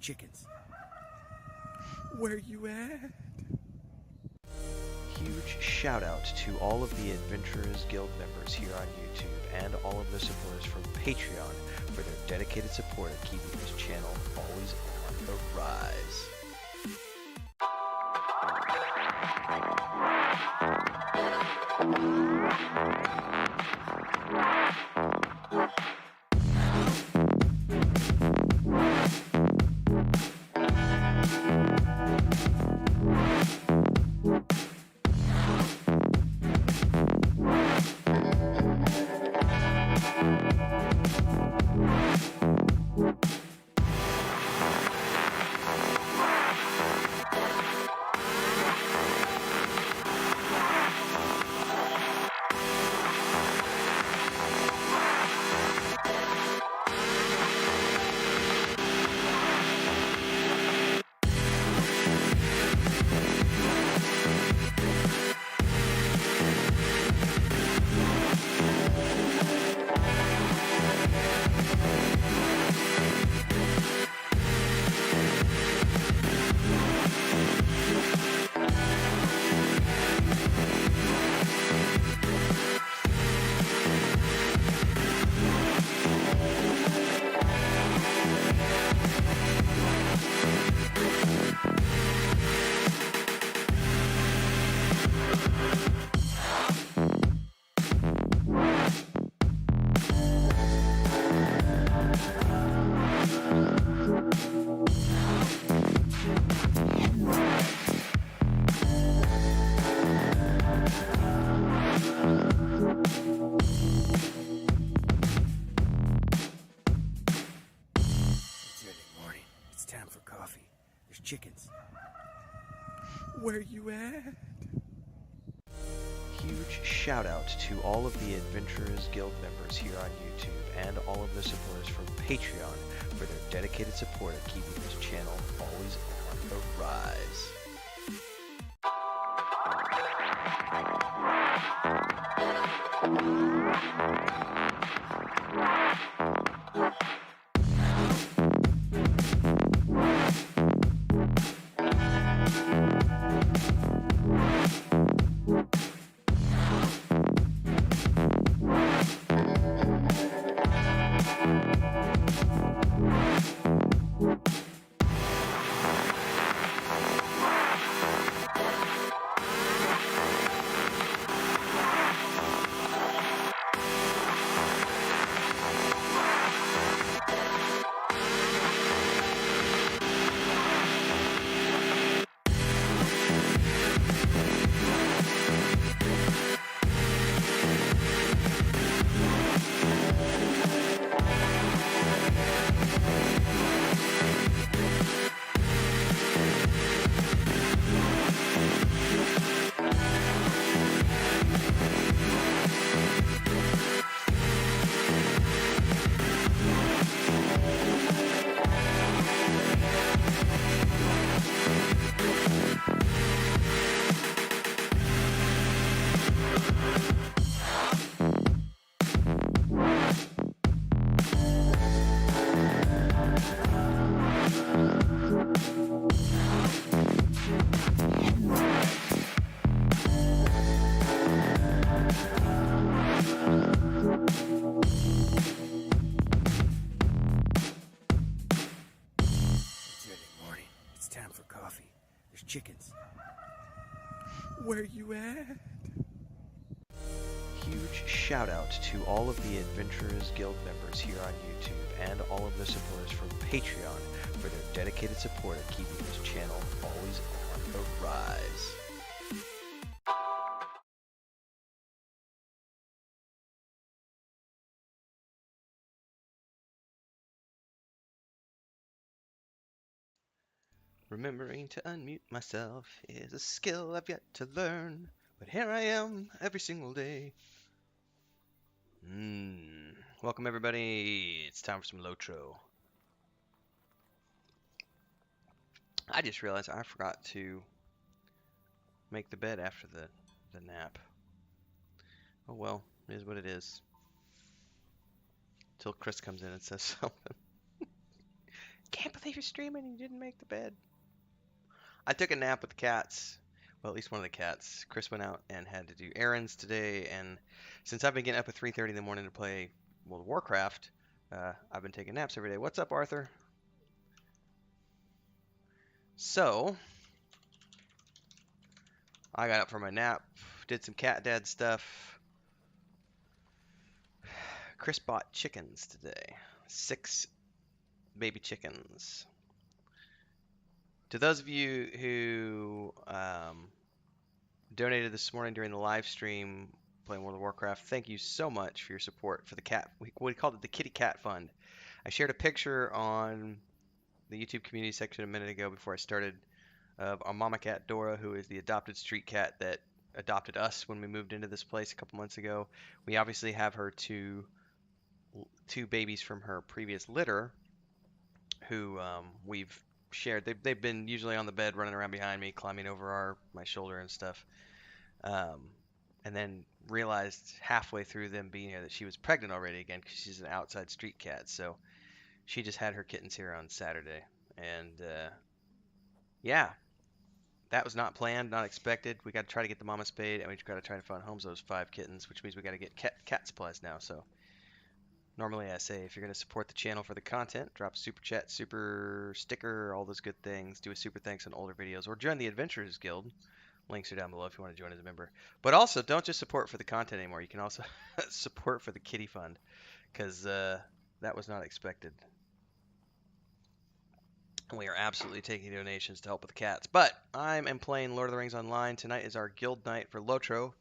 chickens. Where you at? Huge shout out to all of the Adventurers Guild members here on YouTube and all of the supporters from Patreon for their dedicated support of keeping this channel always on the rise. Chickens. Where you at? Huge shout out to all of the Adventurers Guild members here on YouTube and all of the supporters from Patreon for their dedicated support of keeping this channel always on the rise. Chickens. Where you at? Huge shout out to all of the Adventurers Guild members here on YouTube and all of the supporters from Patreon for their dedicated support of keeping this channel always on the rise. Remembering to unmute myself is a skill I've yet to learn, but here I am every single day. Welcome everybody, it's time for some LOTRO. I just realized I forgot to make the bed after the nap. Oh well, it is what it is. Till Chris comes in and says something. Can't believe you're streaming and you didn't make the bed. I took a nap with the cats. Well, at least one of the cats. Chris went out and had to do errands today, and since I've been getting up at 3:30 in the morning to play World of Warcraft, I've been taking naps every day. What's up, Arthur? So, I got up from my nap, did some cat dad stuff. Chris bought chickens today. 6 baby chickens. To those of you who donated this morning during the live stream playing World of Warcraft, thank you so much for your support for the cat. We called it the Kitty Cat Fund. I shared a picture on the YouTube community section a minute ago before I started of our mama cat Dora, who is the adopted street cat that adopted us when we moved into this place a couple months ago. We obviously have her two babies from her previous litter who we've shared. They've been usually on the bed running around behind me, climbing over my shoulder and stuff. And then realized halfway through them being here that she was pregnant already again because she's an outside street cat. So she just had her kittens here on Saturday. And yeah, that was not planned, not expected. We got to try to get the mama spayed, and we got to try to find homes those 5 kittens, which means we got to get cat supplies now. So normally I say if you're going to support the channel for the content, drop a super chat, super sticker, all those good things. Do a super thanks on older videos, or join the Adventurers Guild. Links are down below if you want to join as a member. But also, don't just support for the content anymore. You can also support for the kitty fund, because that was not expected. We are absolutely taking donations to help with the cats. But I am playing Lord of the Rings Online. Tonight is our guild night for LOTRO.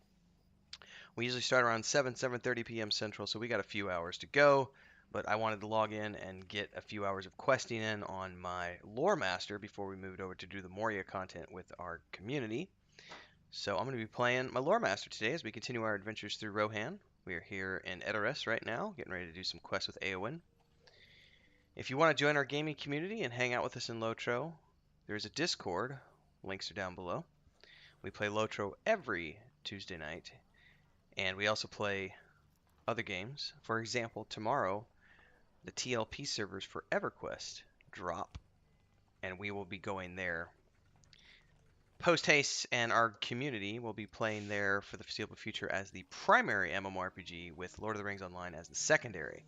We usually start around 7:30 p.m. Central, so we got a few hours to go. But I wanted to log in and get a few hours of questing in on my Loremaster before we moved over to do the Moria content with our community. So I'm going to be playing my Loremaster today as we continue our adventures through Rohan. We are here in Ederis right now, getting ready to do some quests with Eowyn. If you want to join our gaming community and hang out with us in LOTRO, there's a Discord. Links are down below. We play LOTRO every Tuesday night, and we also play other games. For example, tomorrow, the TLP servers for EverQuest drop, and we will be going there. Post Haste and our community will be playing there for the foreseeable future as the primary MMORPG, with Lord of the Rings Online as the secondary.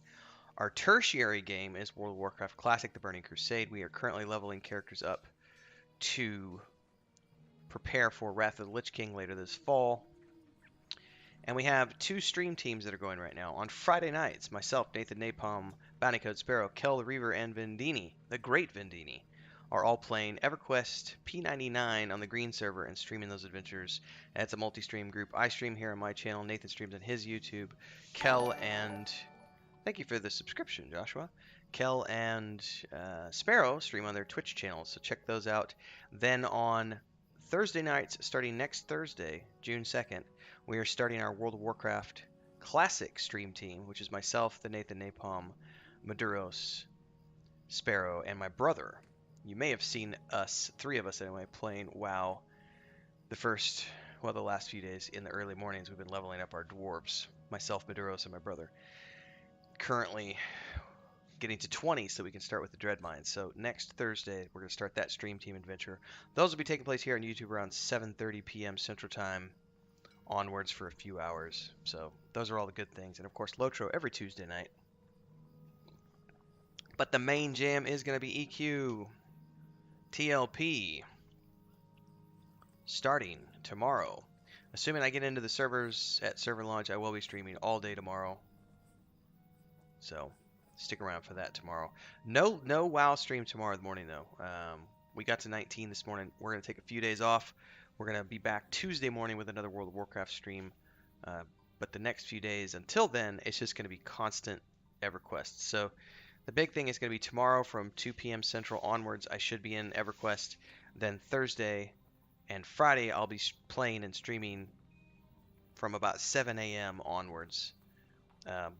Our tertiary game is World of Warcraft Classic: The Burning Crusade. We are currently leveling characters up to prepare for Wrath of the Lich King later this fall. And we have 2 stream teams that are going right now. On Friday nights, myself, Nathan Napalm, Bounty Code Sparrow, Kel the Reaver, and Vendini, the great Vendini, are all playing EverQuest P99 on the green server and streaming those adventures. And it's a multi-stream group. I stream here on my channel. Nathan streams on his YouTube. Kel and... Thank you for the subscription, Joshua. Kel and Sparrow stream on their Twitch channels, so check those out. Then on Thursday nights, starting next Thursday, June 2nd, we are starting our World of Warcraft Classic stream team, which is myself, the Nathan Napalm, Maduros, Sparrow, and my brother. You may have seen us, 3 of us anyway, playing WoW the last few days. In the early mornings, we've been leveling up our dwarves, myself, Maduros, and my brother. Currently getting to 20 so we can start with the Dread Mines. So next Thursday, we're going to start that stream team adventure. Those will be taking place here on YouTube around 7:30 p.m. Central Time onwards for a few hours. So those are all the good things. And of course, LOTRO every Tuesday night. But the main jam is going to be EQ TLP starting tomorrow. Assuming I get into the servers at server launch, I will be streaming all day tomorrow. So stick around for that tomorrow. No WoW stream tomorrow morning, though. We got to 19 this morning. We're going to take a few days off. We're going to be back Tuesday morning with another World of Warcraft stream. But the next few days until then, it's just going to be constant EverQuest. So the big thing is going to be tomorrow from 2 p.m. Central onwards. I should be in EverQuest. Then Thursday and Friday, I'll be playing and streaming from about 7 a.m. onwards.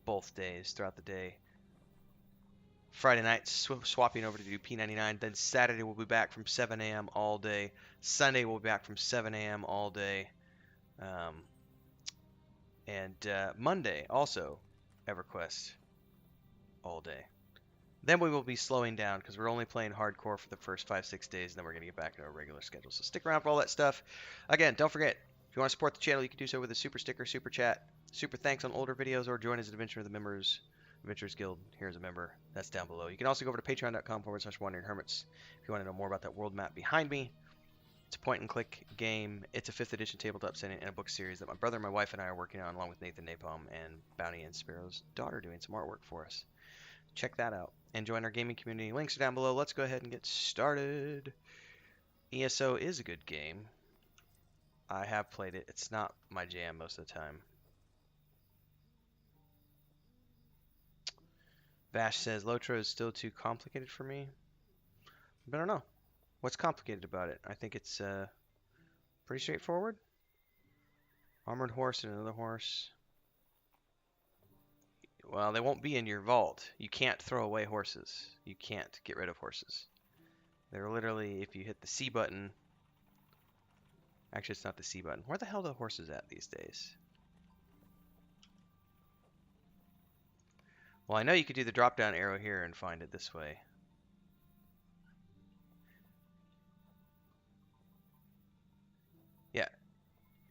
Both days throughout the day. Friday night, swapping over to do P99. Then Saturday, we'll be back from 7 a.m. all day. Sunday, we'll be back from 7 a.m. all day. And Monday, also, EverQuest all day. Then we will be slowing down because we're only playing hardcore for the first 5-6 days, and then we're going to get back into our regular schedule. So stick around for all that stuff. Again, don't forget, if you want to support the channel, you can do so with a super sticker, super chat, super thanks on older videos, or join as an adventurer of the members. Adventurers Guild, here's a member. That's down below. You can also go over to patreon.com/wandering hermits if you want to know more about that world map behind me. It's a point-and-click game. It's a 5th edition tabletop setting and a book series that my brother, my wife, and I are working on, along with Nathan Napalm and Bounty and Sparrow's daughter doing some artwork for us. Check that out and join our gaming community. Links are down below. Let's go ahead and get started. ESO is a good game. I have played it. It's not my jam most of the time. Vash says, LOTRO is still too complicated for me. But I don't know. What's complicated about it? I think it's pretty straightforward. Armored horse and another horse. Well, they won't be in your vault. You can't throw away horses. You can't get rid of horses. They're literally, if you hit the C button... Actually, it's not the C button. Where the hell are the horses at these days? Well, I know you could do the drop-down arrow here and find it this way. Yeah.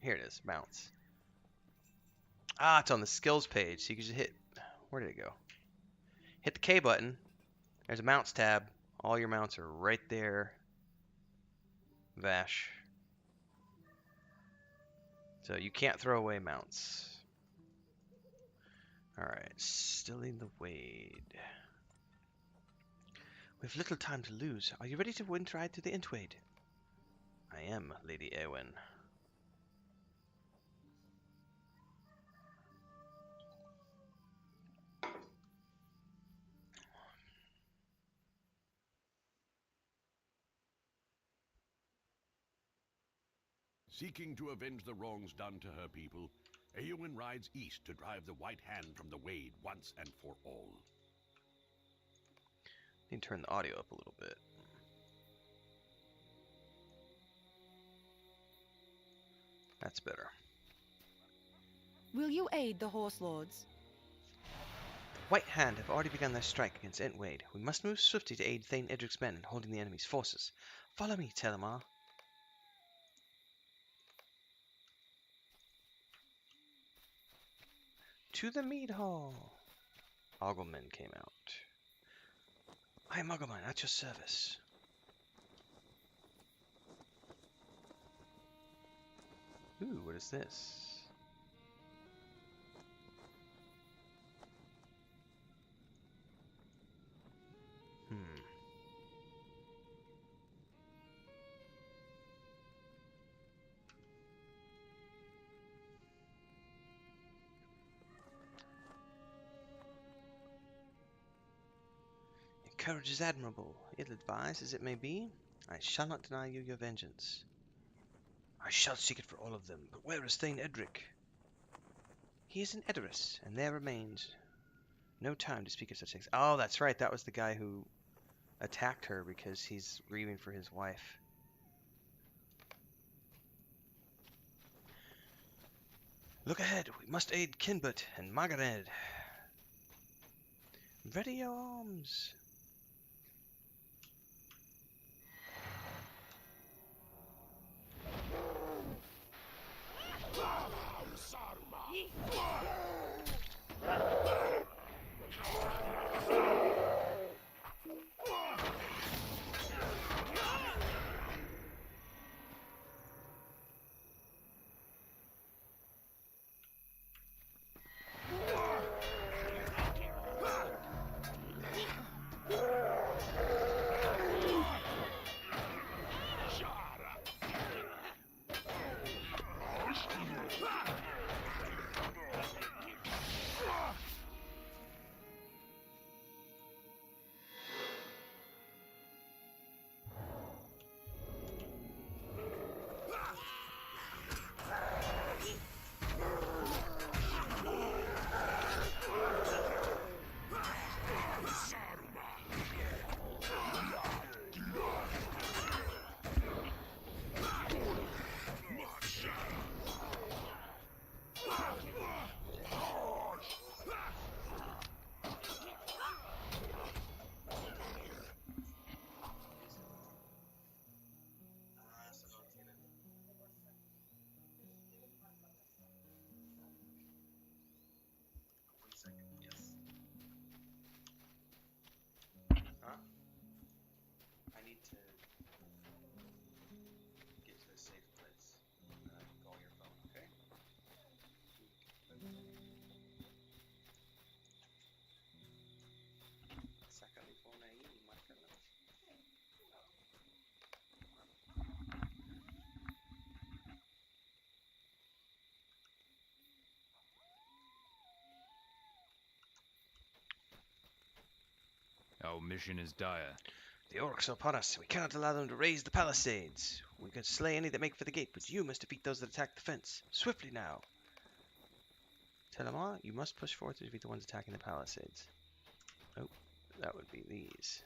Here it is. Mounts. Ah, it's on the skills page. So you can just hit... Where did it go? Hit the K button. There's a mounts tab. All your mounts are right there. Vash. So you can't throw away mounts. Alright, still in the Wade. We have little time to lose. Are you ready to wind ride to the Entwade? I am, Lady Eowyn. Seeking to avenge the wrongs done to her people, Eowyn rides east to drive the White Hand from the Wade once and for all. Need to turn the audio up a little bit. That's better. Will you aid the Horse Lords? The White Hand have already begun their strike against Entwade. We must move swiftly to aid Thane Edric's men in holding the enemy's forces. Follow me, Telemar. To the mead hall. Ogleman came out. I am Ogleman, at your service. Ooh, what is this? Your courage is admirable, ill-advised as it may be. I shall not deny you your vengeance. I shall seek it for all of them, but where is Thane Edric? He is in Ederis, and there remains no time to speak of such things. Oh, that's right, that was the guy who attacked her because he's grieving for his wife. Look ahead, we must aid Kinbert and Magared. Ready your arms. Our mission is dire. The orcs are upon us. We cannot allow them to raise the palisades. We can slay any that make for the gate, but you must defeat those that attack the fence. Swiftly now. Telemar, you must push forward to defeat the ones attacking the palisades. Oh, that would be these.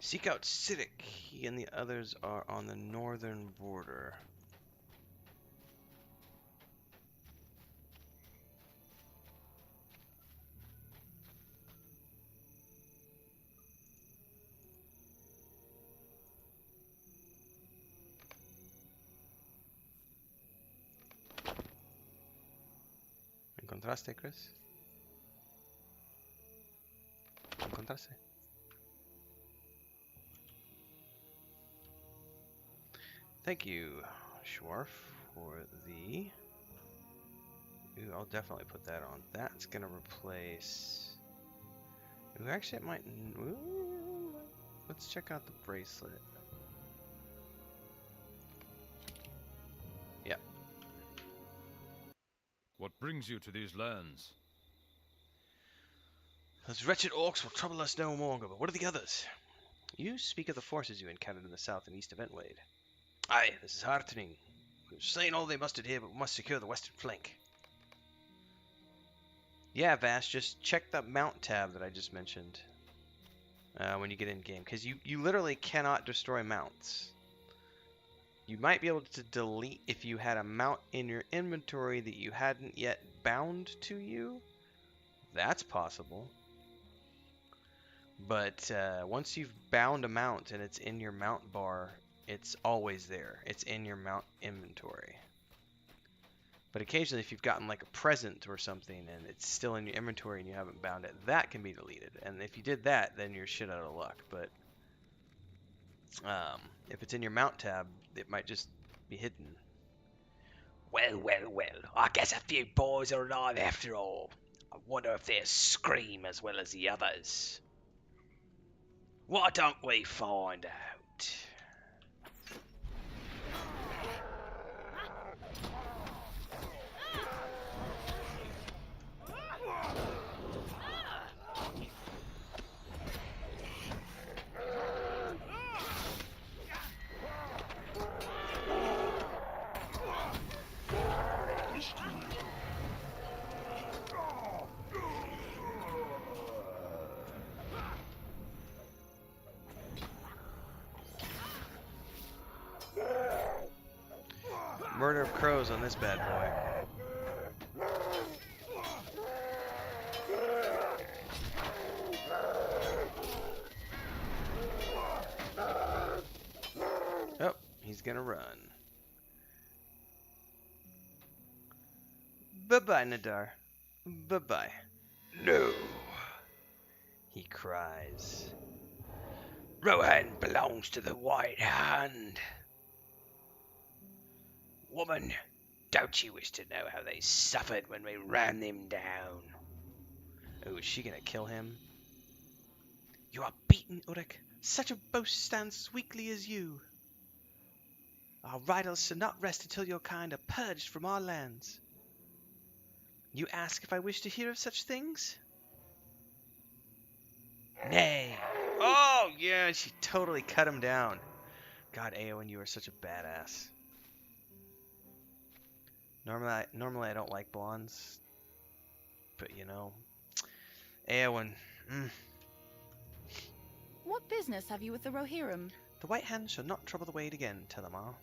Seek out Siddiq. He and the others are on the northern border. ¿Encontraste, Chris? ¿Encontraste? Thank you, Schwarf, for the... Ooh, I'll definitely put that on. That's gonna replace... Ooh, actually it might... Ooh, let's check out the bracelet. Yep. What brings you to these lands? Those wretched orcs will trouble us no longer, but what are the others? You speak of the forces you encountered in the south and east of Entwade. Aye, this is heartening. We've slain all they mustered here, but we must secure the western flank. Yeah, Vash, just check that mount tab that I just mentioned when you get in game, because you literally cannot destroy mounts. You might be able to delete if you had a mount in your inventory that you hadn't yet bound to you. That's possible. But once you've bound a mount and it's in your mount bar, it's always there. It's in your mount inventory. But occasionally if you've gotten like a present or something and it's still in your inventory and you haven't bound it, that can be deleted. And if you did that, then you're shit out of luck. But if it's in your mount tab, it might just be hidden. Well, well, well. I guess a few boys are alive after all. I wonder if they'll scream as well as the others. Why don't we find out? Murder of crows on this bad boy. Oh, he's gonna run. Bye-bye, Nadar. Bye-bye. No. He cries. Rohan belongs to the White Hand. Woman, don't you wish to know how they suffered when we ran them down? Oh, is she gonna kill him? You are beaten, Uruk. Such a boast stands weakly as you. Our riders shall not rest until your kind are purged from our lands. You ask if I wish to hear of such things? Nay. Oh, yeah, she totally cut him down. God, Eowyn, you are such a badass. Normally I don't like blondes. But, you know. Eowyn. What business have you with the Rohirrim? The White Hand shall not trouble the Wade again, Telemar.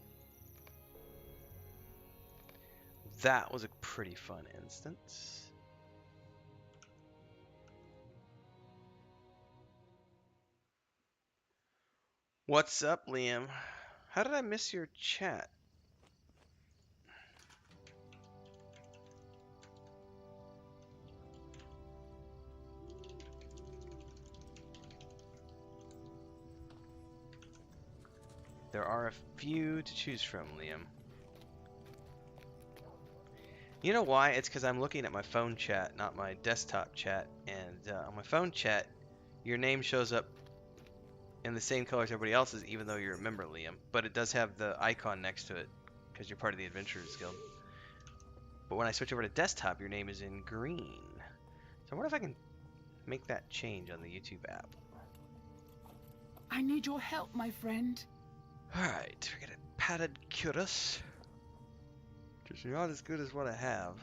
That was a pretty fun instance. What's up, Liam? How did I miss your chat? There are a few to choose from, Liam. You know why? It's because I'm looking at my phone chat, not my desktop chat. And on my phone chat, your name shows up in the same color as everybody else's, even though you're a member, Liam. But it does have the icon next to it, because you're part of the Adventurers Guild. But when I switch over to desktop, your name is in green. So I wonder if I can make that change on the YouTube app. I need your help, my friend. Alright, we got a padded cuirass. Which is not as good as what I have.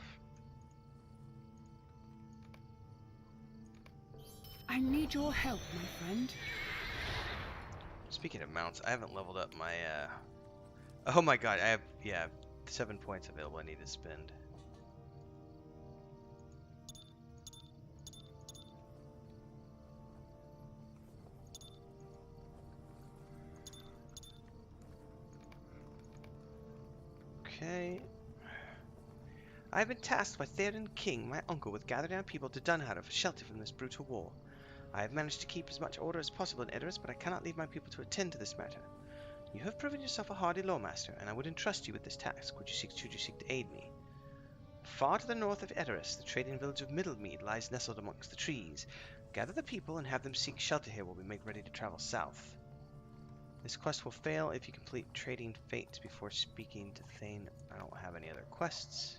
I need your help, my friend. Speaking of mounts, I haven't leveled up my, Oh my god, I have, 7 points available I need to spend. Okay. I have been tasked by Theoden King, my uncle, with gathering our people to Dunharrow for shelter from this brutal war. I have managed to keep as much order as possible in Ederis, but I cannot leave my people to attend to this matter. You have proven yourself a hardy Loremaster, and I would entrust you with this task, should you seek to aid me. Far to the north of Ederis, the trading village of Middlemead lies nestled amongst the trees. Gather the people and have them seek shelter here while we make ready to travel south. This quest will fail if you complete trading fates before speaking to Thane. I don't have any other quests.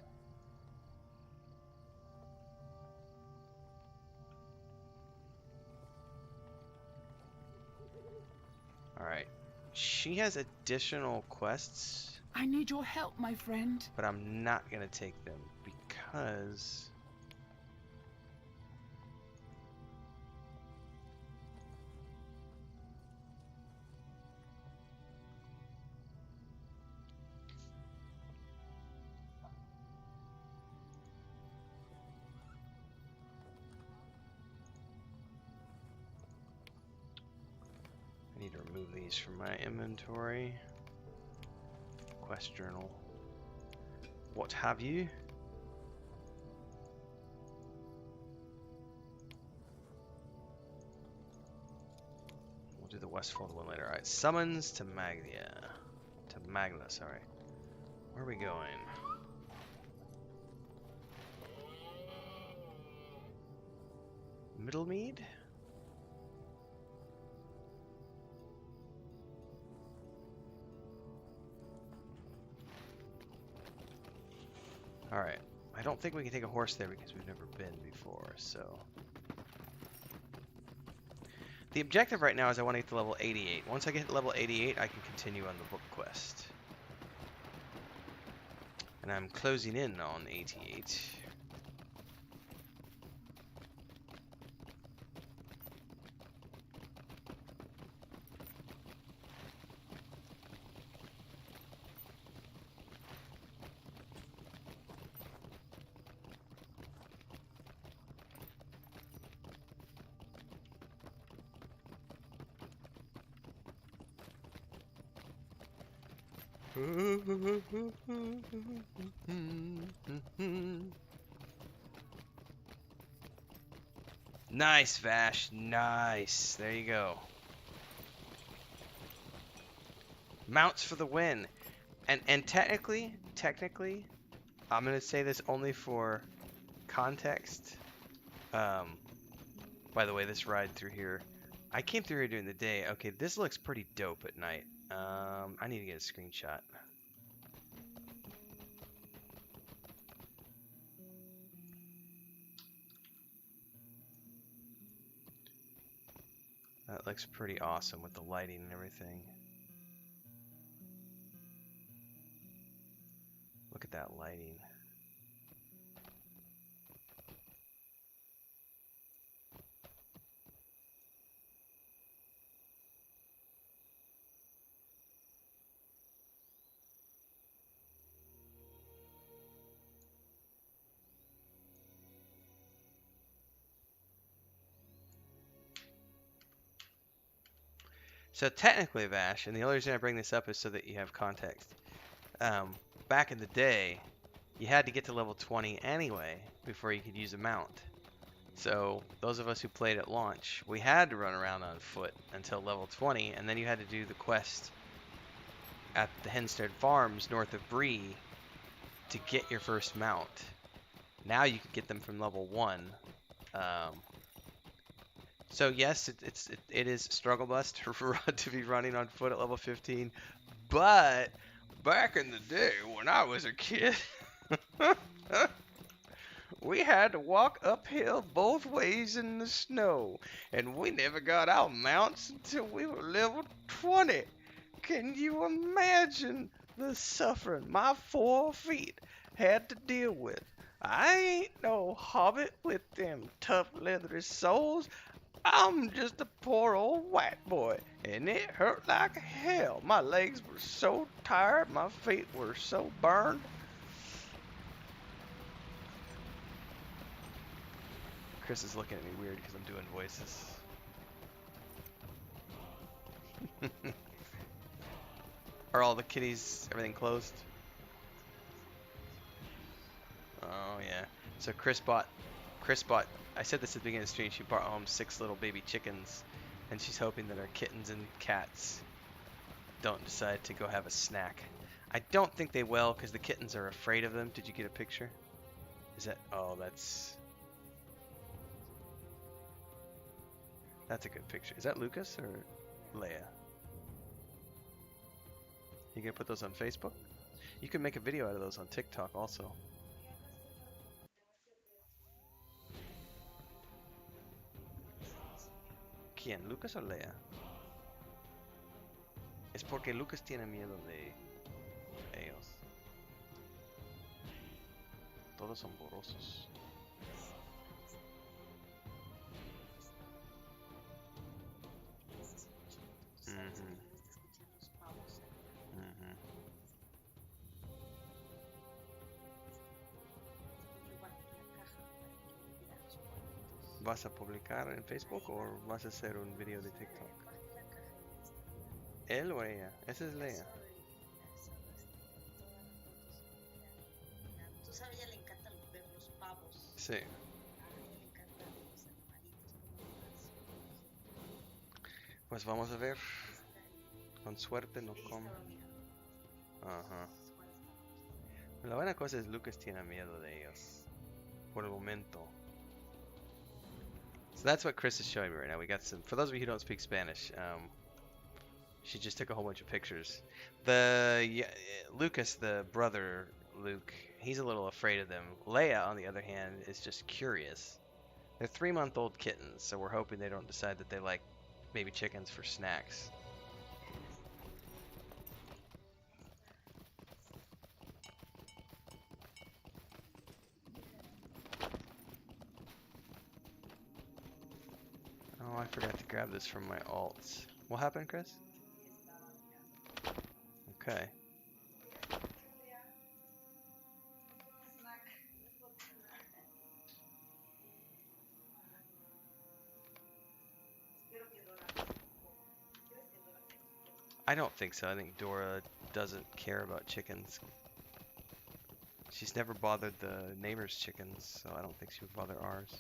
Alright. She has additional quests, I need your help, my friend. but I'm not going to take them because... I need to remove these from my inventory. Quest journal. What have you? We'll do the Westfold one later. Alright, summons to Magna. To Magna, sorry. Where are we going? Middlemead? Alright, I don't think we can take a horse there because we've never been before, so... The objective right now is I want to get to level 88. Once I get to level 88, I can continue on the book quest. And I'm closing in on 88. Nice, Vash. Nice. There you go. Mounts for the win. And technically, I'm gonna say this only for context. By the way, this ride through here, I came through here during the day. Okay, this looks pretty dope at night. I need to get a screenshot. That looks pretty awesome with the lighting and everything. Look at that lighting. So technically, Vash, and the only reason I bring this up is so that you have context. Back in the day, you had to get to level 20 anyway before you could use a mount. So those of us who played at launch, we had to run around on foot until level 20, and then you had to do the quest at the Henstead Farms north of Bree to get your first mount. Now you can get them from level 1. So yes, it is struggle bus to be running on foot at level 15, but back in the day when I was a kid, we had to walk uphill both ways in the snow, and we never got our mounts until we were level 20. Can you imagine the suffering my 4 feet had to deal with? I ain't no hobbit with them tough leathery soles. I'm just a poor old white boy, and it hurt like hell. My legs were so tired, my feet were so burned. Chris is looking at me weird because I'm doing voices. Are all the kitties, everything closed? Oh yeah. So Chris bought, I said this at the beginning of the stream, she brought home 6 little baby chickens, and she's hoping that our kittens and cats don't decide to go have a snack. I don't think they will, because the kittens are afraid of them. Did you get a picture? Is that, oh, that's a good picture. Is that Lucas or Leia? You gonna put those on Facebook? You can make a video out of those on TikTok also. ¿Quién? ¿Lucas o Leia? Es porque Lucas tiene miedo de ellos. Todos son borrosos. ¿Vas a publicar en Facebook o vas a hacer un video de TikTok? ¿Él o ella? Esa es Leia. Tú sabes, a ella le encantan los pavos. Sí. Pues vamos a ver. Con suerte no come. Ajá. La buena cosa es Lucas tiene miedo de ellos. Por el momento. So that's what Chris is showing me right now. We got some, for those of you who don't speak Spanish, she just took a whole bunch of pictures. Lucas, the brother Luke, he's a little afraid of them. Leia, on the other hand, is just curious. They're 3-month-old kittens, so we're hoping they don't decide that they like baby chickens for snacks. Oh, I forgot to grab this from my alts. What happened, Chris? Okay. I don't think so. I think Dora doesn't care about chickens. She's never bothered the neighbor's chickens, so I don't think she would bother ours.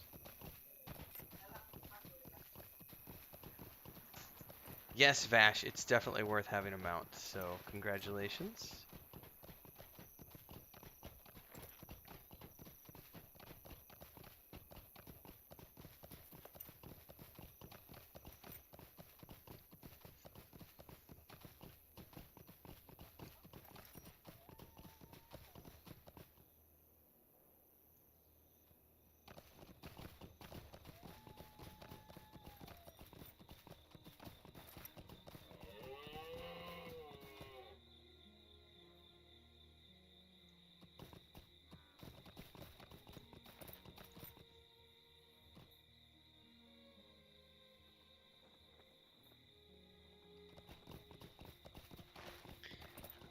Yes, Vash, it's definitely worth having a mount, so congratulations.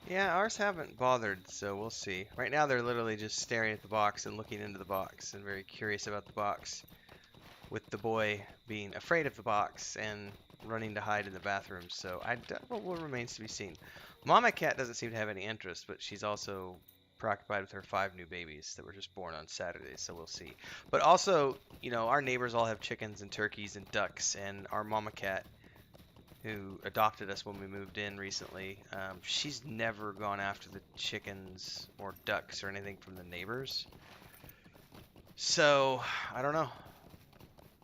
Yeah, ours haven't bothered, so we'll see. Right now they're literally just staring at the box and looking into the box and very curious about the box. with the boy being afraid of the box and running to hide in the bathroom. So what remains to be seen. Mama Cat doesn't seem to have any interest, but she's also preoccupied with her 5 new babies that were just born on Saturday, so we'll see. But also, you know, our neighbors all have chickens and turkeys and ducks, and our Mama Cat, who adopted us when we moved in recently, she's never gone after the chickens or ducks or anything from the neighbors. So, I don't know.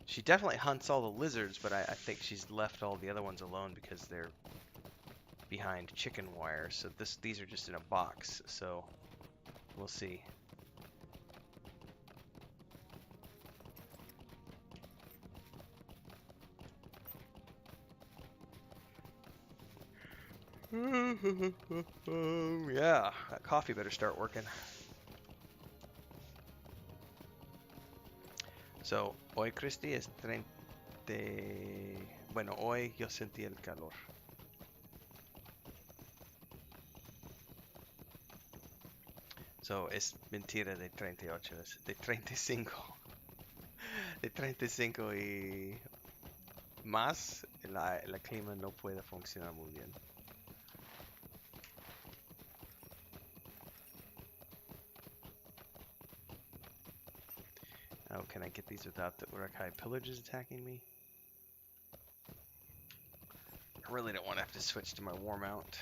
She definitely hunts all the lizards, but I think she's left all the other ones alone because they're behind chicken wire. So these are just in a box, so we'll see. Yeah, that coffee better start working. So, hoy, Christy, es 30... Bueno, hoy yo sentí el calor. So, es mentira de 38, es de 35. De 35 y más, la clima no puede funcionar muy bien. Oh, can I get these without the Urukai pillages attacking me? I really don't want to have to switch to my war mount.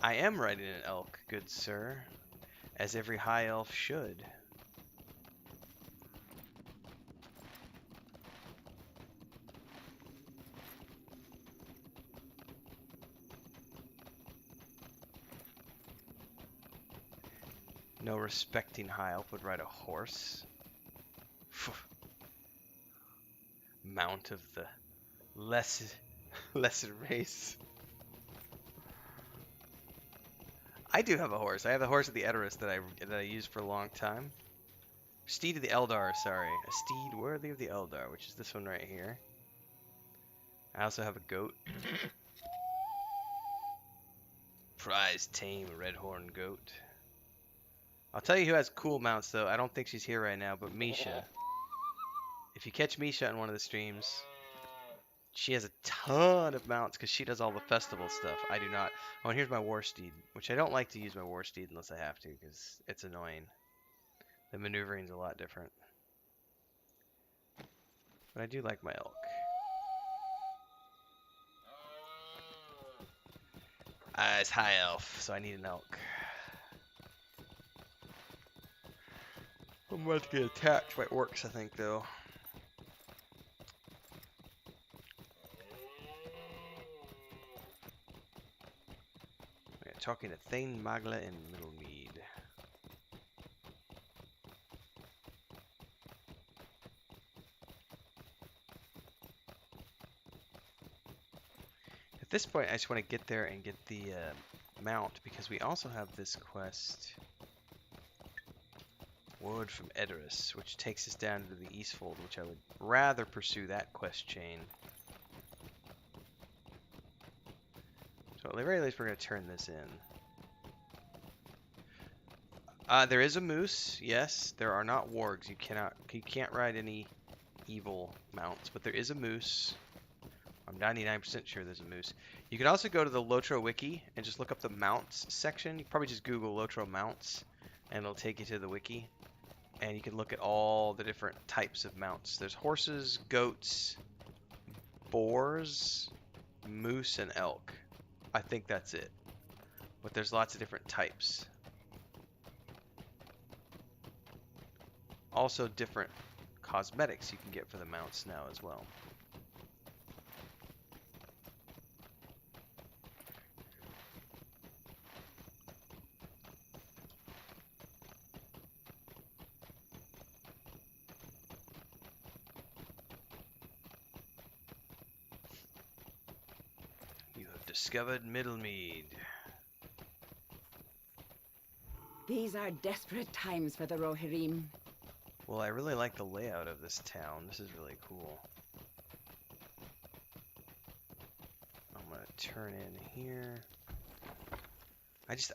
I am riding an elk, good sir, as every high elf should. No respecting high elf would ride a horse. Mount of the lesser race. I do have a horse. I have the horse of the Ederis that I used for a long time. Steed of the Eldar, sorry. A steed worthy of the Eldar, which is this one right here. I also have a goat. Prize tame redhorn goat. I'll tell you who has cool mounts though. I don't think she's here right now, but Misha. If you catch Misha on one of the streams, she has a ton of mounts because she does all the festival stuff. I do not. Oh, and here's my war steed, which I don't like to use my war steed unless I have to because it's annoying. The maneuvering's a lot different. But I do like my elk. It's high elf, so I need an elk. I'm about to get attacked by orcs, I think, though. We're talking to Thane Magla in Middlemead. At this point, I just want to get there and get the mount, because we also have this quest. Word from Ederis, which takes us down to the Eastfold, which I would rather pursue that quest chain. So at the very least, we're going to turn this in. There is a moose, yes. There are not wargs. You can't ride any evil mounts, but there is a moose. I'm 99% sure there's a moose. You can also go to the LOTRO wiki and just look up the mounts section. You can probably just Google LOTRO mounts, and it'll take you to the wiki. And you can look at all the different types of mounts. There's horses, goats, boars, moose, and elk. I think that's it. But there's lots of different types. Also different cosmetics you can get for the mounts now as well. Discovered Middlemead. These are desperate times for the Rohirrim. Well, I really like the layout of this town. This is really cool. I'm gonna turn in here.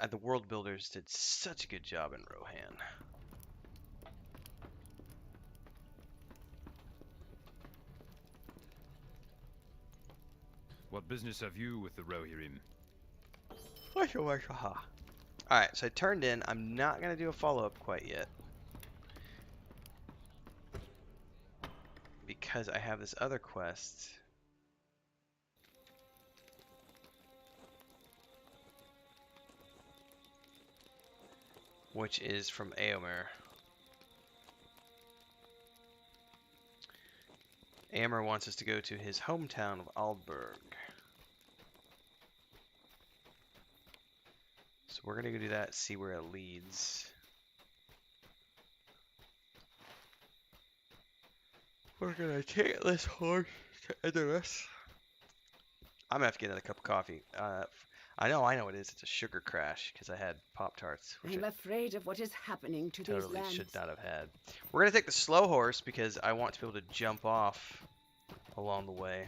the world builders did such a good job in Rohan. What business have you with the Rohirrim? Alright, so I turned in. I'm not going to do a follow-up quite yet. Because I have this other quest. Which is from Éomer. Éomer wants us to go to his hometown of Aldberg. So we're going to go do that, see where it leads. We're going to take this horse to Ederis. I'm going to have to get another cup of coffee. I know what it is. It's a sugar crash because I had Pop-Tarts. I'm afraid of what is happening to these Totally lands. should not have had. We're going to take the slow horse because I want to be able to jump off along the way.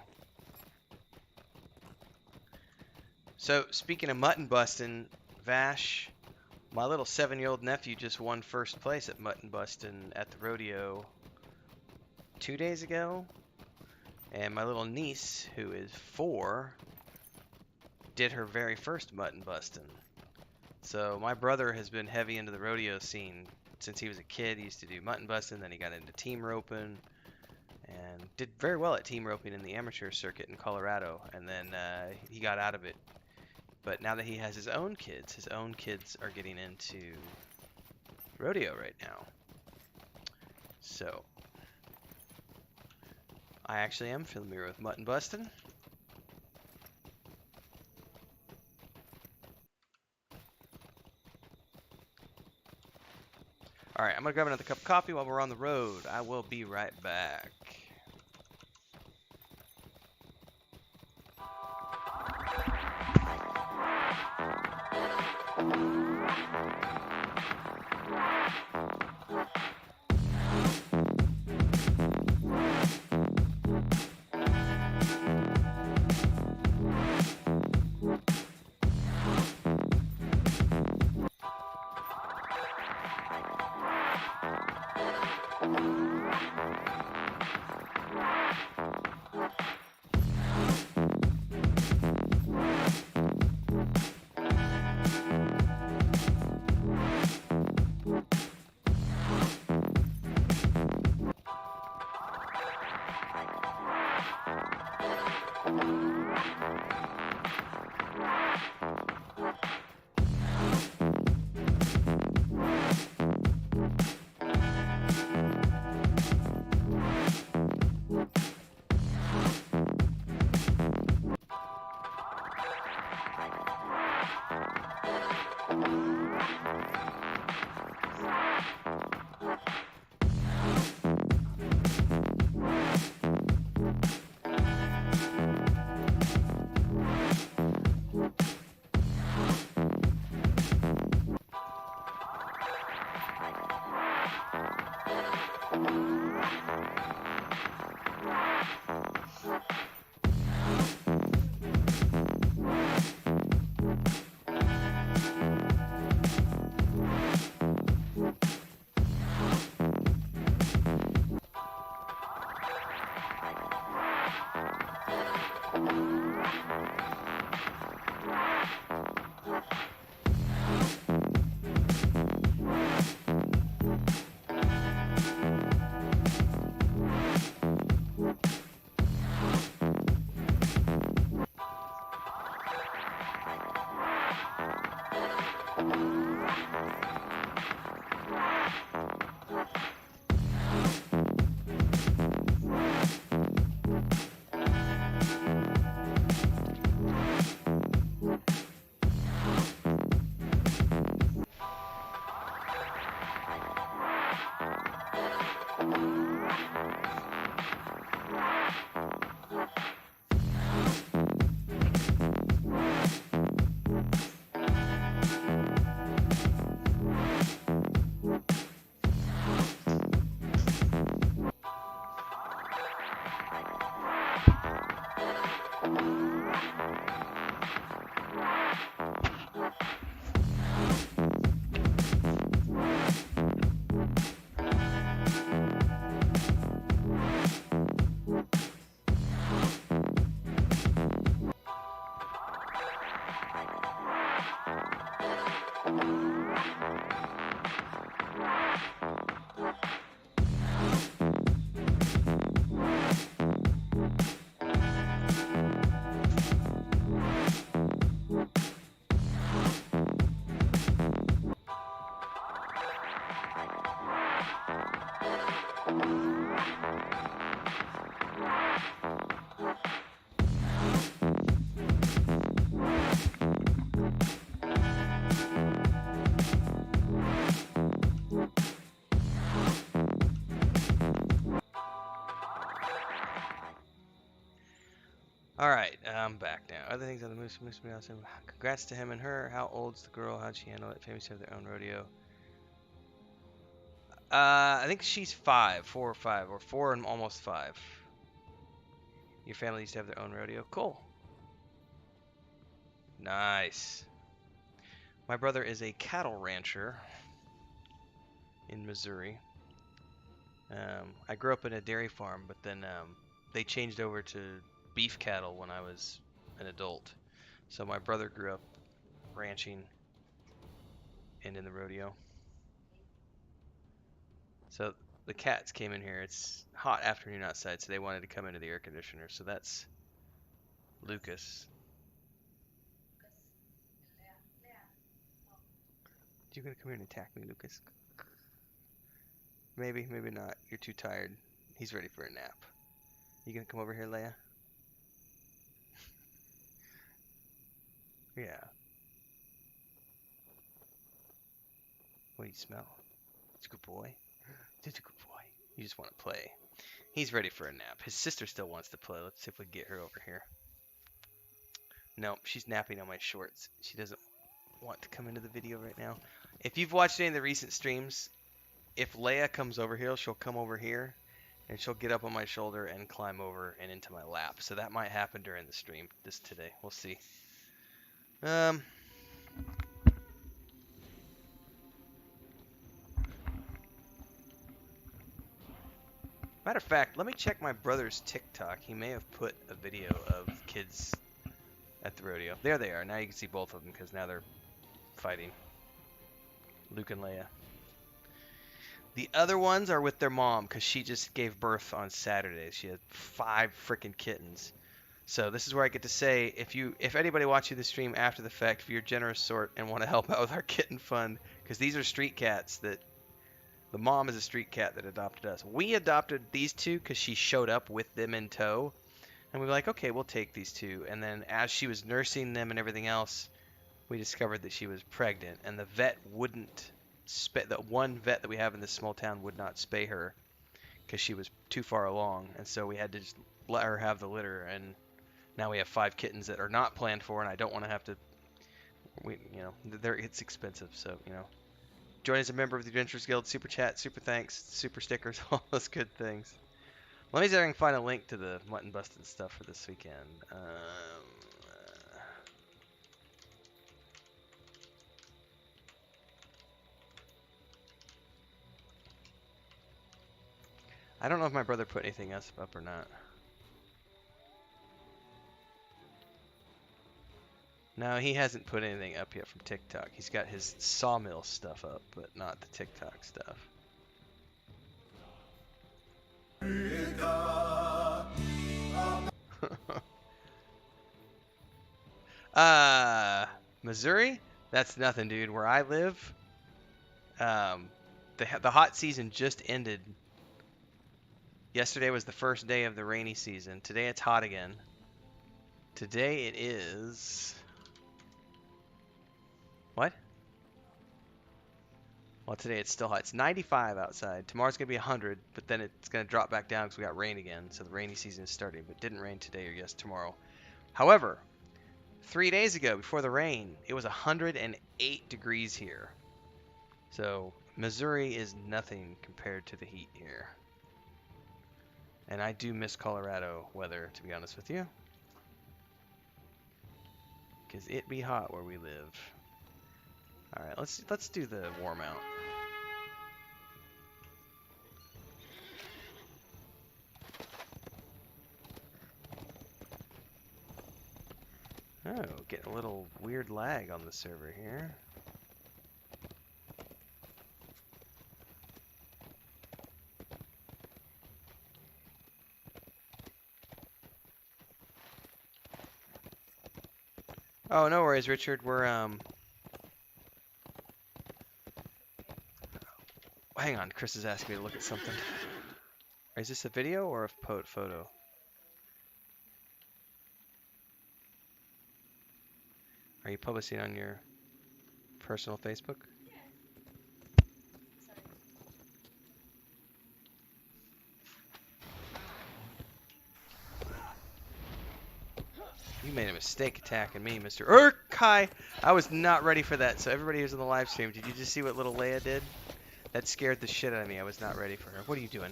So, speaking of mutton busting, Vash, my little 7-year-old nephew just won first place at mutton busting at the rodeo 2 days ago. And my little niece, who is 4, did her very first mutton busting. So my brother has been heavy into the rodeo scene since he was a kid. He used to do mutton busting, then he got into team roping, and did very well at team roping in the amateur circuit in Colorado. And then he got out of it. But now that he has his own kids are getting into rodeo right now. So I actually am familiar with mutton busting. Alright, I'm going to grab another cup of coffee while we're on the road. I will be right back. Alright, I'm back now. Other things on the moose be awesome. Congrats to him and her. How old's the girl? How'd she handle it? Families have their own rodeo. I think she's 5, 4 or 5, or 4 and almost 5. Your family used to have their own rodeo. Cool. Nice. My brother is a cattle rancher in Missouri. I grew up in a dairy farm, but then they changed over to beef cattle when I was an adult. So my brother grew up ranching and in the rodeo. So the cats came in here. It's hot afternoon outside, so they wanted to come into the air conditioner. So that's Lucas. You gonna come here and attack me, Lucas? Maybe, maybe not. You're too tired. He's ready for a nap. You gonna come over here, Leia? Yeah. What do you smell? It's a good boy. It's a good boy. You just want to play. He's ready for a nap. His sister still wants to play. Let's see if we can get her over here. No, she's napping on my shorts. She doesn't want to come into the video right now. If you've watched any of the recent streams, if Leia comes over here, she'll come over here and she'll get up on my shoulder and climb over and into my lap. So that might happen during the stream today. We'll see. Matter of fact, let me check my brother's TikTok. He may have put a video of kids at the rodeo. There they are. Now you can see both of them because now they're fighting. Luke and Leia. The other ones are with their mom because she just gave birth on Saturday. She had 5 freaking kittens. So this is where I get to say, if anybody watching the stream after the fact, if you're a generous sort and want to help out with our kitten fund, because these are street cats that the mom is a street cat that adopted us. We adopted these 2 because she showed up with them in tow. And we were like, okay, we'll take these 2. And then as she was nursing them and everything else, we discovered that she was pregnant. And the vet wouldn't the one vet that we have in this small town would not spay her because she was too far along. And so we had to just let her have the litter. And now we have 5 kittens that are not planned for, and I don't want to have to, it's expensive. So, join as a member of the Adventurers Guild, super chat, super thanks, super stickers, all those good things. Let me see if I can find a link to the mutton busted stuff for this weekend. I don't know if my brother put anything else up or not. No, he hasn't put anything up yet from TikTok. He's got his sawmill stuff up, but not the TikTok stuff. Missouri? That's nothing, dude. Where I live, the hot season just ended. Yesterday was the first day of the rainy season. Today it's hot again. Today it is... What? Well, today it's still hot. It's 95 outside. Tomorrow's going to be 100, but then it's going to drop back down because we got rain again. So the rainy season is starting, but it didn't rain today or tomorrow. However, 3 days ago, before the rain, it was 108 degrees here. So Missouri is nothing compared to the heat here. And I do miss Colorado weather, to be honest with you. Because it be hot where we live. Alright, let's do the war mount. Oh, getting a little weird lag on the server here. Oh, no worries, Richard. We're, hang on, Chris is asking me to look at something. Is this a video or a photo? Are you publishing on your personal Facebook? You made a mistake attacking me, Mr. Urkai. I was not ready for that. So everybody who's in the live stream, did you just see what little Leia did? That scared the shit out of me. I was not ready for her. What are you doing?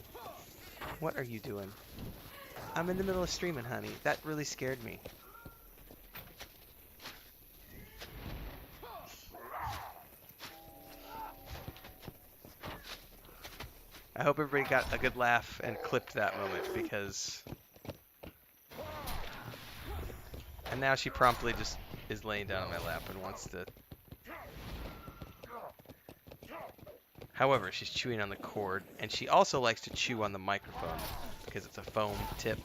What are you doing? I'm in the middle of streaming, honey. That really scared me. I hope everybody got a good laugh and clipped that moment because... And now she promptly just is laying down on my lap and wants to... However, she's chewing on the cord, and she also likes to chew on the microphone because it's a foam tip.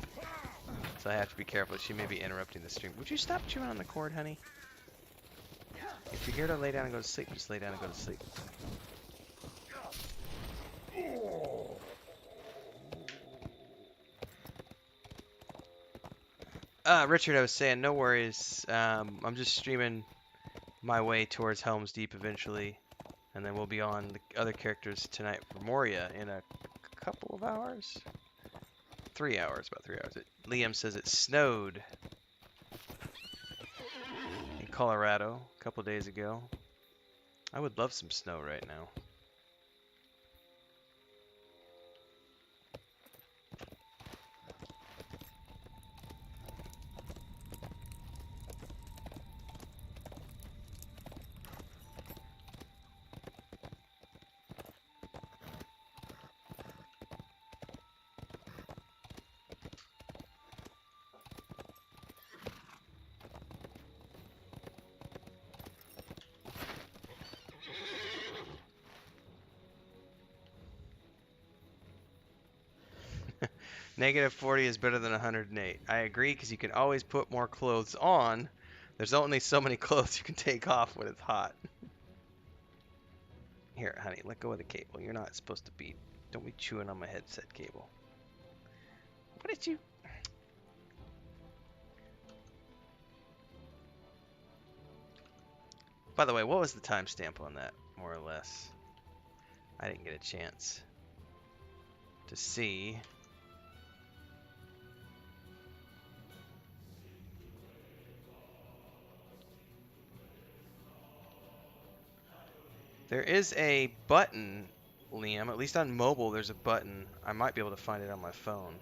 So I have to be careful. She may be interrupting the stream. Would you stop chewing on the cord, honey? If you're here to lay down and go to sleep, just lay down and go to sleep. Richard, I was saying, no worries. I'm just streaming my way towards Helm's Deep eventually. And then we'll be on the other characters tonight for Moria in a couple of hours. 3 hours, about 3 hours. Liam says it snowed in Colorado a couple days ago. I would love some snow right now. -40 is better than 108. I agree, because you can always put more clothes on. There's only so many clothes you can take off when it's hot. Here, honey, let go of the cable. You're not supposed to be... Don't be chewing on my headset cable. What did you... By the way, what was the timestamp on that, more or less? I didn't get a chance to see. There is a button, Liam. At least on mobile, there's a button. I might be able to find it on my phone.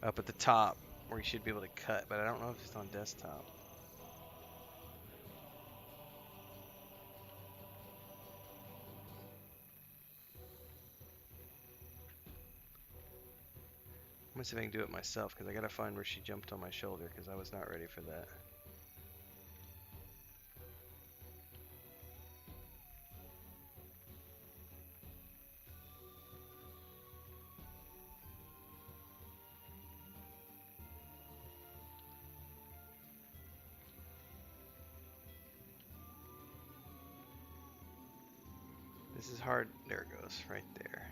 Up at the top, where you should be able to cut, but I don't know if it's on desktop. I'm gonna see if I can do it myself, because I gotta find where she jumped on my shoulder, because I was not ready for that. This is hard. There it goes, right there.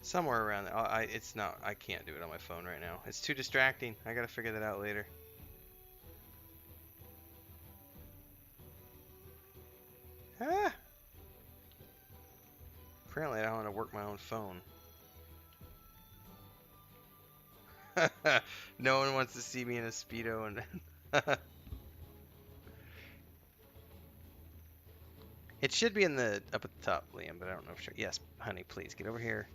Somewhere around there. It's not. I can't do it on my phone right now. It's too distracting. I gotta figure that out later. Ah! Apparently I don't want to work my own phone. No one wants to see me in a Speedo and... It should be in the up at the top, Liam, but I don't know for sure. Yes, honey, please get over here.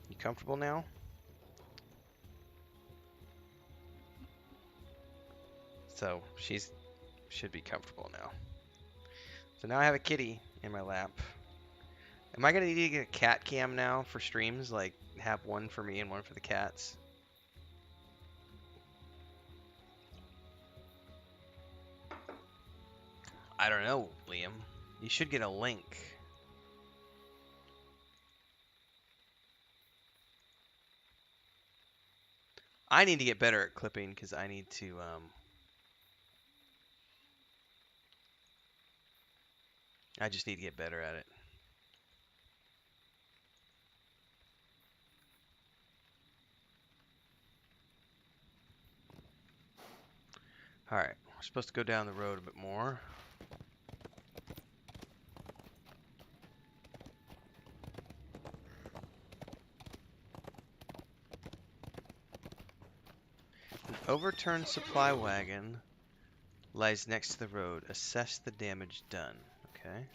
You comfortable now? So should be comfortable now. So now I have a kitty in my lap. Am I gonna need to get a cat cam now for streams? Like have one for me and one for the cats? I don't know, Liam. You should get a link. I need to get better at clipping because I need to I just need to get better at it. Alright, we're supposed to go down the road a bit more. An overturned supply wagon lies next to the road. Assess the damage done. Okay.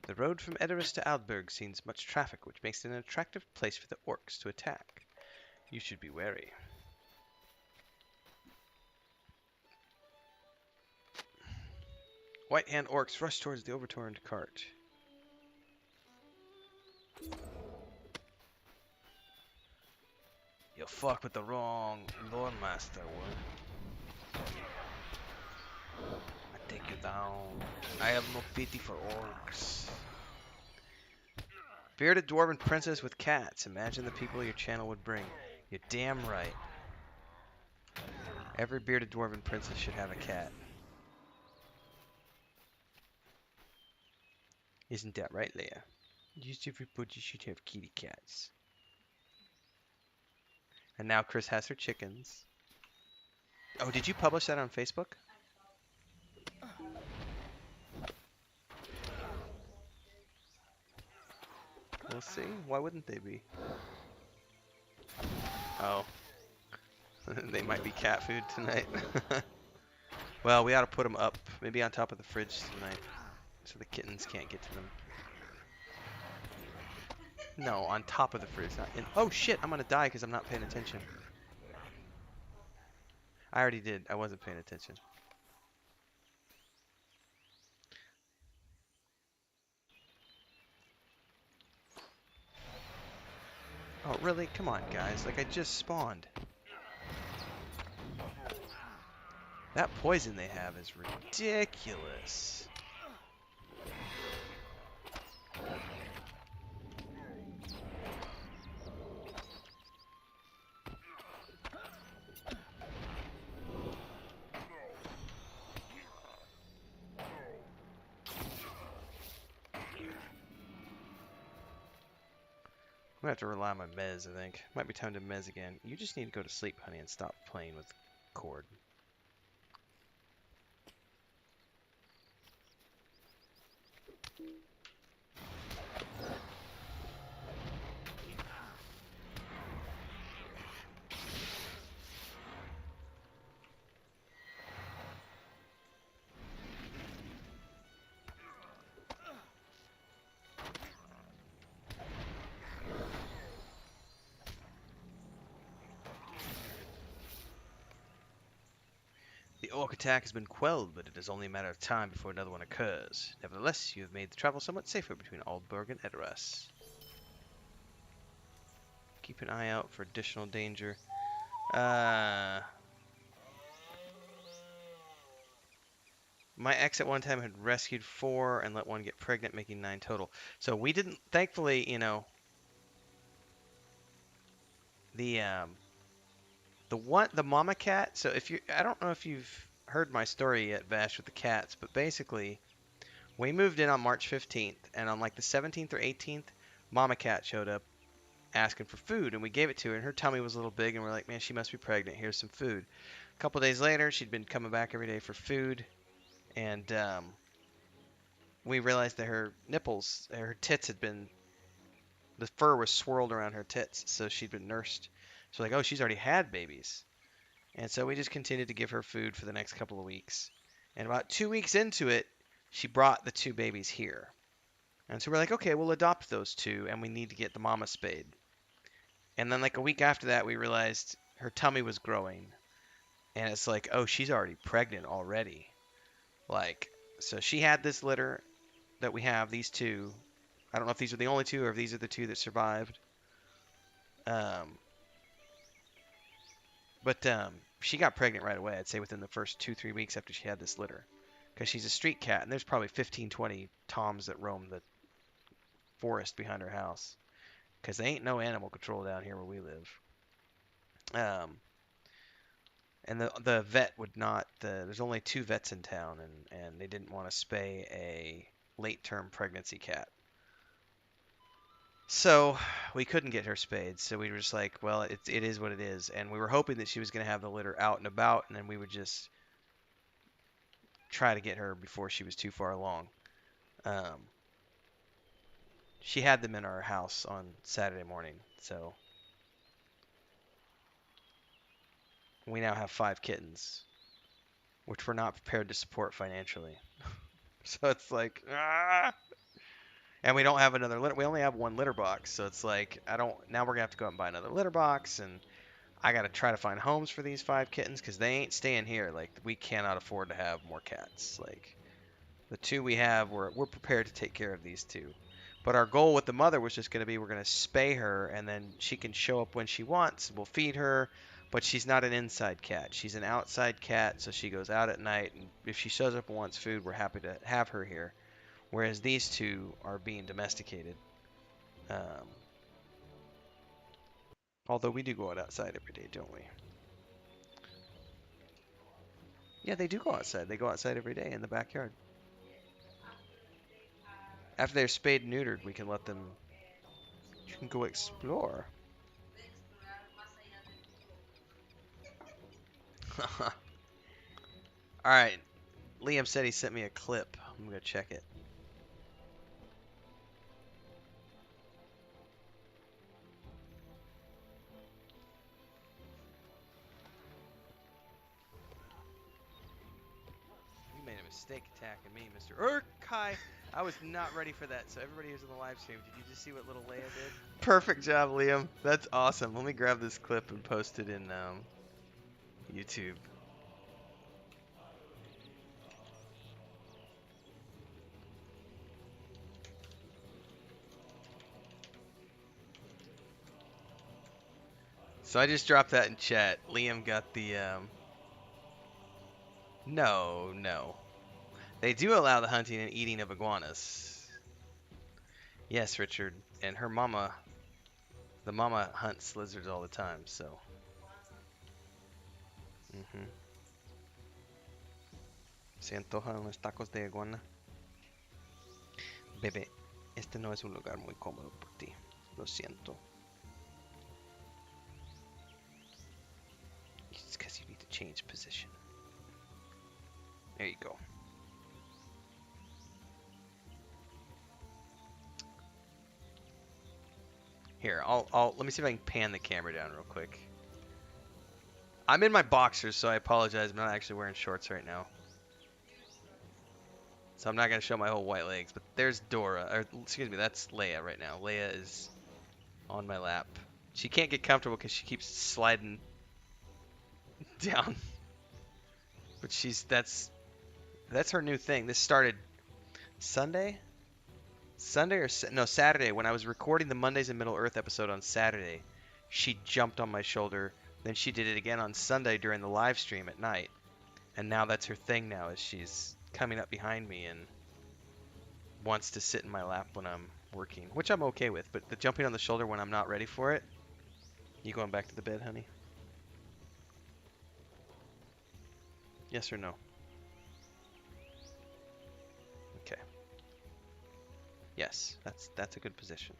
The road from Ederis to Aldberg sees much traffic, which makes it an attractive place for the orcs to attack. You should be wary. White hand orcs rush towards the overturned cart. You fuck with the wrong Loremaster, would. I take you down. I have no pity for orcs. Bearded dwarven princess with cats. Imagine the people your channel would bring. You're damn right. Every bearded dwarven princess should have a cat. Isn't that right, Leia? Just everybody should have kitty cats. And now Chris has her chickens. Oh, did you publish that on Facebook? We'll see. Why wouldn't they be? Oh. They might be cat food tonight. Well, we ought to put them up. Maybe on top of the fridge tonight. So the kittens can't get to them. No, on top of the fridge. Not in. Oh shit, I'm gonna die because I'm not paying attention. I already did. I wasn't paying attention. Oh, really? Come on, guys. Like, I just spawned. That poison they have is ridiculous. I'm gonna have to rely on my mez, I think. Might be time to mez again. You just need to go to sleep, honey, and stop playing with cord. The orc attack has been quelled, but it is only a matter of time before another one occurs. Nevertheless, you have made the travel somewhat safer between Aldberg and Ederis. Keep an eye out for additional danger. My ex at one time had rescued 4 and let one get pregnant, making 9 total. So we didn't, thankfully, you know, the mama cat. So if you, I don't know if you've heard my story yet, Vash, with the cats, but basically, we moved in on March 15th, and on like the 17th or 18th, mama cat showed up asking for food, and we gave it to her, and her tummy was a little big, and we're like, man, she must be pregnant. Here's some food. A couple days later, she'd been coming back every day for food, and we realized that her nipples, her tits had been, the fur was swirled around her tits, so she'd been nursed. So like, oh, she's already had babies. And so we just continued to give her food for the next couple of weeks. And about 2 weeks into it, she brought the 2 babies here. And so we're like, okay, we'll adopt those 2, and we need to get the mama spayed. And then like a week after that, we realized her tummy was growing. And it's like, oh, she's already pregnant already. Like, so she had this litter that we have, these 2. I don't know if these are the only 2 or if these are the 2 that survived. But she got pregnant right away. I'd say within the first 2-3 weeks after she had this litter, because she's a street cat, and there's probably 15, 20 toms that roam the forest behind her house, because there ain't no animal control down here where we live. And the vet would not. There's only 2 vets in town, and they didn't want to spay a late-term pregnancy cat. So we couldn't get her spayed. So we were just like, well, it is what it is. And we were hoping that she was going to have the litter out and about, and then we would just try to get her before she was too far along. She had them in our house on Saturday morning, so we now have 5 kittens, which we're not prepared to support financially. So it's like, ah! And we don't have another litter. We only have 1 litter box, so it's like, now we're gonna have to go out and buy another litter box, and I gotta try to find homes for these 5 kittens, because they ain't staying here. Like, we cannot afford to have more cats. Like, the 2 we have, we're prepared to take care of these 2. But our goal with the mother was just gonna be, we're gonna spay her, and then she can show up when she wants. We'll feed her, but she's not an inside cat. She's an outside cat, so she goes out at night, and if she shows up and wants food, we're happy to have her here. Whereas these 2 are being domesticated. Although we do go outside every day, don't we? Yeah, they do go outside. They go outside every day in the backyard. After they're spayed and neutered, we can let them go explore. Alright. Liam said he sent me a clip. I'm going to check it. You made a mistake attacking me, Mr. Urkai. I was not ready for that. So everybody who's in the live stream, did you just see what little Leia did? Perfect job, Liam. That's awesome. Let me grab this clip and post it in YouTube. So I just dropped that in chat. Liam got the No. They do allow the hunting and eating of iguanas. Yes, Richard. And her mama, the mama hunts lizards all the time, so. Se antojan unos tacos de iguana. Bebé, este no es un lugar muy cómodo por ti. Lo siento. It's because you need to change position. There you go. Here, let me see if I can pan the camera down real quick. I'm in my boxers, so I apologize. I'm not actually wearing shorts right now. So I'm not going to show my whole white legs, but there's Dora, or excuse me, that's Leia right now. Leia is on my lap. She can't get comfortable because she keeps sliding down. But that's her new thing. This started Saturday when I was recording the Mondays in Middle Earth episode on Saturday. She jumped on my shoulder. Then she did it again on Sunday during the live stream at night. And now that's her thing now, is she's coming up behind me and wants to sit in my lap when I'm working, which I'm okay with. But the jumping on the shoulder when I'm not ready for it. You going back to the bed, honey? Yes or no? Okay. Yes, that's a good position.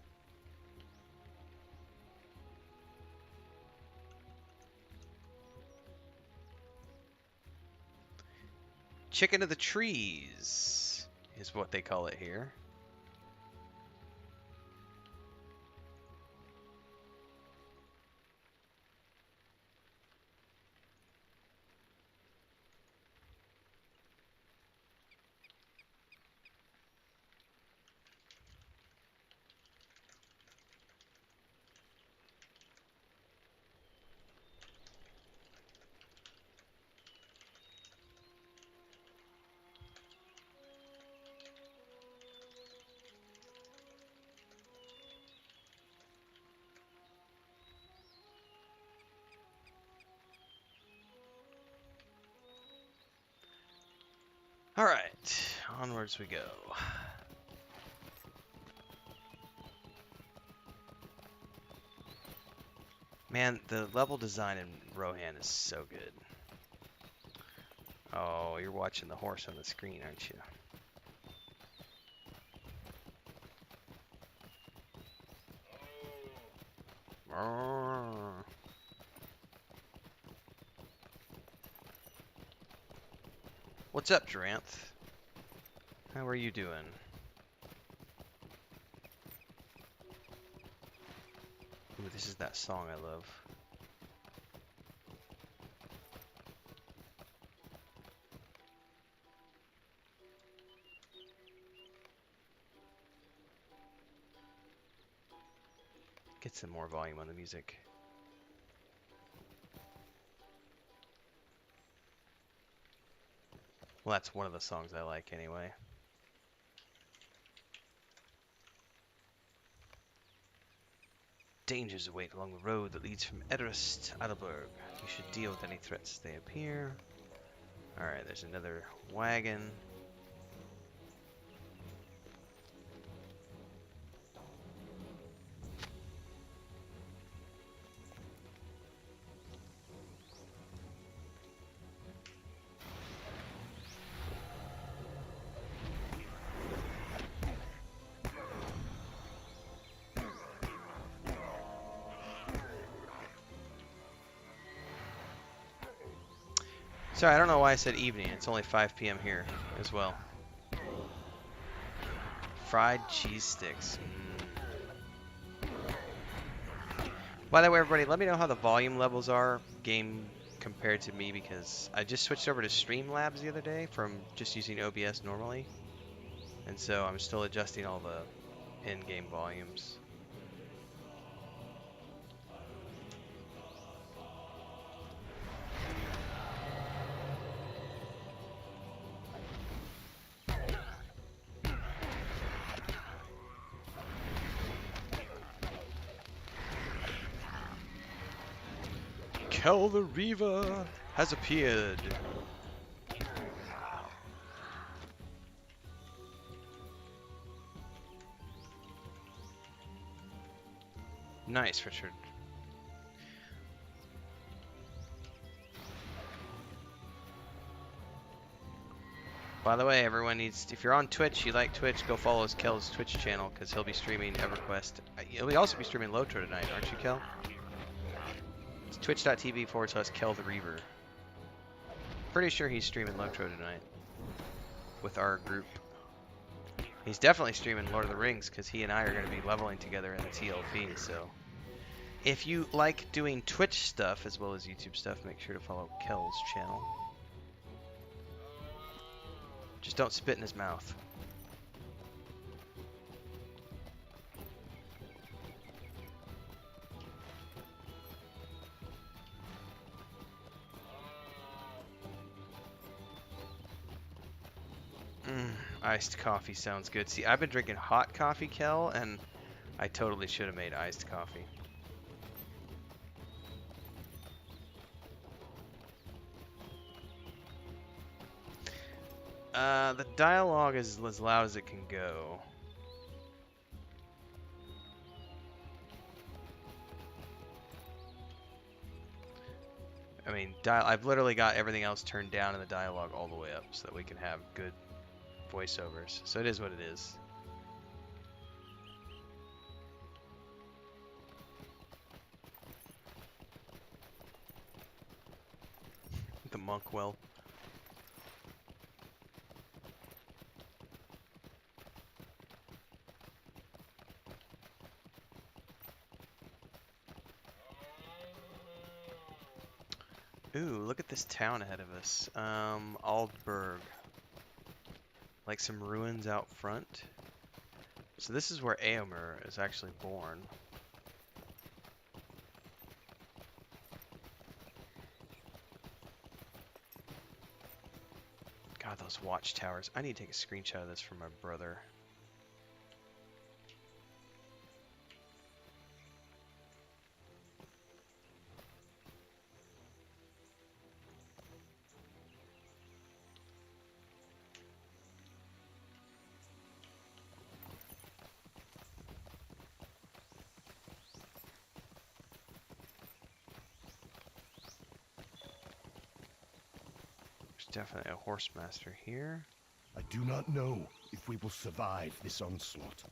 Chicken of the trees is what they call it here. Alright, onwards we go. Man, the level design in Rohan is so good. Oh, you're watching the horse on the screen, aren't you? What's up, Dranth? How are you doing? Ooh, this is that song I love. Get some more volume on the music. Well, that's one of the songs I like anyway. Dangers await along the road that leads from Ederis to Aldberg. You should deal with any threats as they appear. Alright, there's another wagon. Sorry, I don't know why I said evening. It's only 5 p.m. here as well. Fried cheese sticks. By the way, everybody, let me know how the volume levels are game compared to me, because I just switched over to Streamlabs the other day from just using OBS normally. And so I'm still adjusting all the in-game volumes. Kel the Reaver has appeared. Nice, Richard. By the way, everyone needs, if you're on Twitch, you like Twitch, go follow Kel's Twitch channel, because he'll be streaming EverQuest. He'll also be streaming LOTRO tonight, aren't you, Kel? It's twitch.tv/Kel the Reaver. Pretty sure he's streaming LOTRO tonight with our group. He's definitely streaming Lord of the Rings, because he and I are going to be leveling together in the TLP, so. If you like doing Twitch stuff as well as YouTube stuff, make sure to follow Kel's channel. Just don't spit in his mouth. Iced coffee sounds good. See, I've been drinking hot coffee, Kel, and I totally should have made iced coffee. The dialogue is as loud as it can go. I mean, I've literally got everything else turned down and the dialogue all the way up so that we can have good voiceovers. So it is what it is. The monk well. Ooh, look at this town ahead of us. Aldberg. Like some ruins out front. So this is where Eomer is actually born. God, those watchtowers. I need to take a screenshot of this for my brother. definitely a horse master here. I do not know if we will survive this onslaught.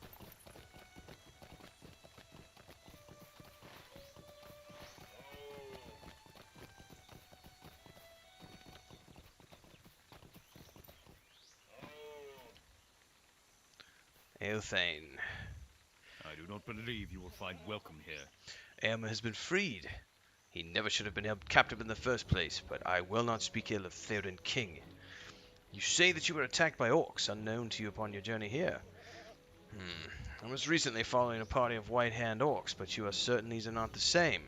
Eothane. I do not believe you will find welcome here. Emma has been freed. He never should have been held captive in the first place, but I will not speak ill of Theoden King. You say that you were attacked by orcs unknown to you upon your journey here. I was recently following a party of White Hand orcs, but you are certain these are not the same.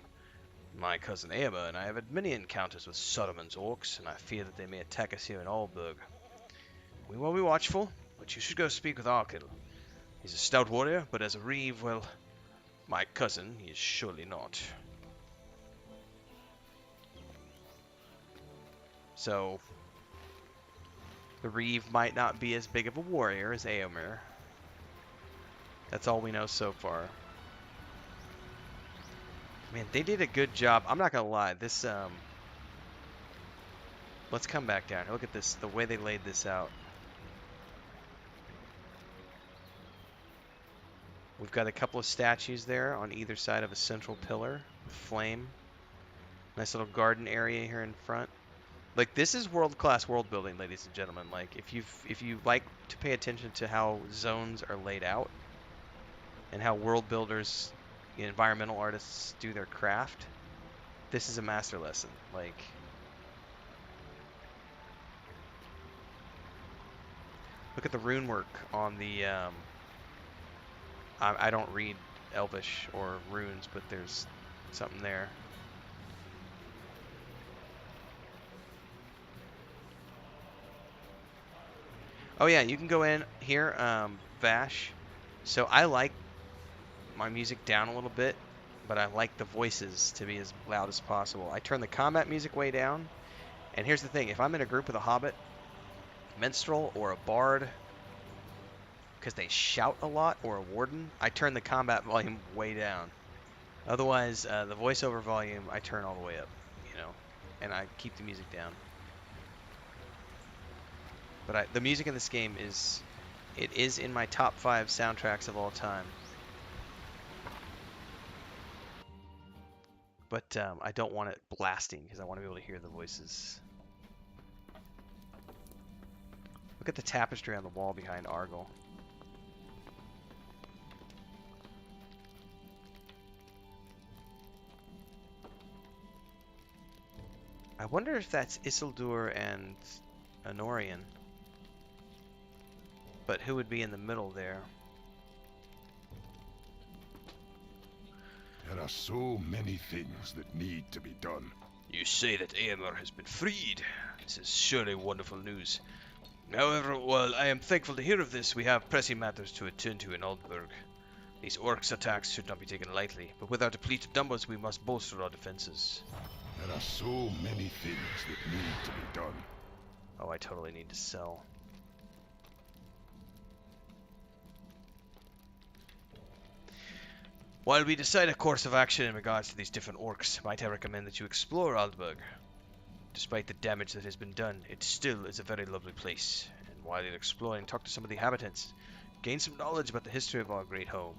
My cousin Emma and I have had many encounters with Sodoman's orcs, and I fear that they may attack us here in Aldberg. We will be watchful, but you should go speak with Arkil. He's a stout warrior, but as a reeve, well, my cousin, he is surely not. So, the reeve might not be as big of a warrior as Eomer. That's all we know so far. Man, they did a good job. I'm not gonna lie, this, let's come back down. Look at this, the way they laid this out. We've got a couple of statues there on either side of a central pillar with flame. Nice little garden area here in front. Like, this is world-class world building, ladies and gentlemen. Like, if you like to pay attention to how zones are laid out and how world builders, environmental artists do their craft, this is a master lesson. Like, look at the rune work on the I don't read Elvish or runes, but there's something there. Oh yeah, you can go in here, Vash. So I like my music down a little bit, but I like the voices to be as loud as possible. I turn the combat music way down, and here's the thing, if I'm in a group with a hobbit, minstrel, or a bard, because they shout a lot, or a warden, I turn the combat volume way down. Otherwise, the voiceover volume, I turn all the way up, and I keep the music down. But the music in this game is in my top 5 soundtracks of all time. But I don't want it blasting, because I want to be able to hear the voices. Look at the tapestry on the wall behind Argyle. I wonder if that's Isildur and Honorian. But who would be in the middle there? There are so many things that need to be done. You say that Eomer has been freed. This is surely wonderful news. However, while I am thankful to hear of this, we have pressing matters to attend to in Aldberg. These orcs' attacks should not be taken lightly, but with our depleted numbers, we must bolster our defenses. There are so many things that need to be done. Oh, I totally need to sell. While we decide a course of action in regards to these different orcs, might I recommend that you explore Aldberg. Despite the damage that has been done, it still is a very lovely place. And while you're exploring, talk to some of the inhabitants. Gain some knowledge about the history of our great home.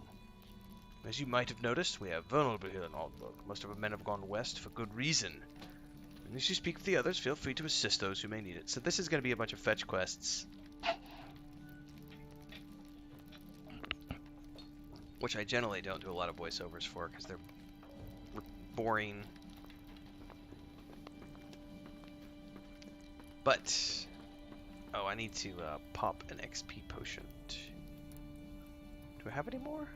As you might have noticed, we are vulnerable here in Aldberg. Most of our men have gone west for good reason. And as you speak with the others, feel free to assist those who may need it. So this is going to be a bunch of fetch quests. Which I generally don't do a lot of voiceovers for, because they're boring. But, oh, I need to pop an XP potion. Do I have any more?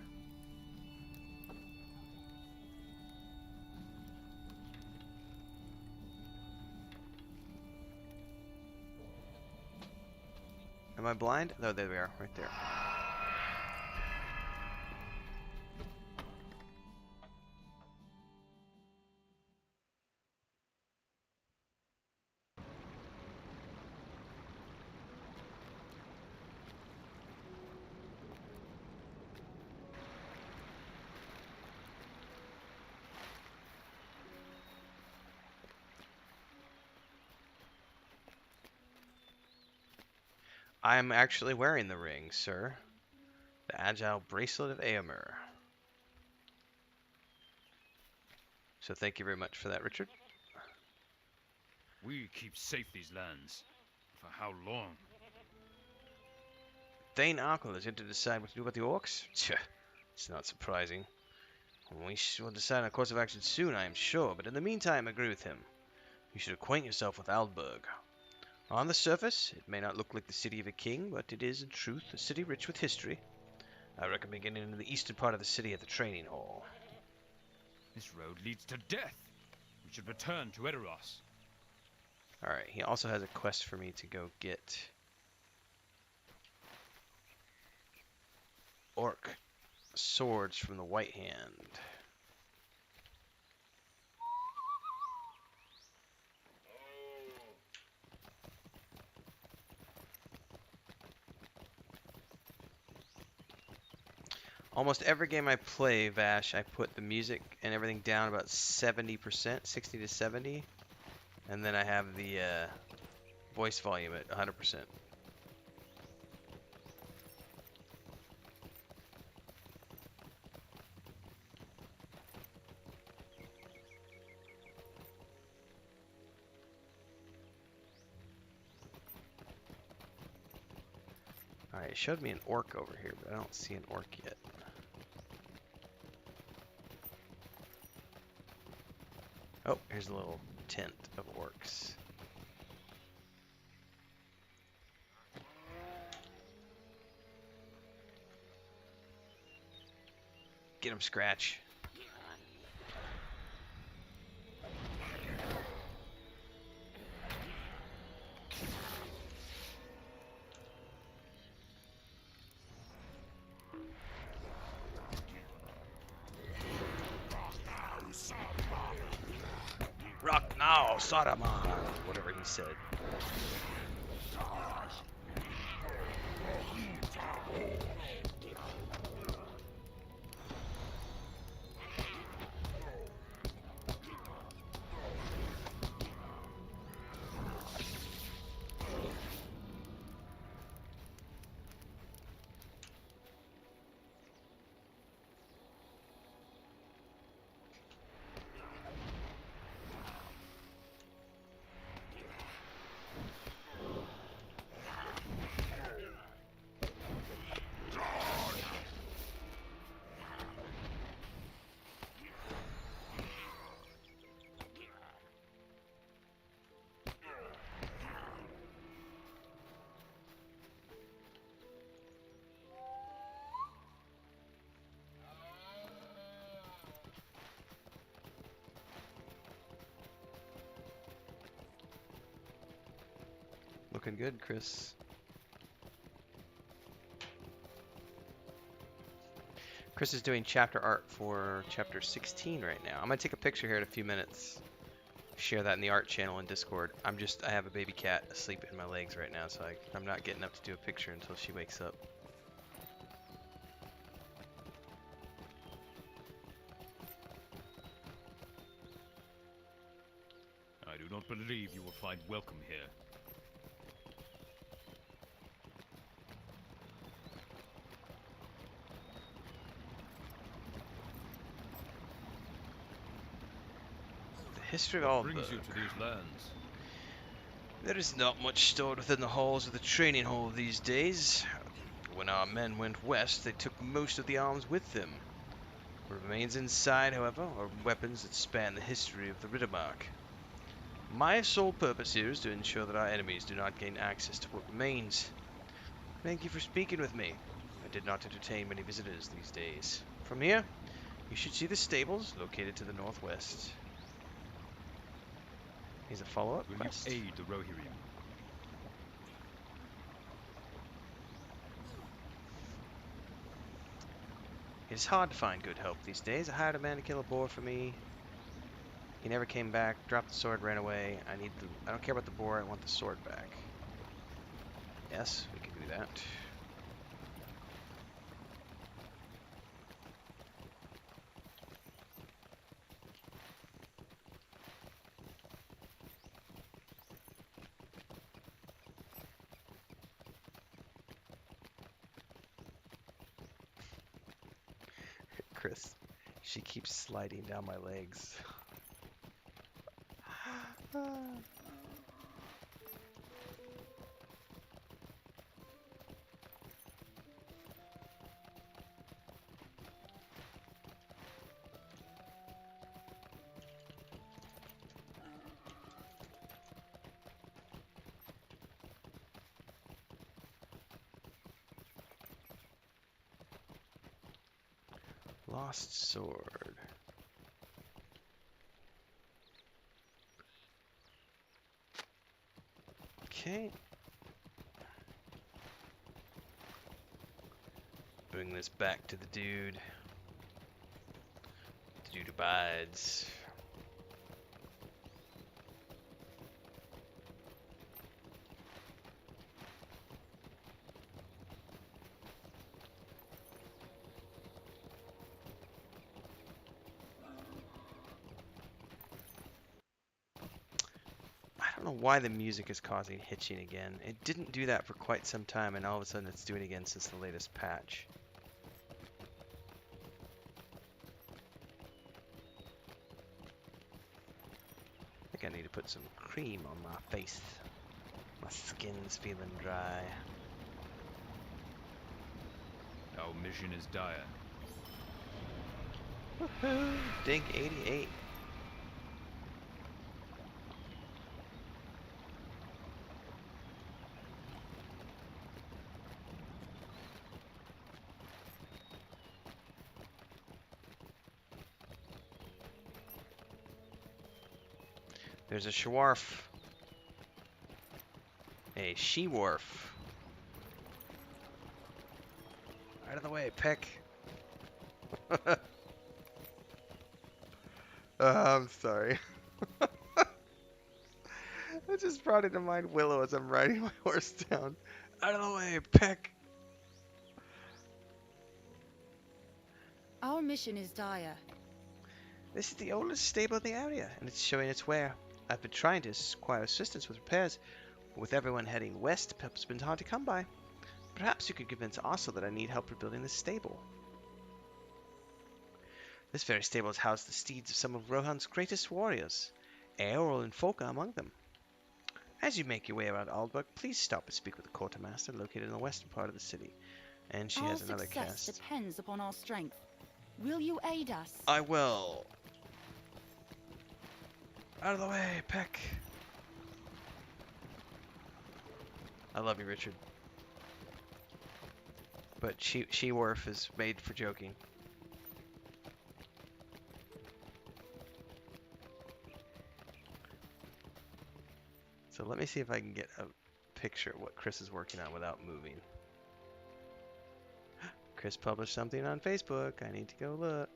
Am I blind? No, there we are, right there. I am actually wearing the ring, sir. The Agile Bracelet of Eomer. So thank you very much for that, Richard. We keep safe these lands. For how long? Thane Arkell is yet to decide what to do about the orcs? Tch, it's not surprising. We will decide on a course of action soon, I am sure, but in the meantime, agree with him. You should acquaint yourself with Aldberg. On the surface, it may not look like the city of a king, but it is, in truth, a city rich with history. I recommend beginning in the eastern part of the city at the training hall. This road leads to death. We should return to Ederis. Alright, he also has a quest for me to go get orc swords from the White Hand. Almost every game I play, Vash, I put the music and everything down about 70%, 60 to 70, and then I have the voice volume at 100%. Alright, it showed me an orc over here, but I don't see an orc yet. Oh, here's a little tent of orcs. Get him, Scratch. Rock now, Saruman, whatever he said. Looking good, Chris. Chris is doing chapter art for chapter 16 right now. I'm gonna take a picture here in a few minutes. Share that in the art channel in Discord. I have a baby cat asleep in my legs right now, so I'm not getting up to do a picture until she wakes up. I do not believe you will find welcome here. History of Brings Aldberg. you to these lands. There is not much stored within the halls of the training hall these days. When our men went west, they took most of the arms with them. What remains inside, however, are weapons that span the history of the Riddermark. My sole purpose here is to ensure that our enemies do not gain access to what remains. Thank you for speaking with me. I did not entertain many visitors these days. From here, you should see the stables located to the northwest. Here's a follow-up Will quest. you aid the Rohirrim? It's hard to find good help these days. I hired a man to kill a boar for me. He never came back, dropped the sword, ran away. I don't care about the boar, I want the sword back. Yes, we can do that. Chris. She keeps sliding down my legs. Lost sword. Okay. Bring this back to the dude. The dude abides. I don't know why the music is causing hitching again. It didn't do that for quite some time, and all of a sudden it's doing it again since the latest patch. I think I need to put some cream on my face. My skin's feeling dry. Our mission is dire. Woohoo! Dig 88. There's a Schwarf. A she-warf. Out of the way, Peck. I'm sorry. I just brought into mind Willow as I'm riding my horse down. Out of the way, Peck. Our mission is dire. This is the oldest stable in the area, and it's showing its wear. I've been trying to acquire assistance with repairs, but with everyone heading west, help's been hard to come by. Perhaps you could convince Osso that I need help rebuilding this stable. This very stable has housed the steeds of some of Rohan's greatest warriors. Eorl and Folka among them. As you make your way around Aldberg, please stop and speak with the quartermaster located in the western part of the city. And she has another Our cast. success depends upon our strength. Will you aid us? I will. Out of the way, Peck. I love you, Richard. But she-warf is made for joking. So let me see if I can get a picture of what Chris is working on without moving. Chris published something on Facebook. I need to go look.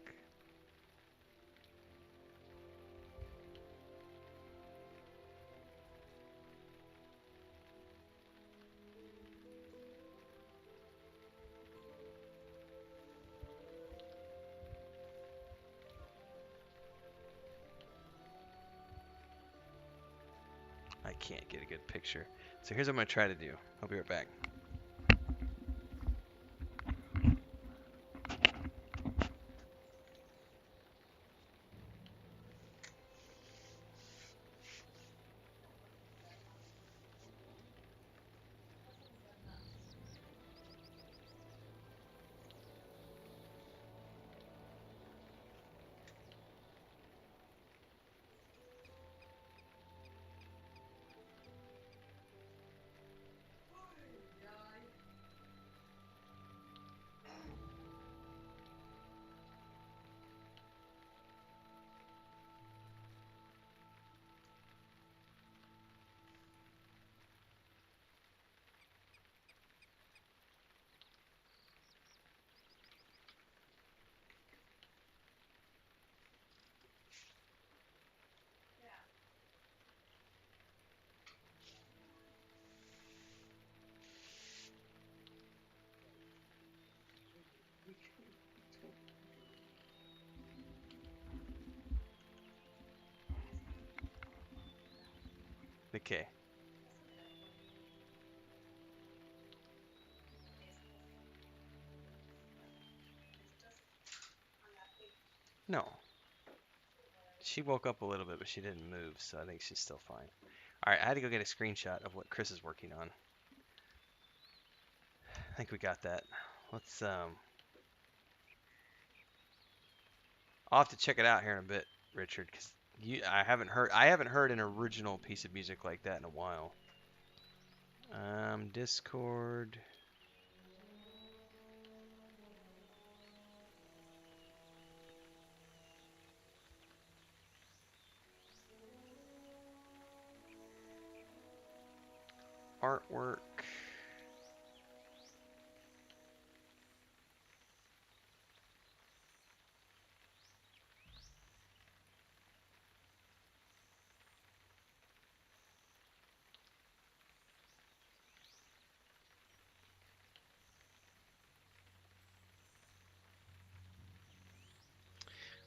I can't get a good picture. So here's what I'm going to try to do. I'll be right back. Okay. No. She woke up a little bit, but she didn't move, so I think she's still fine. Alright, I had to go get a screenshot of what Chris is working on. I think we got that. Let's, I'll have to check it out here in a bit, Richard, because I haven't heard an original piece of music like that in a while. Discord. Artwork.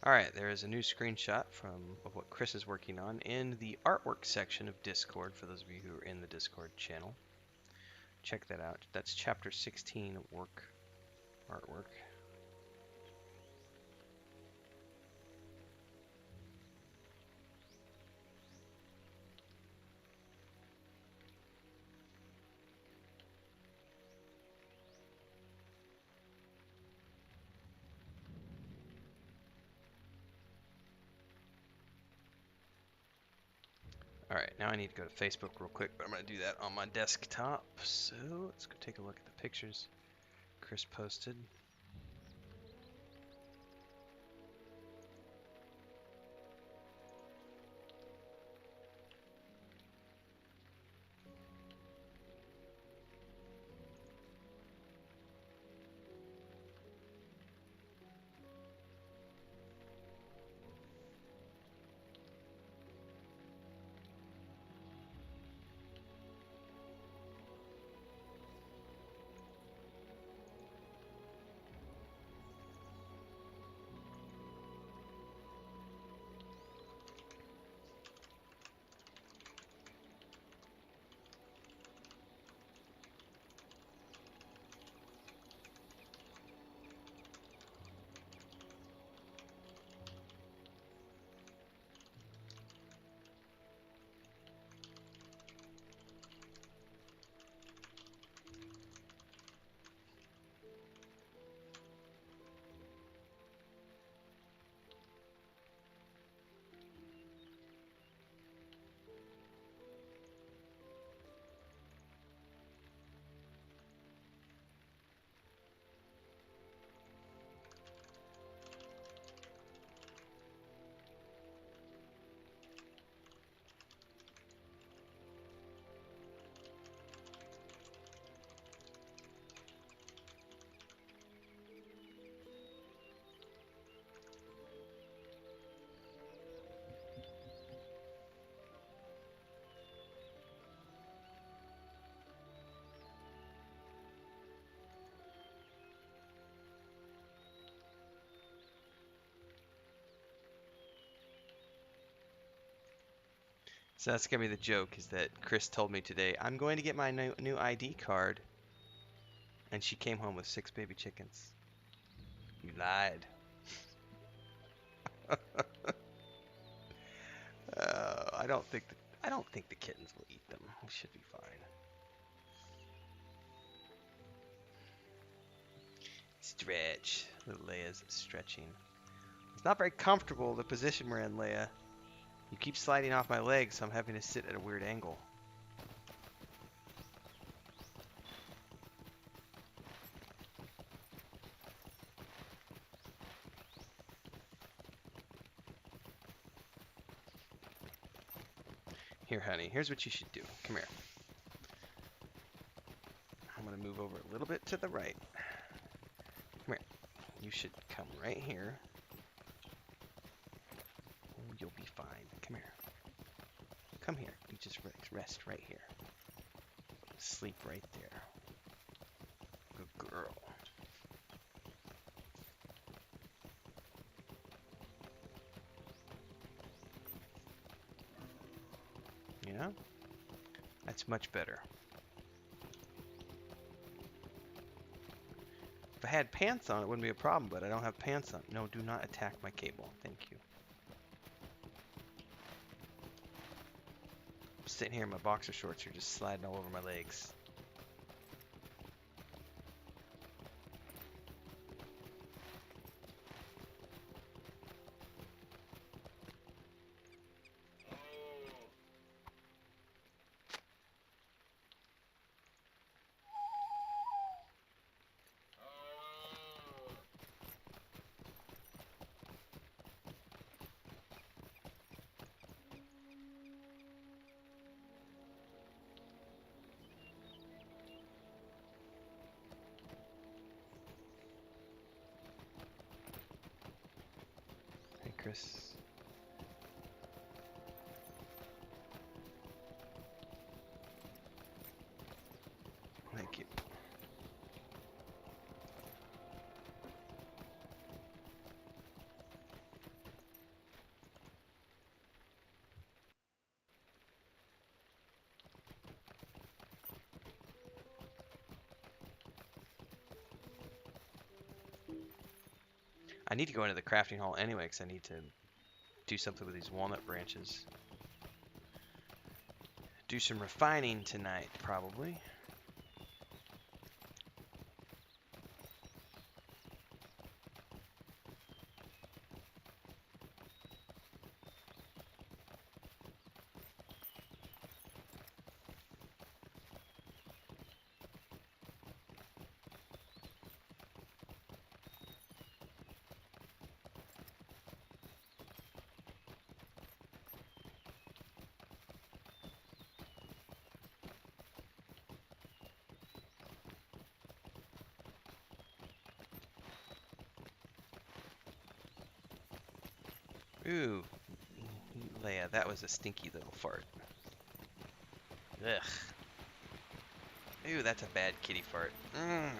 Alright, there is a new screenshot of what Chris is working on in the artwork section of Discord, for those of you who are in the Discord channel. Check that out. That's chapter 16 artwork. Alright, now I need to go to Facebook real quick, but I'm going to do that on my desktop. So, let's go take a look at the pictures Chris posted. So that's going to be the joke, is that Chris told me today, I'm going to get my new ID card. And she came home with 6 baby chickens. You lied. I don't think the kittens will eat them. We should be fine. Stretch. Little Leia's stretching. It's not very comfortable, the position we're in, Leia. You keep sliding off my legs, so I'm having to sit at a weird angle. Here, honey, here's what you should do. Come here. I'm going to move over a little bit to the right. Come here. You should come right here. Oh, you'll be fine. Come here. Come here. You just rest right here. Sleep right there. Good girl. Yeah? That's much better. If I had pants on, it wouldn't be a problem, but I don't have pants on. No, do not attack my cable. Thank you. I'm sitting here in my boxer shorts are just sliding all over my legs. Hey, Chris. Thank you. I need to go into the crafting hall anyway, because I need to do something with these walnut branches. Do some refining tonight, probably. Ooh, Leia, that was a stinky little fart. Ugh. Ooh, that's a bad kitty fart. Mm.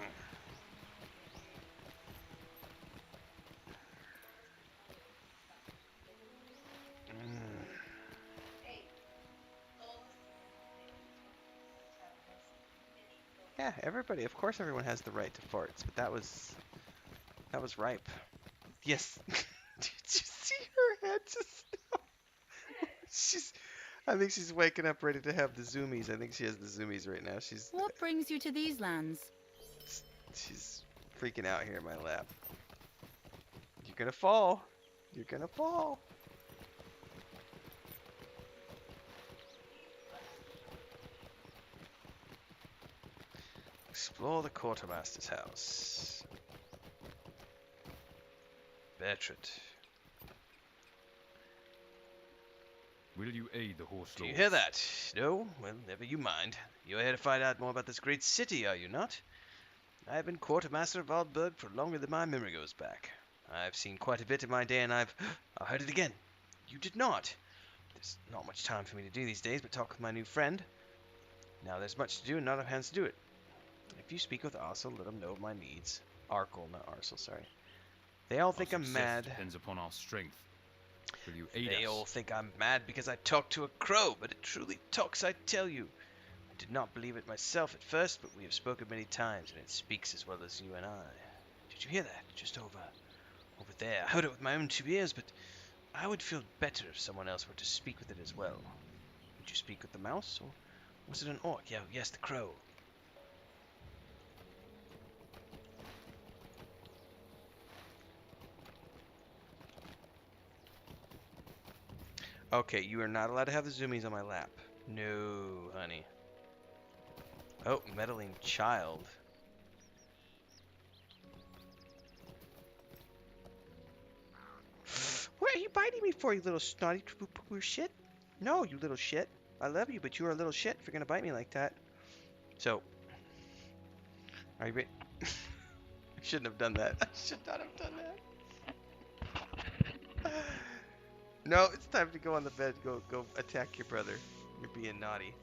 Yeah, everybody. Of course, everyone has the right to farts, but that was ripe. Yes. Did you see her head just now? She's. I think she's waking up ready to have the zoomies. I think she has the zoomies right now. What brings you to these lands? She's freaking out here in my lap. You're gonna fall. You're gonna fall. Explore the quartermaster's house. Bertrand. Will you aid the horse Do you lords? hear that? No? Well, never you mind. You're here to find out more about this great city, are you not? I have been quartermaster of Aldberg for longer than my memory goes back. I've seen quite a bit in my day, and I've heard it again. You did not. There's not much time for me to do these days but talk with my new friend. Now there's much to do and not enough hands to do it. If you speak with Arsel, let him know of my needs. Arkle, not Arsel, sorry. They all think I'm mad. Depends upon our strength. Will you aid They us? all think I'm mad because I talk to a crow, but it truly talks, I tell you. I did not believe it myself at first, but we have spoken many times, and it speaks as well as you and I. Did you hear that? Just over there. I heard it with my own 2 ears, but I would feel better if someone else were to speak with it as well. Would you speak with the mouse, or was it an orc? Yeah, yes, the crow. Okay, you are not allowed to have the zoomies on my lap. No, honey. Oh, meddling child. What are you biting me for, you little snotty poo shit? No, you little shit. I love you, but you are a little shit if you're gonna bite me like that. So, are you ready? I shouldn't have done that. I should not have done that. No, it's time to go on the bed. Go attack your brother. You're being naughty.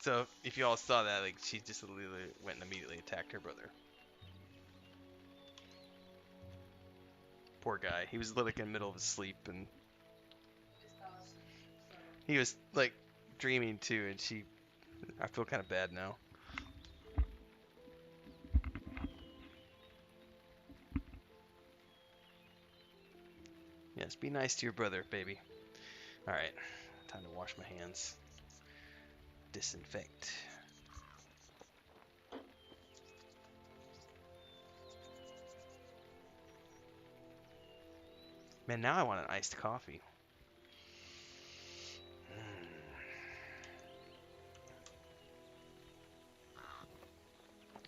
So, if you all saw that, like, she just literally went and immediately attacked her brother. Poor guy. He was literally in the middle of his sleep and... He was like dreaming too, and she. I feel kind of bad now. Yes, be nice to your brother, baby. Alright, time to wash my hands. Disinfect. Man, now I want an iced coffee.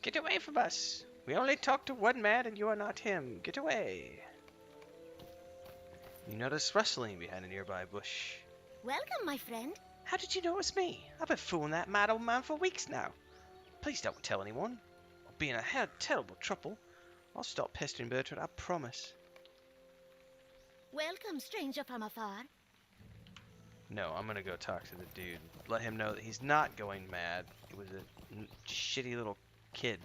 Get away from us! We only talk to one man and you are not him. Get away! You notice rustling behind a nearby bush. Welcome, my friend. How did you know it was me? I've been fooling that mad old man for weeks now. Please don't tell anyone. I'll be in a terrible trouble. I'll stop pestering Bertrand, I promise. Welcome, stranger from afar. No, I'm gonna go talk to the dude. Let him know that he's not going mad. It was a shitty little kid.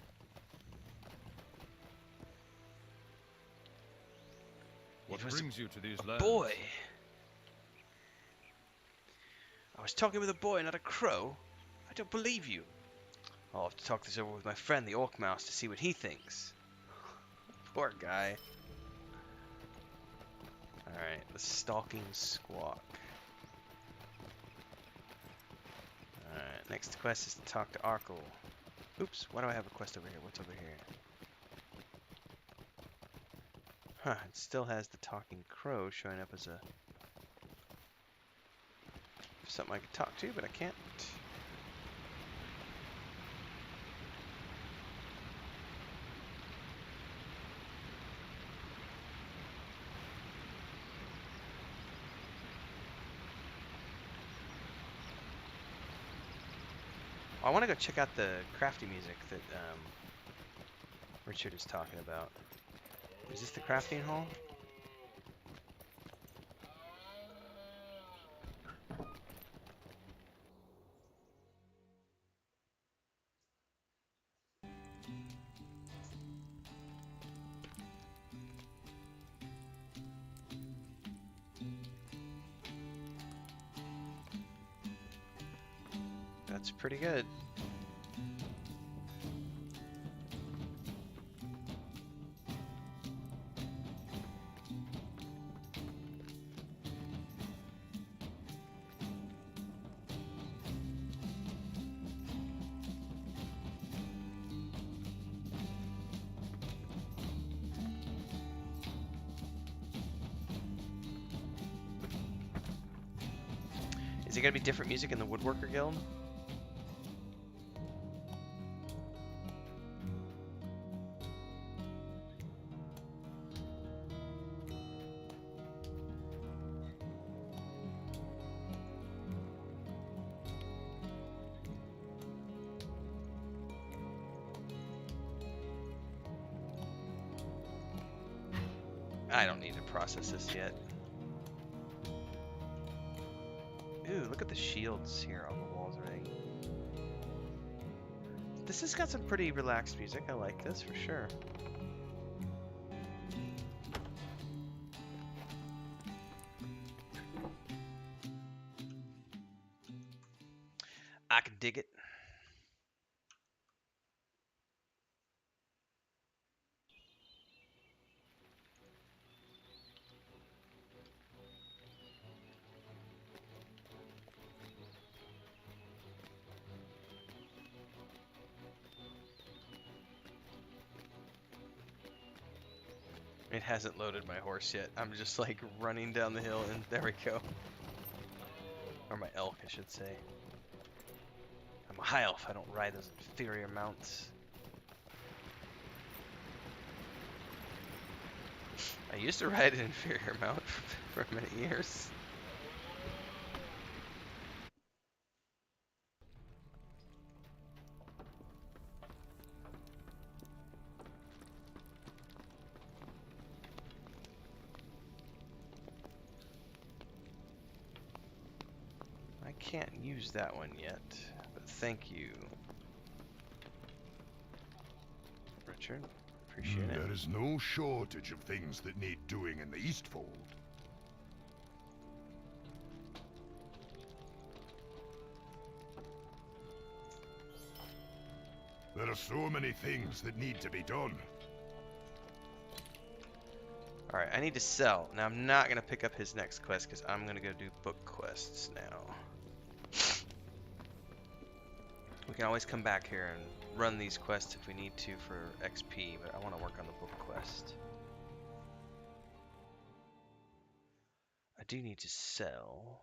What brings you to these a lands? Boy. I was talking with a boy, not a crow. I don't believe you. I'll have to talk this over with my friend, the Orc Mouse, to see what he thinks. Poor guy. Alright, the Stalking Squawk. Alright, next quest is to talk to Arkle. Oops, why do I have a quest over here? What's over here? Huh, it still has the talking crow showing up as a something I could talk to, but I can't. I want to go check out the crafty music that Richard is talking about. Is this the crafting hall? That's pretty good. Is it gonna be different music in the Woodworker Guild? I don't need to process this yet. Ooh, look at the shields here on the walls and everything. This has got some pretty relaxed music. I like this for sure. I can dig it. It hasn't loaded my horse yet. I'm just like running down the hill and there we go. Or my elk, I should say. I'm a high elf, I don't ride those inferior mounts. I used to ride an inferior mount for many years. I can't use that one yet, but thank you, Richard. Appreciate it. There is no shortage of things that need doing in the Eastfold. There are so many things that need to be done. Alright, I need to sell. Now, I'm not going to pick up his next quest because I'm going to go do book quests now. We can always come back here and run these quests if we need to for XP, but I want to work on the book quest. I do need to sell.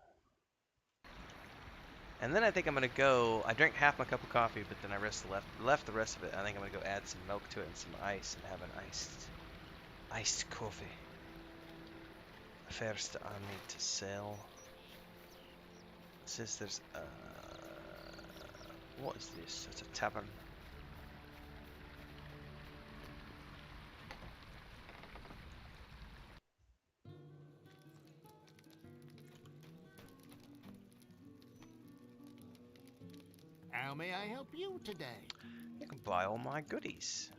And then I think I'm going to go... I drank half my cup of coffee, but then I left the rest of it. I think I'm going to go add some milk to it and some ice and have an iced coffee. First, I need to sell. It says there's what is this? It's a tavern. How may I help you today? You can buy all my goodies.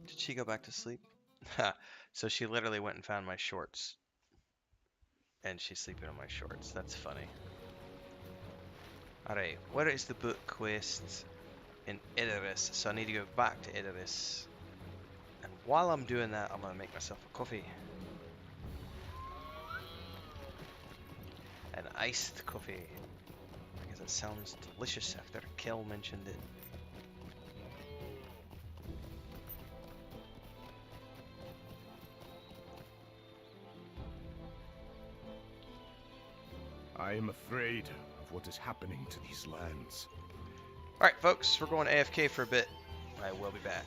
Did she go back to sleep? So she literally went and found my shorts. And she's sleeping on my shorts. That's funny. Alright, where is the book quest? In Ederis. So I need to go back to Ederis. And while I'm doing that, I'm going to make myself a coffee. An iced coffee. Because it sounds delicious after Kel mentioned it. I am afraid of what is happening to these lands. Alright, folks, we're going AFK for a bit. I will be back.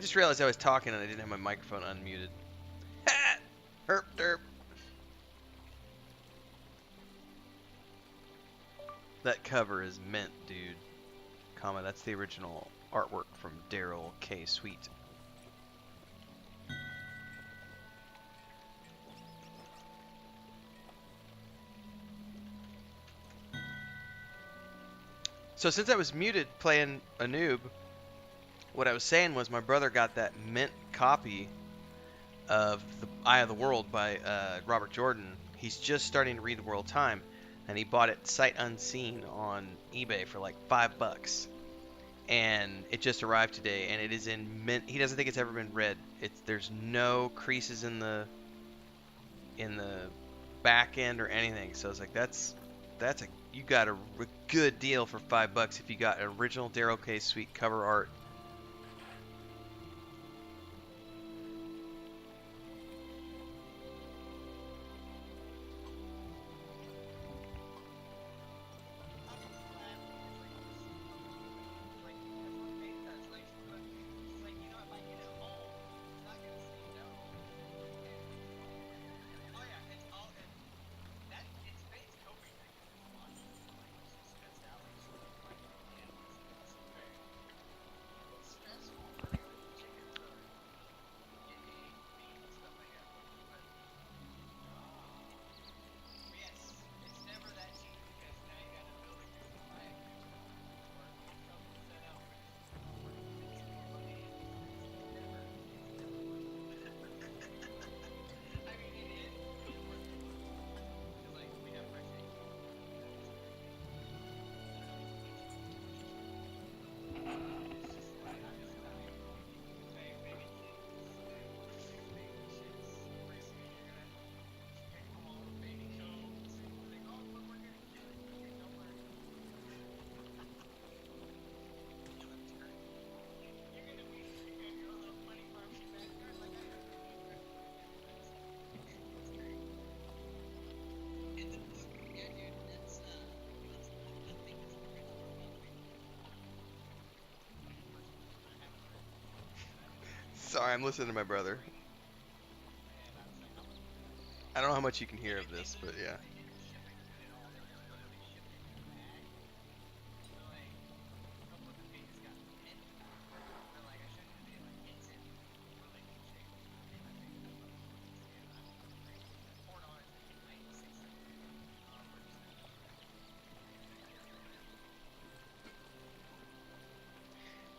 just realized I was talking and I didn't have my microphone unmuted. Herp derp. That cover is mint, dude. Comma, that's the original artwork from Daryl K. Sweet. So since I was muted playing a noob, what I was saying was my brother got that mint copy of The Eye of the World by Robert Jordan. He's just starting to read the World Time, and he bought it sight unseen on eBay for like $5. And it just arrived today, and it is in mint. He doesn't think it's ever been read. There's no creases in the back end or anything. So it's like you got a good deal for $5 if you got original Daryl K. Sweet cover art. Sorry, I'm listening to my brother. I don't know how much you can hear of this, but yeah.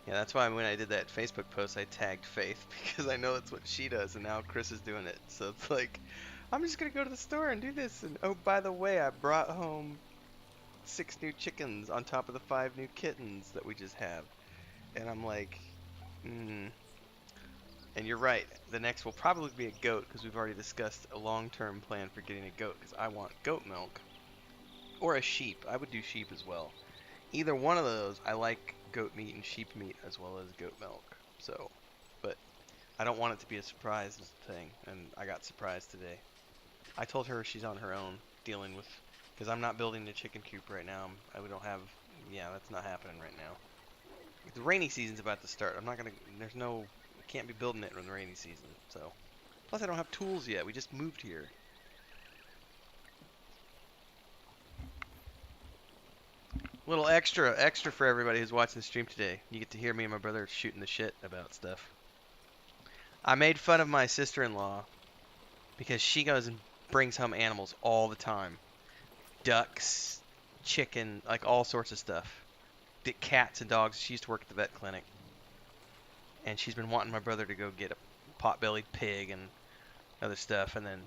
Yeah, that's why when I did that Facebook post, I tagged Faith, because I know that's what she does, and now Chris is doing it. So it's like, I'm just going to go to the store and do this. And oh, by the way, I brought home 6 new chickens on top of the 5 new kittens that we just have. And I'm like, And you're right, the next will probably be a goat, because we've already discussed a long-term plan for getting a goat, because I want goat milk. Or a sheep. I would do sheep as well. Either one of those, I like goat meat and sheep meat as well as goat milk. So, but I don't want it to be a surprise thing, and I got surprised today. I told her she's on her own dealing with, because I'm not building the chicken coop right now. We don't have, that's not happening right now. The rainy season's about to start. I can't be building it in the rainy season. So, plus I don't have tools yet. We just moved here. Little extra for everybody who's watching the stream today. You get to hear me and my brother shooting the shit about stuff. I made fun of my sister-in-law because she goes and brings home animals all the time. Ducks, chicken, like all sorts of stuff. Cats and dogs. She used to work at the vet clinic. And she's been wanting my brother to go get a pot-bellied pig and other stuff. And then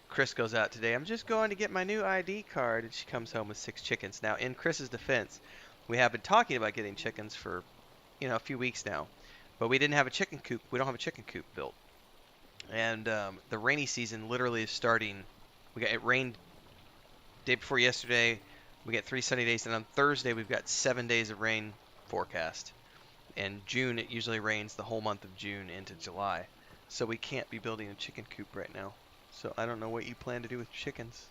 Chris goes out today. I'm just going to get my new ID card, and she comes home with 6 chickens. Now, in Chris's defense, we have been talking about getting chickens for, a few weeks now, but we didn't have a chicken coop. We don't have a chicken coop built, and the rainy season literally is starting. It rained day before yesterday. We got 3 sunny days, and on Thursday we've got 7 days of rain forecast. And June, it usually rains the whole month of June into July, so we can't be building a chicken coop right now. So I don't know what you plan to do with chickens.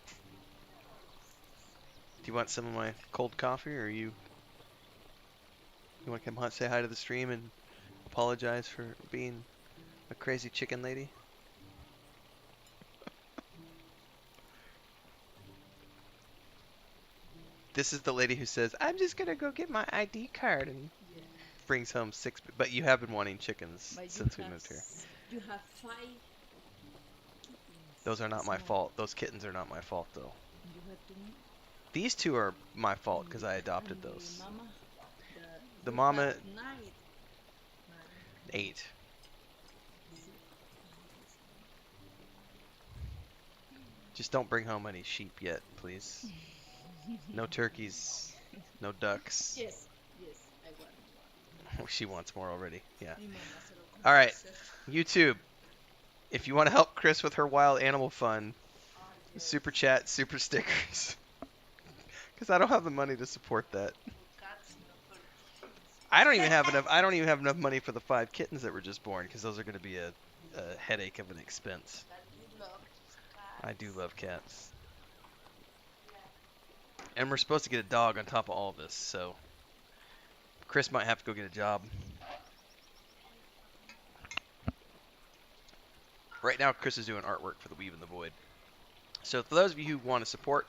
Do you want some of my cold coffee, or you want to come say hi to the stream and apologize for being a crazy chicken lady? This is the lady who says, I'm just gonna go get my ID card and brings home 6. But you have been wanting chickens since we moved here. You have 5 Those are not my fault. Those kittens are not my fault, though. you have to meet. These 2 are my fault because I adopted those. Mama, The mama, 9. 8. Just don't bring home any sheep yet, please. No turkeys, no ducks. Yes, I want. She wants more already, yeah. Alright, YouTube. If you want to help Chris with her wild animal fun, super chat, super stickers. Because I don't have the money to support that. I don't even have enough money for the 5 kittens that were just born, because those are going to be a headache of an expense. I do love cats. And we're supposed to get a dog on top of all of this, so Chris might have to go get a job. Right now, Chris is doing artwork for the Weave in the Void. So for those of you who want to support,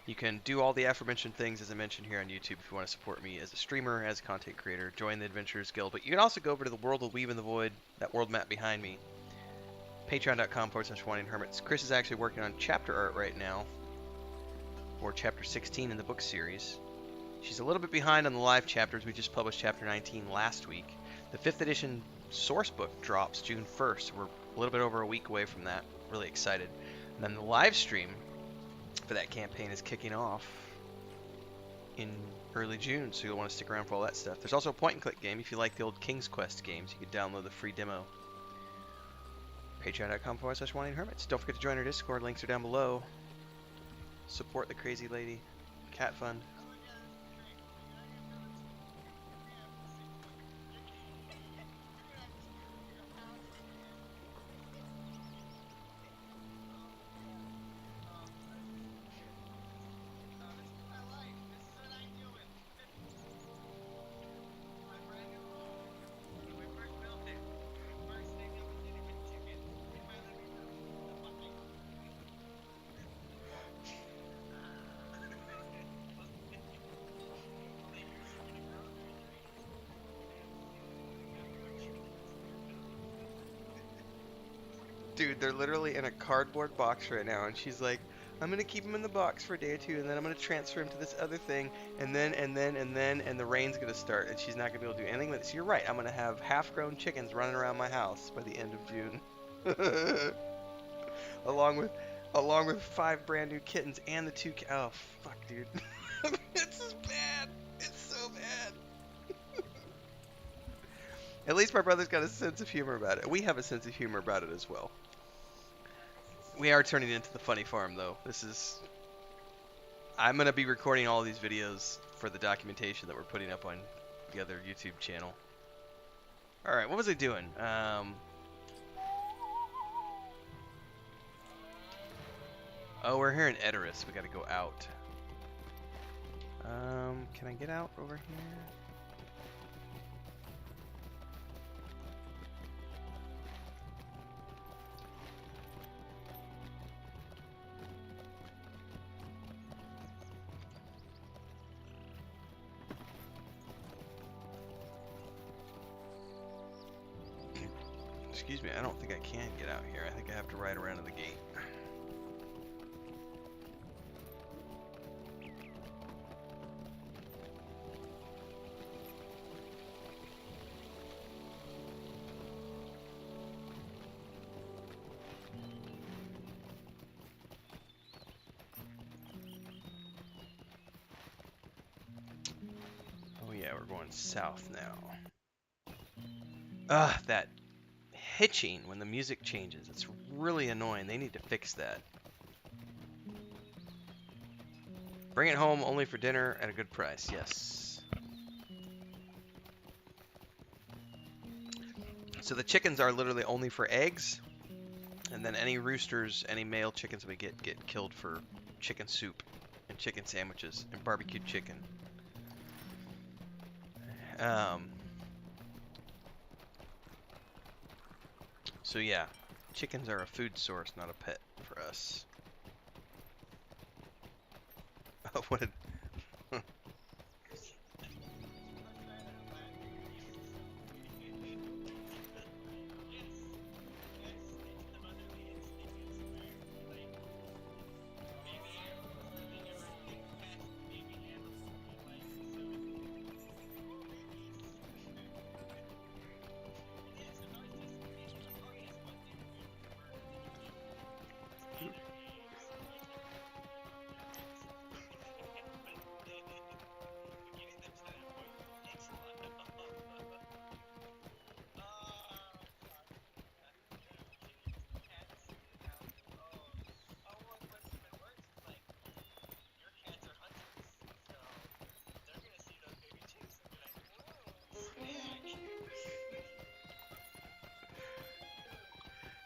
you can do all the aforementioned things as I mentioned here on YouTube if you want to support me as a streamer, as a content creator, join the Adventurers Guild. But you can also go over to the World of Weave in the Void, that world map behind me. Patreon.com/WandingHermits. Chris is actually working on chapter art right now, or chapter 16 in the book series. She's a little bit behind on the live chapters. We just published chapter 19 last week. The 5th edition source book drops June 1st. We're a little bit over a week away from that. Really excited. And then the live stream for that campaign is kicking off in early June, so you'll want to stick around for all that stuff. There's also a point-and-click game. If you like the old King's Quest games, you can download the free demo. Patreon.com/WandingHermits. Don't forget to join our Discord. Links are down below. Support the crazy lady. Cat Fund. Dude, they're literally in a cardboard box right now, and she's like, I'm gonna keep him in the box for a day or 2, and then I'm gonna transfer him to this other thing, and then the rain's gonna start, and she's not gonna be able to do anything with it. So you're right, I'm gonna have half-grown chickens running around my house by the end of June. along with 5 brand new kittens and the 2 oh fuck, dude. This is bad. It's so bad. At least my brother's got a sense of humor about it. We have a sense of humor about it as well. We are turning into the funny farm, though. I'm going to be recording all these videos for the documentation that we're putting up on the other YouTube channel. Alright, what was I doing? Oh, we're here in Ederis. We got to go out. Can I get out over here? Excuse me, I don't think I can get out here. I think I have to ride around to the gate. Oh yeah, we're going south now. Ugh, that hitching when the music changes. It's really annoying. They need to fix that. Bring it home only for dinner at a good price. Yes. So the chickens are literally only for eggs, and then any roosters, any male chickens we get killed for chicken soup and chicken sandwiches and barbecued chicken. So yeah, chickens are a food source, not a pet for us. Oh, what a...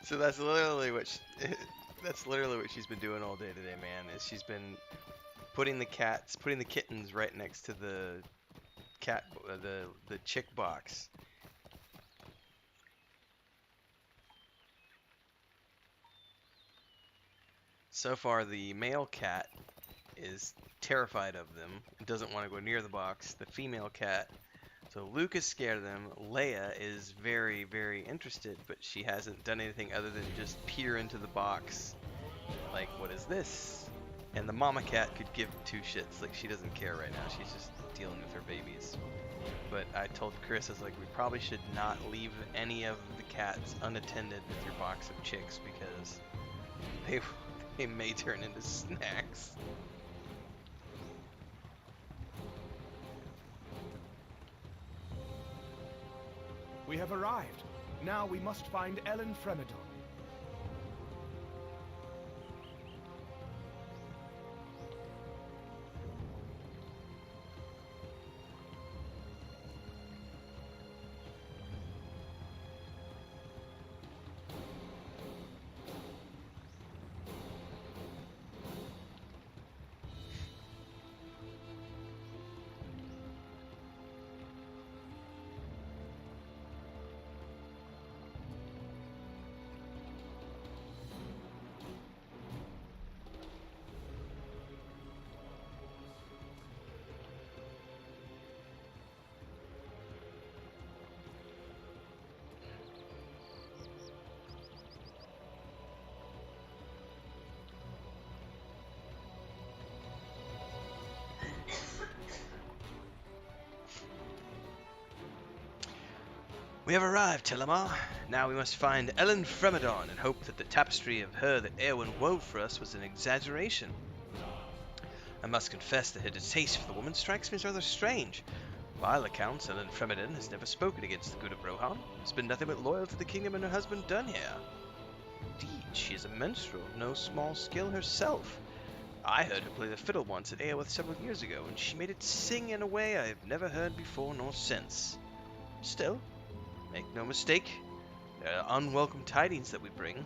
So that's literally what that's literally what she's been doing all day today, man. Is she's been putting the kittens right next to the the chick box. So far, the male cat is terrified of them and doesn't want to go near the box. The female cat, so Luke is scared of them. Leia is very, very interested, but she hasn't done anything other than just peer into the box. Like, what is this? And the mama cat could give two shits. Like, she doesn't care right now. She's just dealing with her babies. But I told Chris, I was like, we probably should not leave any of the cats unattended with your box of chicks because they may turn into snacks. We have arrived. Now we must find Ellen Fremedon. We have arrived, Telemar. Now we must find Ellen Fremedon and hope that the tapestry of her that Eowyn wove for us was an exaggeration. I must confess that her distaste for the woman strikes me as rather strange. By all accounts, Ellen Fremedon has never spoken against the good of Rohan. Has been nothing but loyal to the kingdom and her husband Dunharrow. Indeed, she is a minstrel of no small skill herself. I heard her play the fiddle once at Eowyn several years ago, and she made it sing in a way I have never heard before nor since. Still, make no mistake, there are unwelcome tidings that we bring.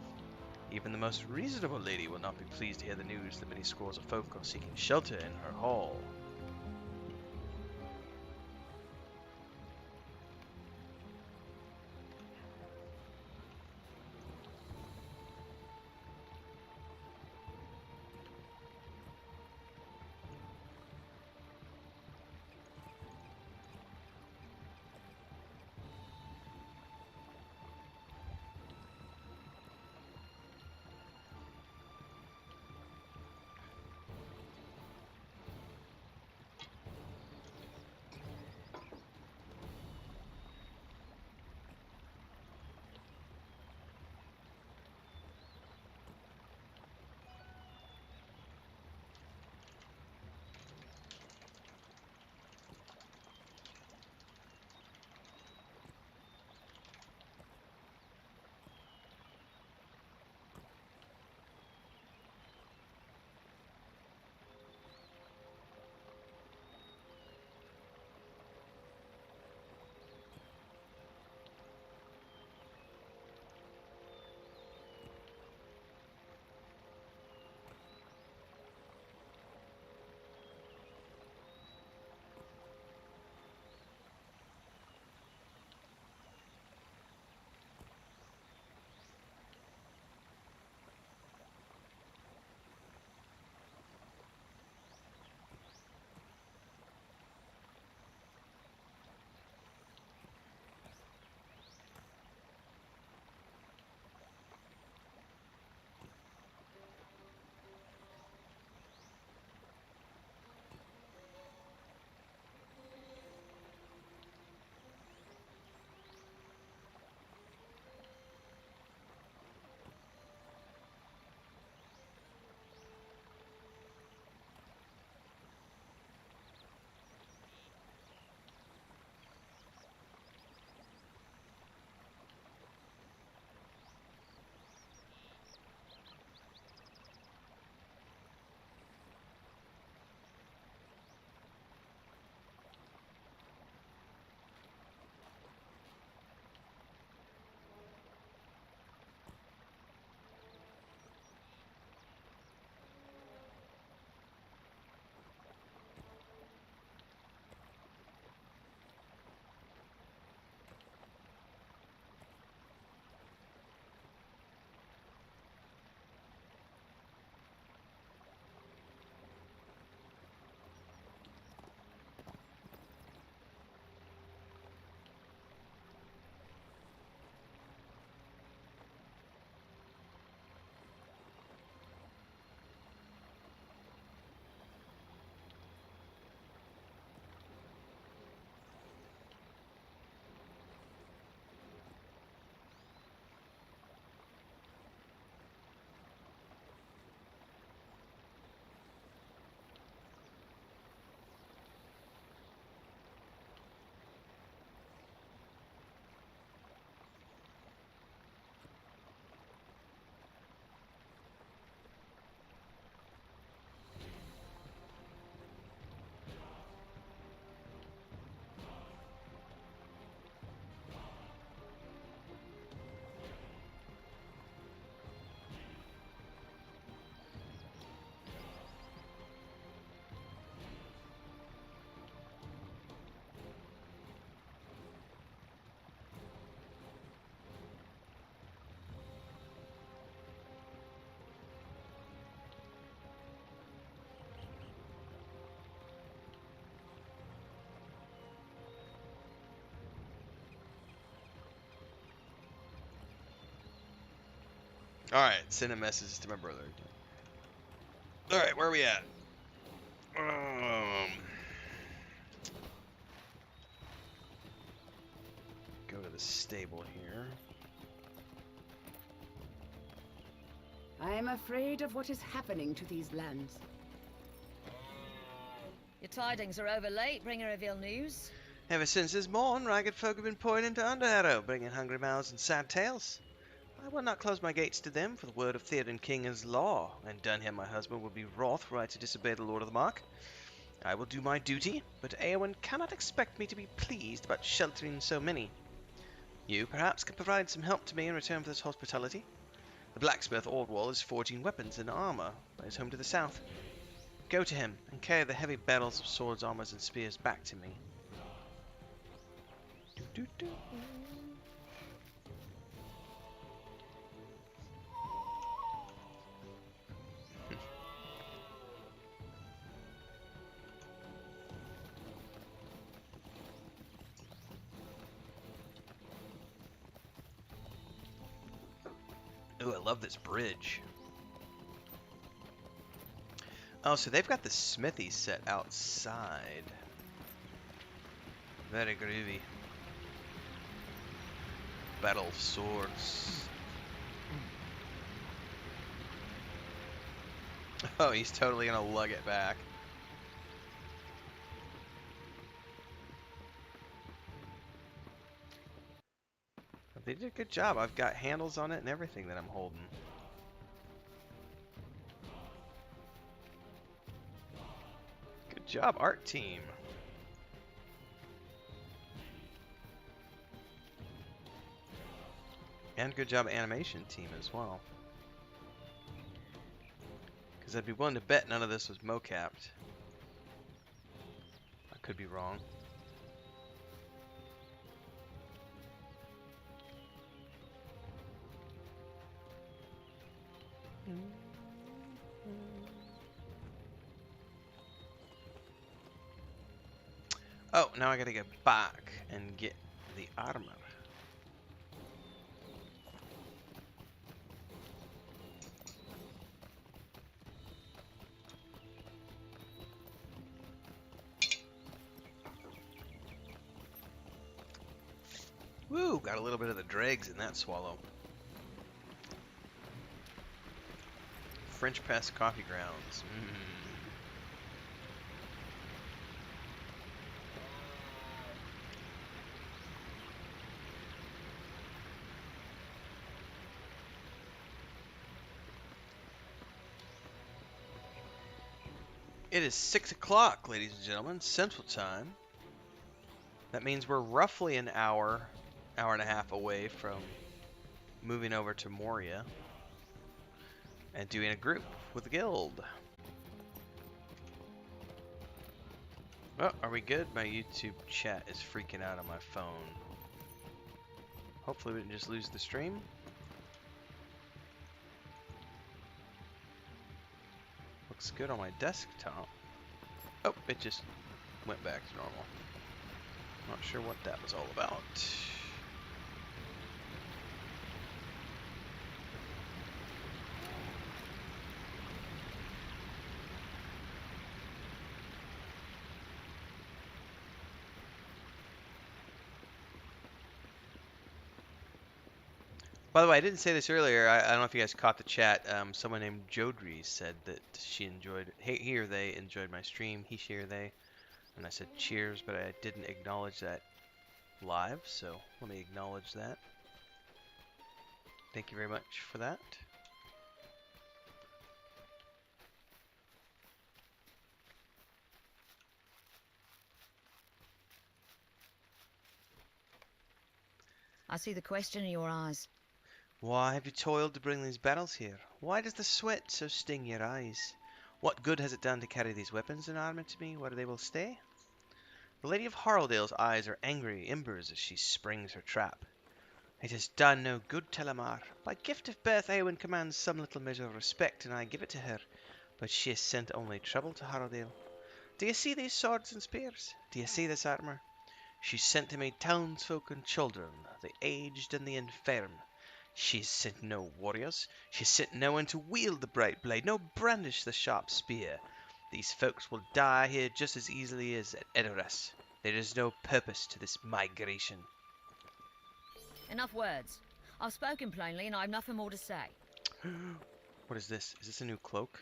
Even the most reasonable lady will not be pleased to hear the news that many scores of folk are seeking shelter in her hall. Alright, send a message to my brother. Alright, where are we at? Go to the stable here. I am afraid of what is happening to these lands. Your tidings are over late, bringer of ill news. Ever since this morn, ragged folk have been pouring into Dunharrow, bringing hungry mouths and sad tales. I will not close my gates to them, for the word of Theoden King is law, and Dunham my husband will be wroth were I to disobey the Lord of the Mark. I will do my duty, but Eowyn cannot expect me to be pleased about sheltering so many. You, perhaps, can provide some help to me in return for this hospitality. The blacksmith Ordwall is forging weapons and armor by his home to the south. Go to him, and carry the heavy barrels of swords, armors, and spears back to me. Do-do-do. Ooh, I love this bridge. Oh, so they've got the smithy set outside. Very groovy. Battle of swords. Oh, he's totally gonna lug it back. They did a good job. I've got handles on it and everything that I'm holding. Good job, art team. And good job, animation team as well. Because I'd be willing to bet none of this was mocapped. I could be wrong. Oh, now I gotta go back and get the armor. Woo, got a little bit of the dregs in that swallow. French press coffee grounds. It is 6 o'clock, ladies and gentlemen, Central Time. That means we're roughly an hour and a half away from moving over to Moria and doing a group with the guild. Oh, are we good? My YouTube chat is freaking out on my phone. Hopefully we didn't just lose the stream. Looks good on my desktop. Oh, it just went back to normal. Not sure what that was all about. By the way, I didn't say this earlier. I don't know if you guys caught the chat. Someone named Jodri said that she enjoyed, he or they enjoyed my stream. He, she, or they. And I said cheers, but I didn't acknowledge that live, so let me acknowledge that. Thank you very much for that. I see the question in your eyes. Why have you toiled to bring these battles here? Why does the sweat so sting your eyes? What good has it done to carry these weapons and armor to me, where they will stay? The Lady of Haraldale's eyes are angry embers as she springs her trap. It has done no good, Telemar. By gift of birth, Eowyn commands some little measure of respect, and I give it to her. But she has sent only trouble to Haraldale. Do you see these swords and spears? Do you see this armor? She sent to me townsfolk and children, the aged and the infirm. She has sent no warriors. She has sent no one to wield the bright blade, no brandish the sharp spear. These folks will die here just as easily as at Ederis. There is no purpose to this migration. Enough words. I've spoken plainly and I have nothing more to say. What is this? Is this a new cloak?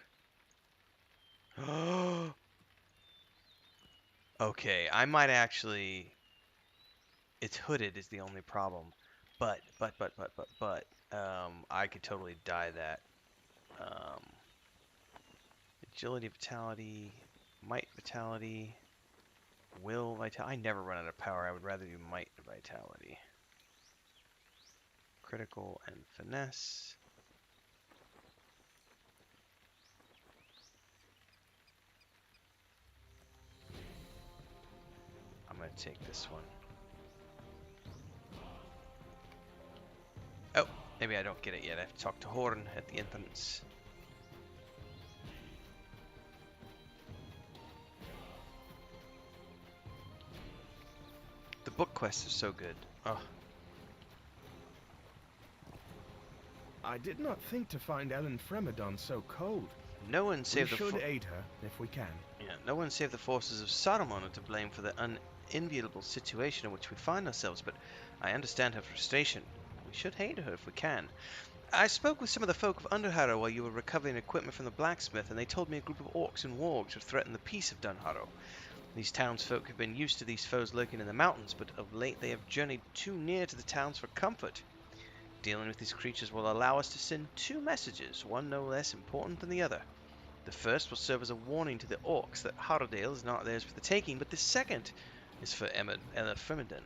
Okay, I might actually... It's hooded is the only problem. But, I could totally dye that. Agility, vitality, might, vitality, will, vitality. I never run out of power. I would rather do might and vitality. Critical and finesse. I'm going to take this one. Oh, maybe I don't get it yet. I have to talk to Horn at the entrance. The book quests are so good. Oh. I did not think to find Ellen Fremedon so cold. No one save we should aid her if we can. Yeah, no one save the forces of Saruman are to blame for the unenviable situation in which we find ourselves, but I understand her frustration. We should aid her if we can. I spoke with some of the folk of Dunharrow while you were recovering equipment from the blacksmith, and they told me a group of orcs and wargs would threaten the peace of Dunharrow. These townsfolk have been used to these foes lurking in the mountains, but of late they have journeyed too near to the towns for comfort. Dealing with these creatures will allow us to send two messages, one no less important than the other. The first will serve as a warning to the orcs that Harrodale is not theirs for the taking, but the second is for Ella Fremedon,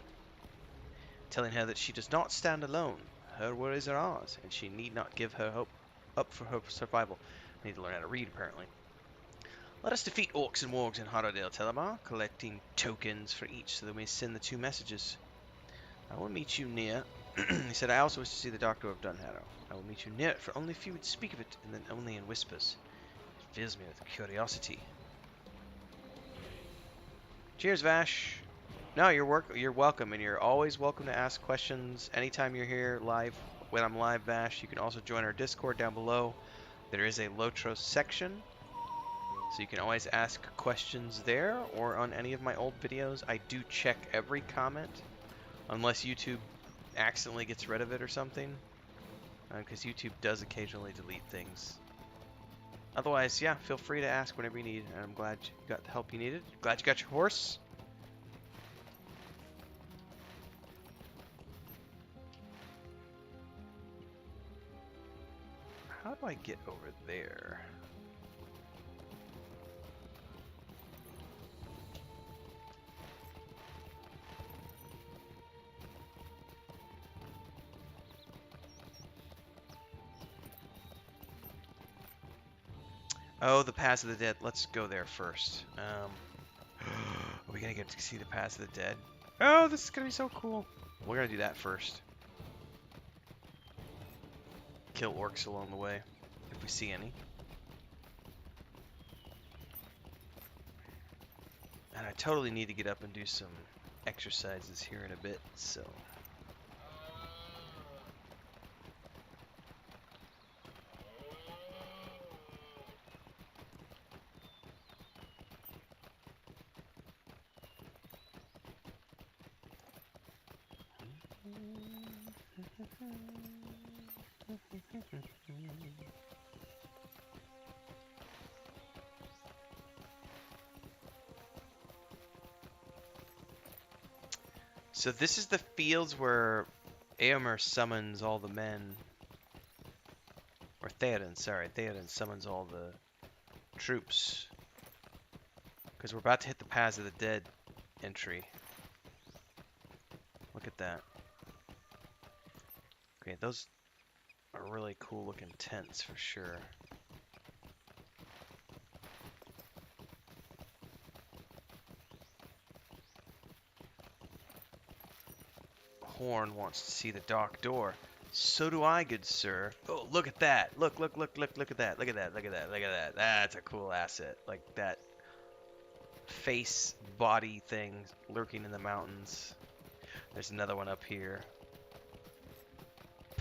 telling her that she does not stand alone. Her worries are ours, and she need not give her hope up for her survival. I need to learn how to read, apparently. Let us defeat orcs and wargs in Harrodale, Telemar, collecting tokens for each so that we may send the two messages. I will meet you near... He said, I also wish to see the Doctor of Dunharrow. I will meet you near it, for only few would speak of it, and then only in whispers. It fills me with curiosity. Cheers, Vash. No, you're welcome, and you're always welcome to ask questions anytime you're here live. When I'm live, Vash, you can also join our Discord down below. There is a LOTRO section, so you can always ask questions there or on any of my old videos. I do check every comment, unless YouTube accidentally gets rid of it or something, because YouTube does occasionally delete things. Otherwise, yeah, feel free to ask whenever you need, and I'm glad you got the help you needed. Glad you got your horse. How do I get over there? Oh, the Pass of the Dead. Let's go there first. Are we gonna get to see the Pass of the Dead? Oh, this is gonna be so cool. We're gonna do that first. Kill orcs along the way, if we see any. And I totally need to get up and do some exercises here in a bit, so... So this is the fields where Eomer summons all the men. Or Theoden, sorry. Theoden summons all the troops. Because we're about to hit the Paths of the Dead entry. Look at that. Okay, those are really cool looking tents for sure. Horn wants to see the dark door. So do I, good sir. Oh, look at that. Look at that. Look at that. Look at that. That's a cool asset. Like that face body thing lurking in the mountains. There's another one up here.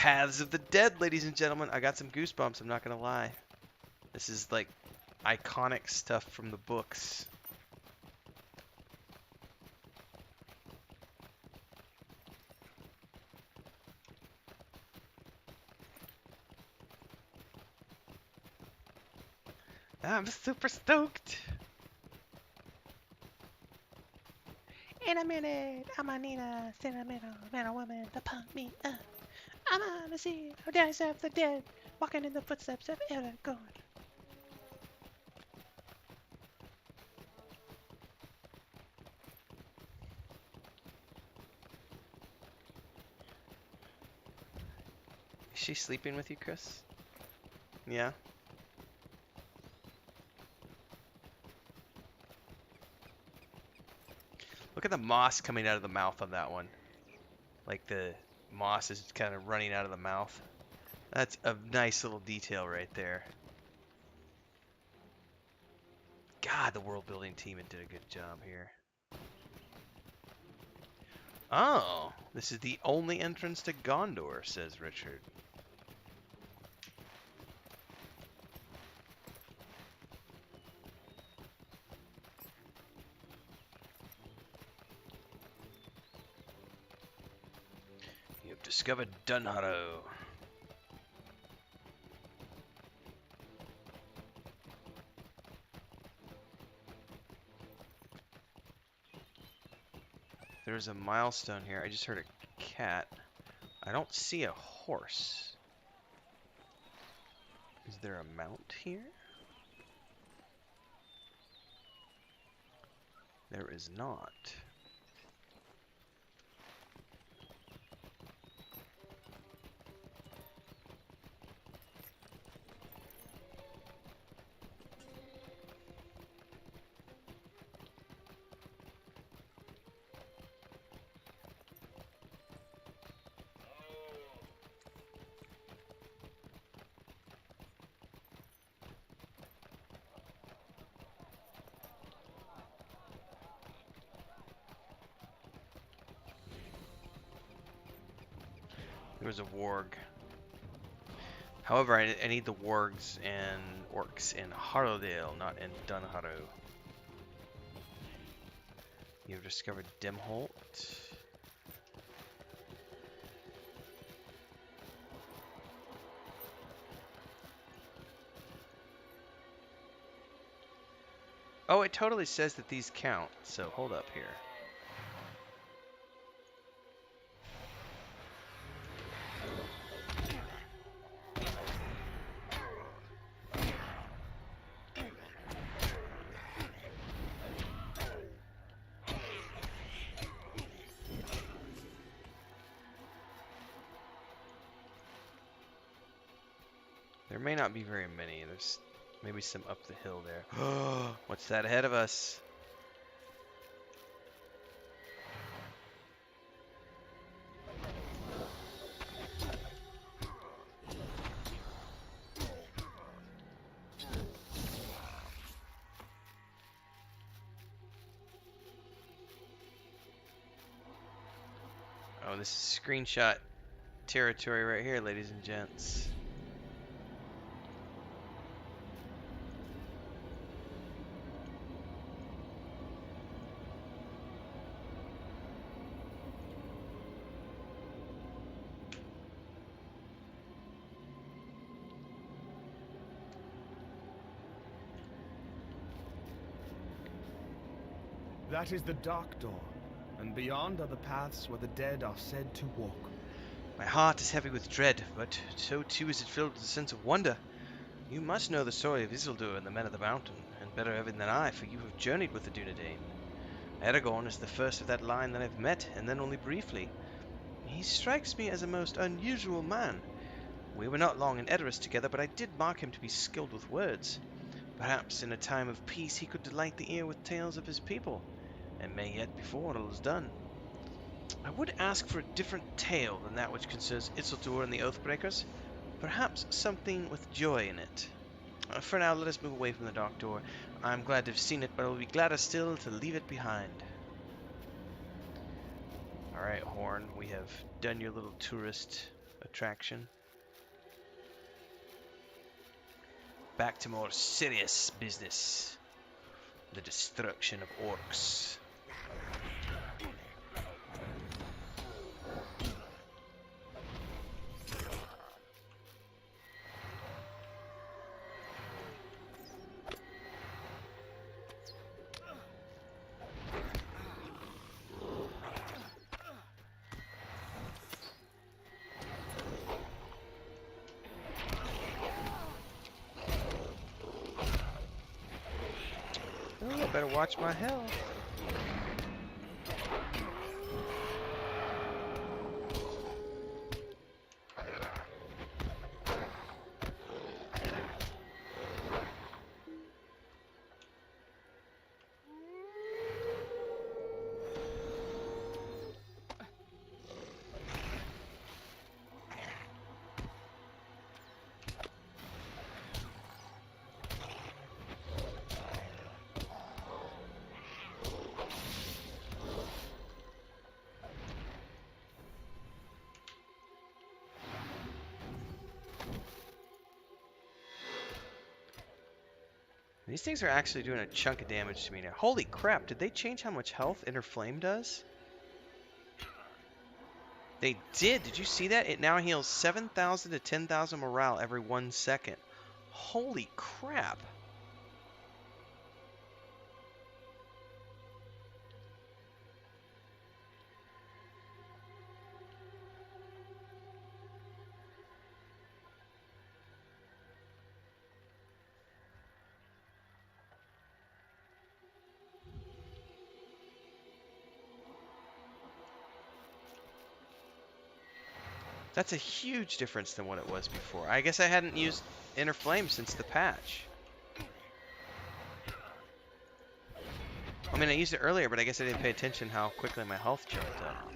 Paths of the Dead, ladies and gentlemen. I got some goosebumps, I'm not gonna lie. This is like iconic stuff from the books. I'm super stoked. In a minute, I'm gonna need a sentimental man or woman to pump me up. I'm gonna see how Ederis of the Dead, walking in the footsteps of Ederis. Is she sleeping with you, Chris? Yeah. Look at the moss coming out of the mouth on that one. Like the moss is kind of running out of the mouth. That's a nice little detail right there. God, the world building team did a good job here. Oh, this is the only entrance to Gondor, says Richard. You've discovered Dunharrow. There's a milestone here. I just heard a cat. I don't see a horse. Is there a mount here? There is not. There was a warg. However, I need the wargs and orcs in Harrowdale, not in Dunharrow. You've discovered Dimholt. Oh, it totally says that these count, so hold up here. There may not be very many. There's maybe some up the hill there. What's that ahead of us? Oh, this is screenshot territory right here, ladies and gents. That is the Dark Door, and beyond are the paths where the dead are said to walk. My heart is heavy with dread, but so too is it filled with a sense of wonder. You must know the story of Isildur and the Men of the Mountain, and better even than I, for you have journeyed with the Dunedain. Aragorn is the first of that line that I've met, and then only briefly. He strikes me as a most unusual man. We were not long in Ederis together, but I did mark him to be skilled with words. Perhaps in a time of peace he could delight the ear with tales of his people, and may yet before all is done. I would ask for a different tale than that which concerns Isildur and the Oathbreakers. Perhaps something with joy in it. For now, let us move away from the Dark Door. I'm glad to have seen it, but I will be gladder still to leave it behind. Alright, Horn, we have done your little tourist attraction. Back to more serious business. The destruction of orcs. Oh, I better watch my health. These things are actually doing a chunk of damage to me now. Holy crap, did they change how much health Inner Flame does? They did. Did you see that? It now heals 7,000 to 10,000 morale every 1 second. Holy crap. That's a huge difference than what it was before. I guess I hadn't used Inner Flame since the patch. I mean, I used it earlier, but I guess I didn't pay attention how quickly my health jumped up.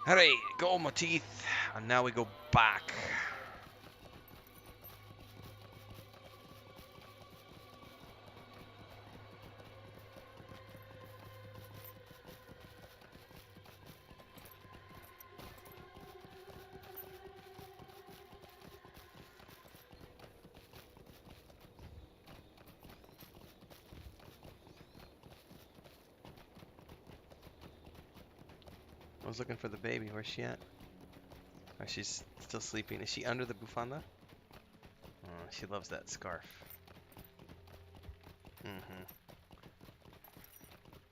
Alright, got all my teeth, and now we go back. I was looking for the baby. Where's she at? Oh, she's still sleeping. Is she under the bufanda? Oh, she loves that scarf.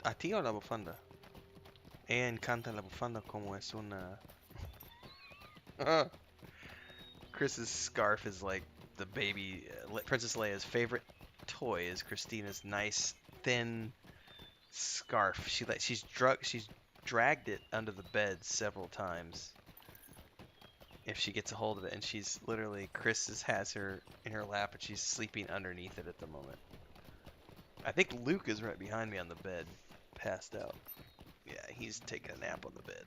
A ti o la bufanda? Ella encanta la bufanda como es una... Chris's scarf is like the baby... Princess Leia's favorite toy is Christina's nice, thin scarf. She's dragged it under the bed several times if she gets a hold of it, and she's literally, Chris has her in her lap and she's sleeping underneath it at the moment. I think Luke is right behind me on the bed, passed out. Yeah, he's taking a nap on the bed.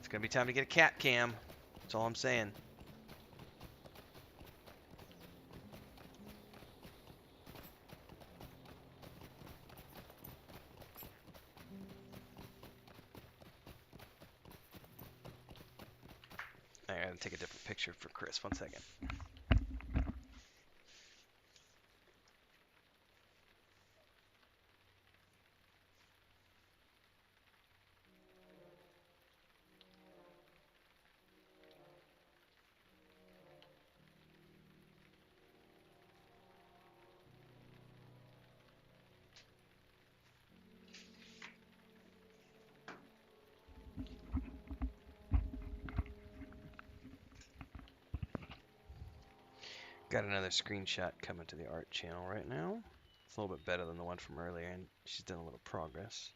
It's gonna be time to get a cat cam. That's all I'm saying. I gotta take a different picture for Chris. 1 second. Got another screenshot coming to the art channel right now. It's a little bit better than the one from earlier, and she's done a little progress.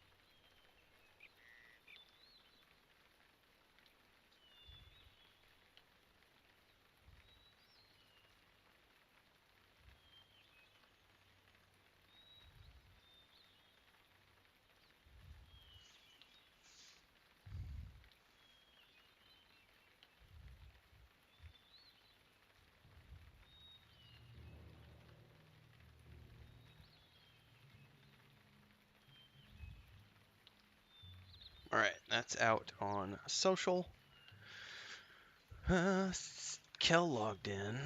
Alright, that's out on social. Kel logged in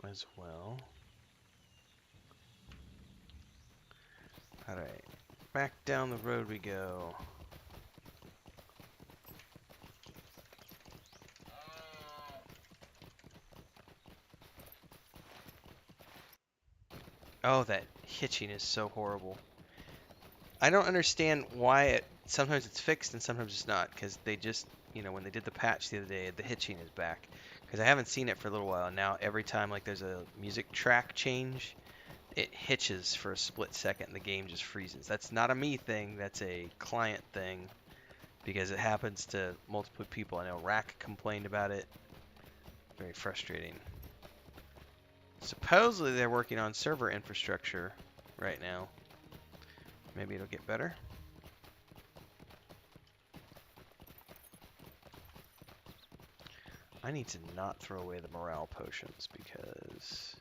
as well. Alright, back down the road we go. Oh, that hitching is so horrible. I don't understand why sometimes it's fixed and sometimes it's not, because they just, you know, when they did the patch the other day, the hitching is back. Because I haven't seen it for a little while, and now every time like there's a music track change, it hitches for a split second and the game just freezes. That's not a me thing, that's a client thing, because it happens to multiple people. I know Rack complained about it. Very frustrating. Supposedly they're working on server infrastructure right now. Maybe it'll get better. I need to not throw away the morale potions because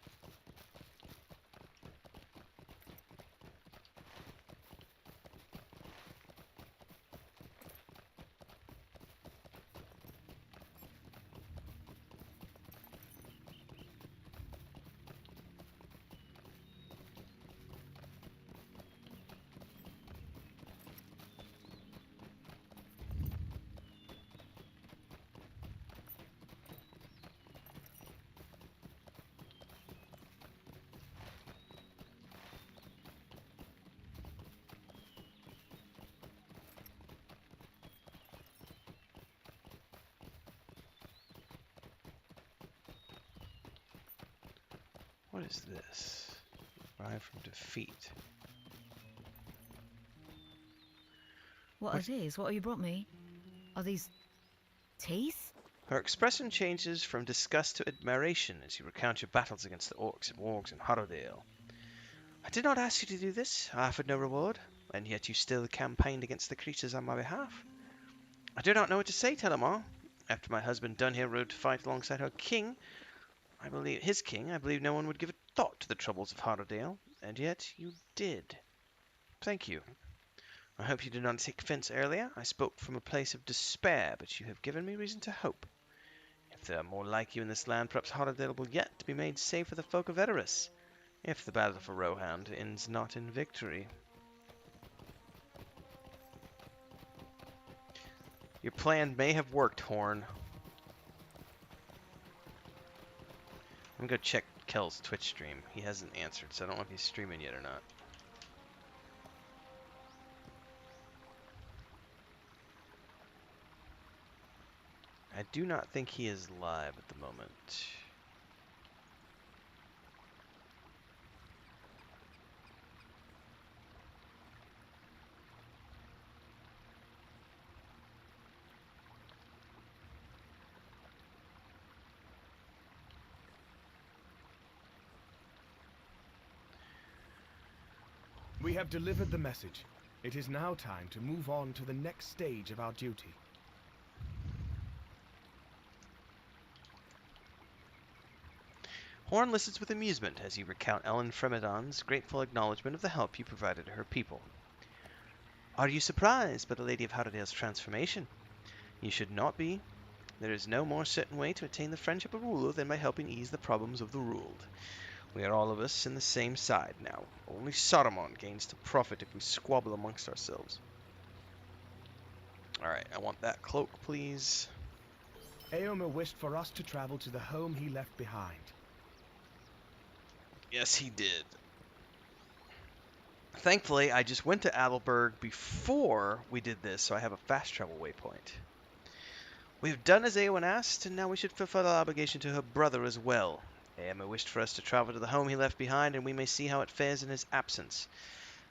what is this? Arrive from defeat. What are these? What have you brought me? Are these teeth? Her expression changes from disgust to admiration as you recount your battles against the orcs and wargs in Harrowdale. I did not ask you to do this. I offered no reward, and yet you still campaigned against the creatures on my behalf. I do not know what to say, Telemar. After my husband Dunharrow rode to fight alongside her king, I believe no one would give a thought to the troubles of Harrowdale, and yet you did. Thank you. I hope you did not take offense earlier. I spoke from a place of despair, but you have given me reason to hope. If there are more like you in this land, perhaps Harrowdale will yet be made safe for the folk of Ederis, if the battle for Rohan ends not in victory. Your plan may have worked, Horn. I'm gonna go check Kel's Twitch stream. He hasn't answered, so I don't know if he's streaming yet or not. I do not think he is live at the moment. We have delivered the message. It is now time to move on to the next stage of our duty. Horn listens with amusement as you recount Ellen Fremedon's grateful acknowledgement of the help you provided to her people. Are you surprised by the Lady of Harrowdale's transformation? You should not be. There is no more certain way to attain the friendship of a ruler than by helping ease the problems of the ruled. We are all of us in the same side now. Only Saruman gains to profit if we squabble amongst ourselves. Alright, I want that cloak, please. Éomer wished for us to travel to the home he left behind. Yes, he did. Thankfully, I just went to Aldberg before we did this, so I have a fast travel waypoint. We've done as Eowyn asked, and now we should fulfill our obligation to her brother as well. Eomer wished for us to travel to the home he left behind, and we may see how it fares in his absence.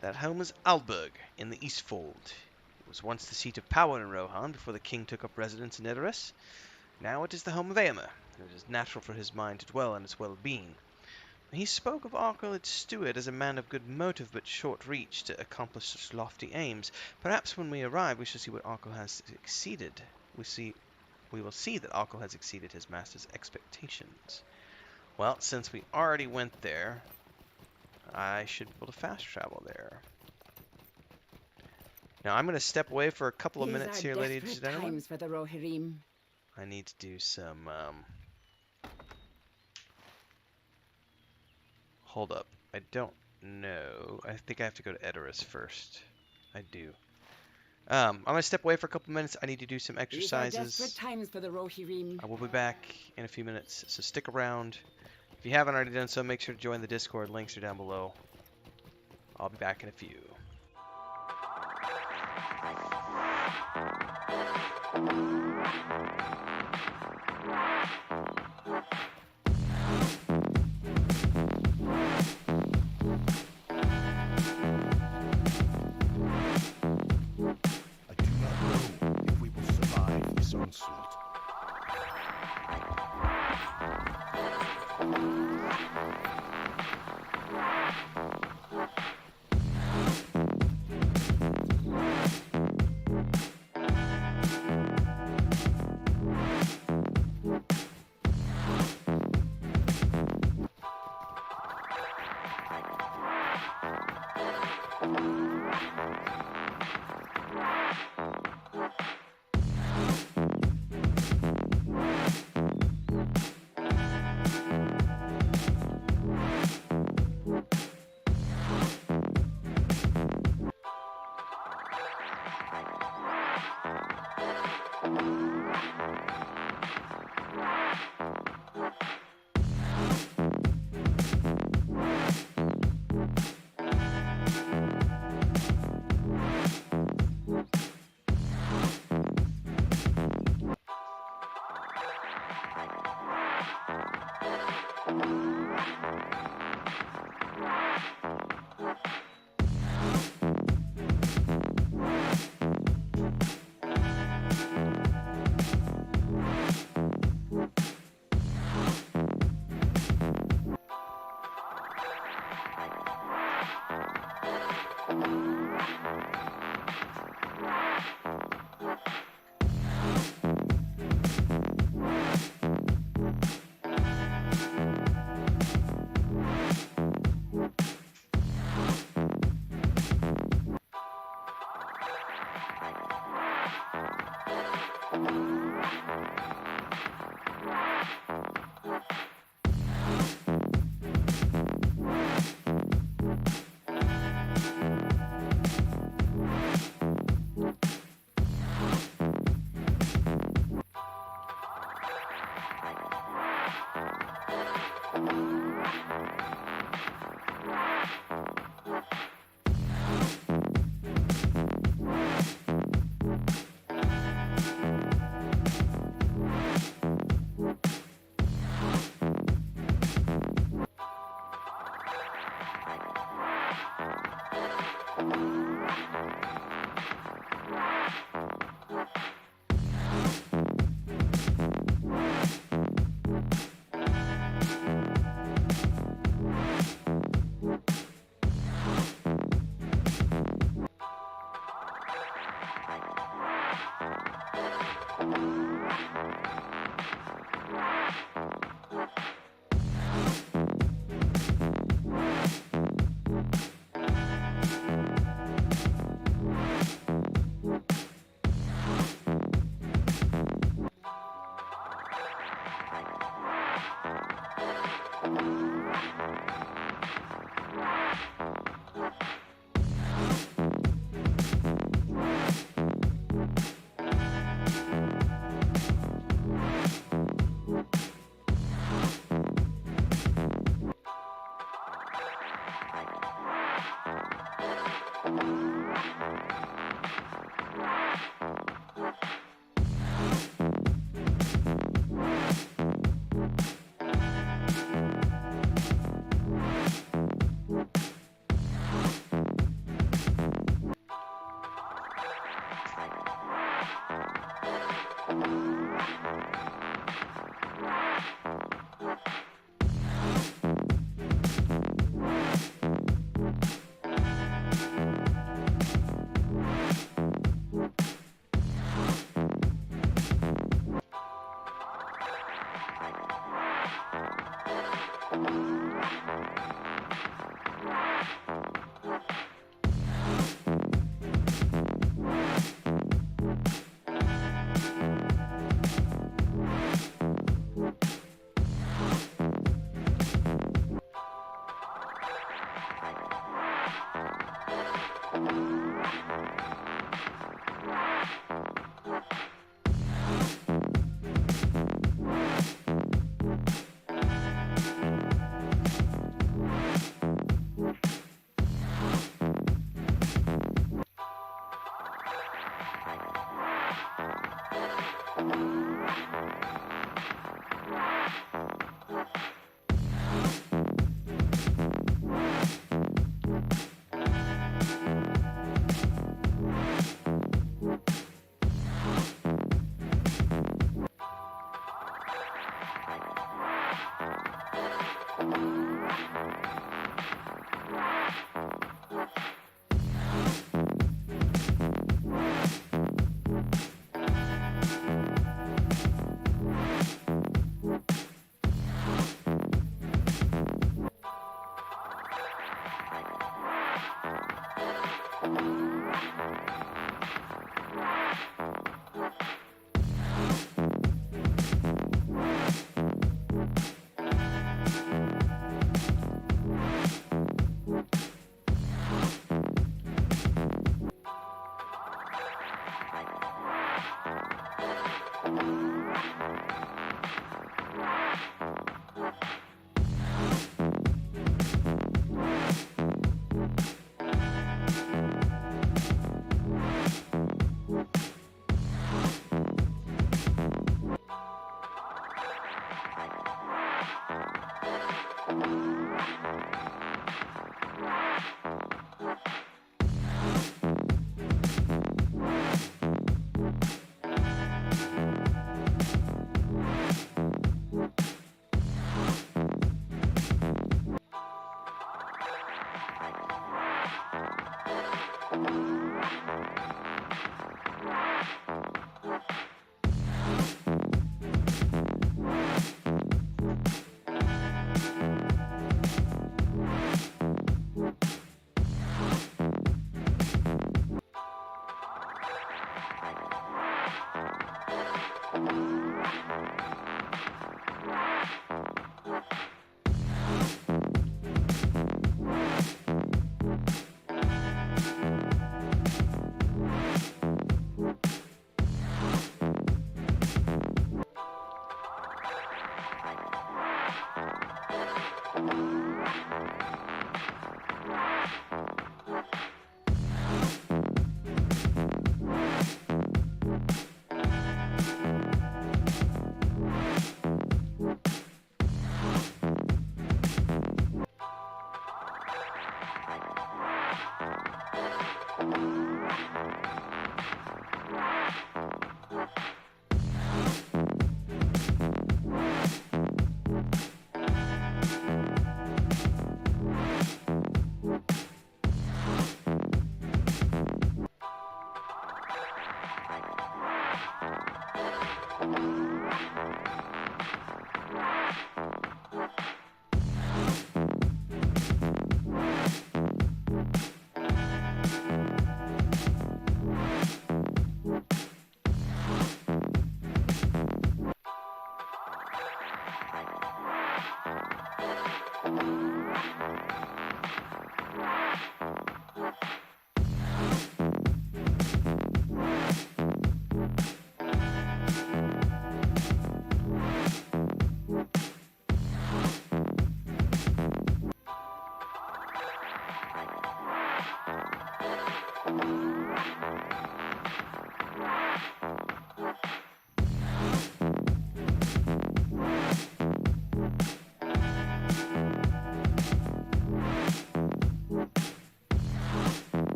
That home is Aldberg, in the Eastfold. It was once the seat of power in Rohan before the king took up residence in Ederis. Now it is the home of Eomer, and it is natural for his mind to dwell on its well-being. He spoke of Arkell its steward as a man of good motive but short reach to accomplish such lofty aims. Perhaps when we arrive we shall see what Arkell has exceeded. We will see that Arkell has exceeded his master's expectations. Well, since we already went there, I should be able to fast travel there. Now I'm going to step away for a couple of minutes here, ladies and gentlemen. Times for the Rohirrim. I need to do some. Hold up. I don't know. I think I have to go to Ederis first. I do. I'm going to step away for a couple minutes. I need to do some exercises. These are desperate times for the Rohirrim. I will be back in a few minutes, so stick around. If you haven't already done so, make sure to join the Discord. Links are down below. I'll be back in a few. Onslaught.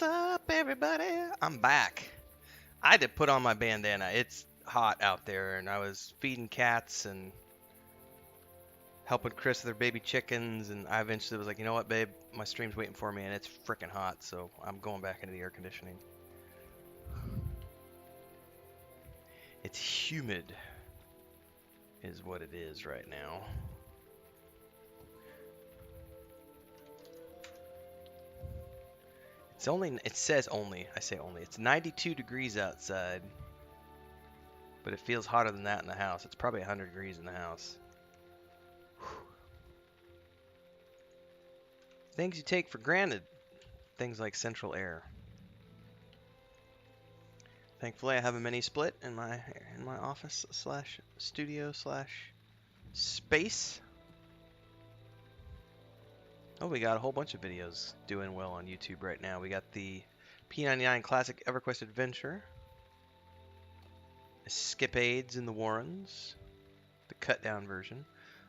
What's up, everybody? I'm back. I had to put on my bandana. It's hot out there, and I was feeding cats and helping Chris with their baby chickens, and I eventually was like, you know what, babe? My stream's waiting for me, and it's freaking hot, so I'm going back into the air conditioning. It's humid, is what it is right now. It's only, it says only, I say only, it's 92 degrees outside, but it feels hotter than that in the house. It's probably 100 degrees in the house. Whew. Things you take for granted, things like central air. Thankfully, I have a mini split in my office slash studio slash space. Oh, we got a whole bunch of videos doing well on YouTube right now. We got the P99 Classic EverQuest Adventure, Escapades in the Warrens, the cut down version,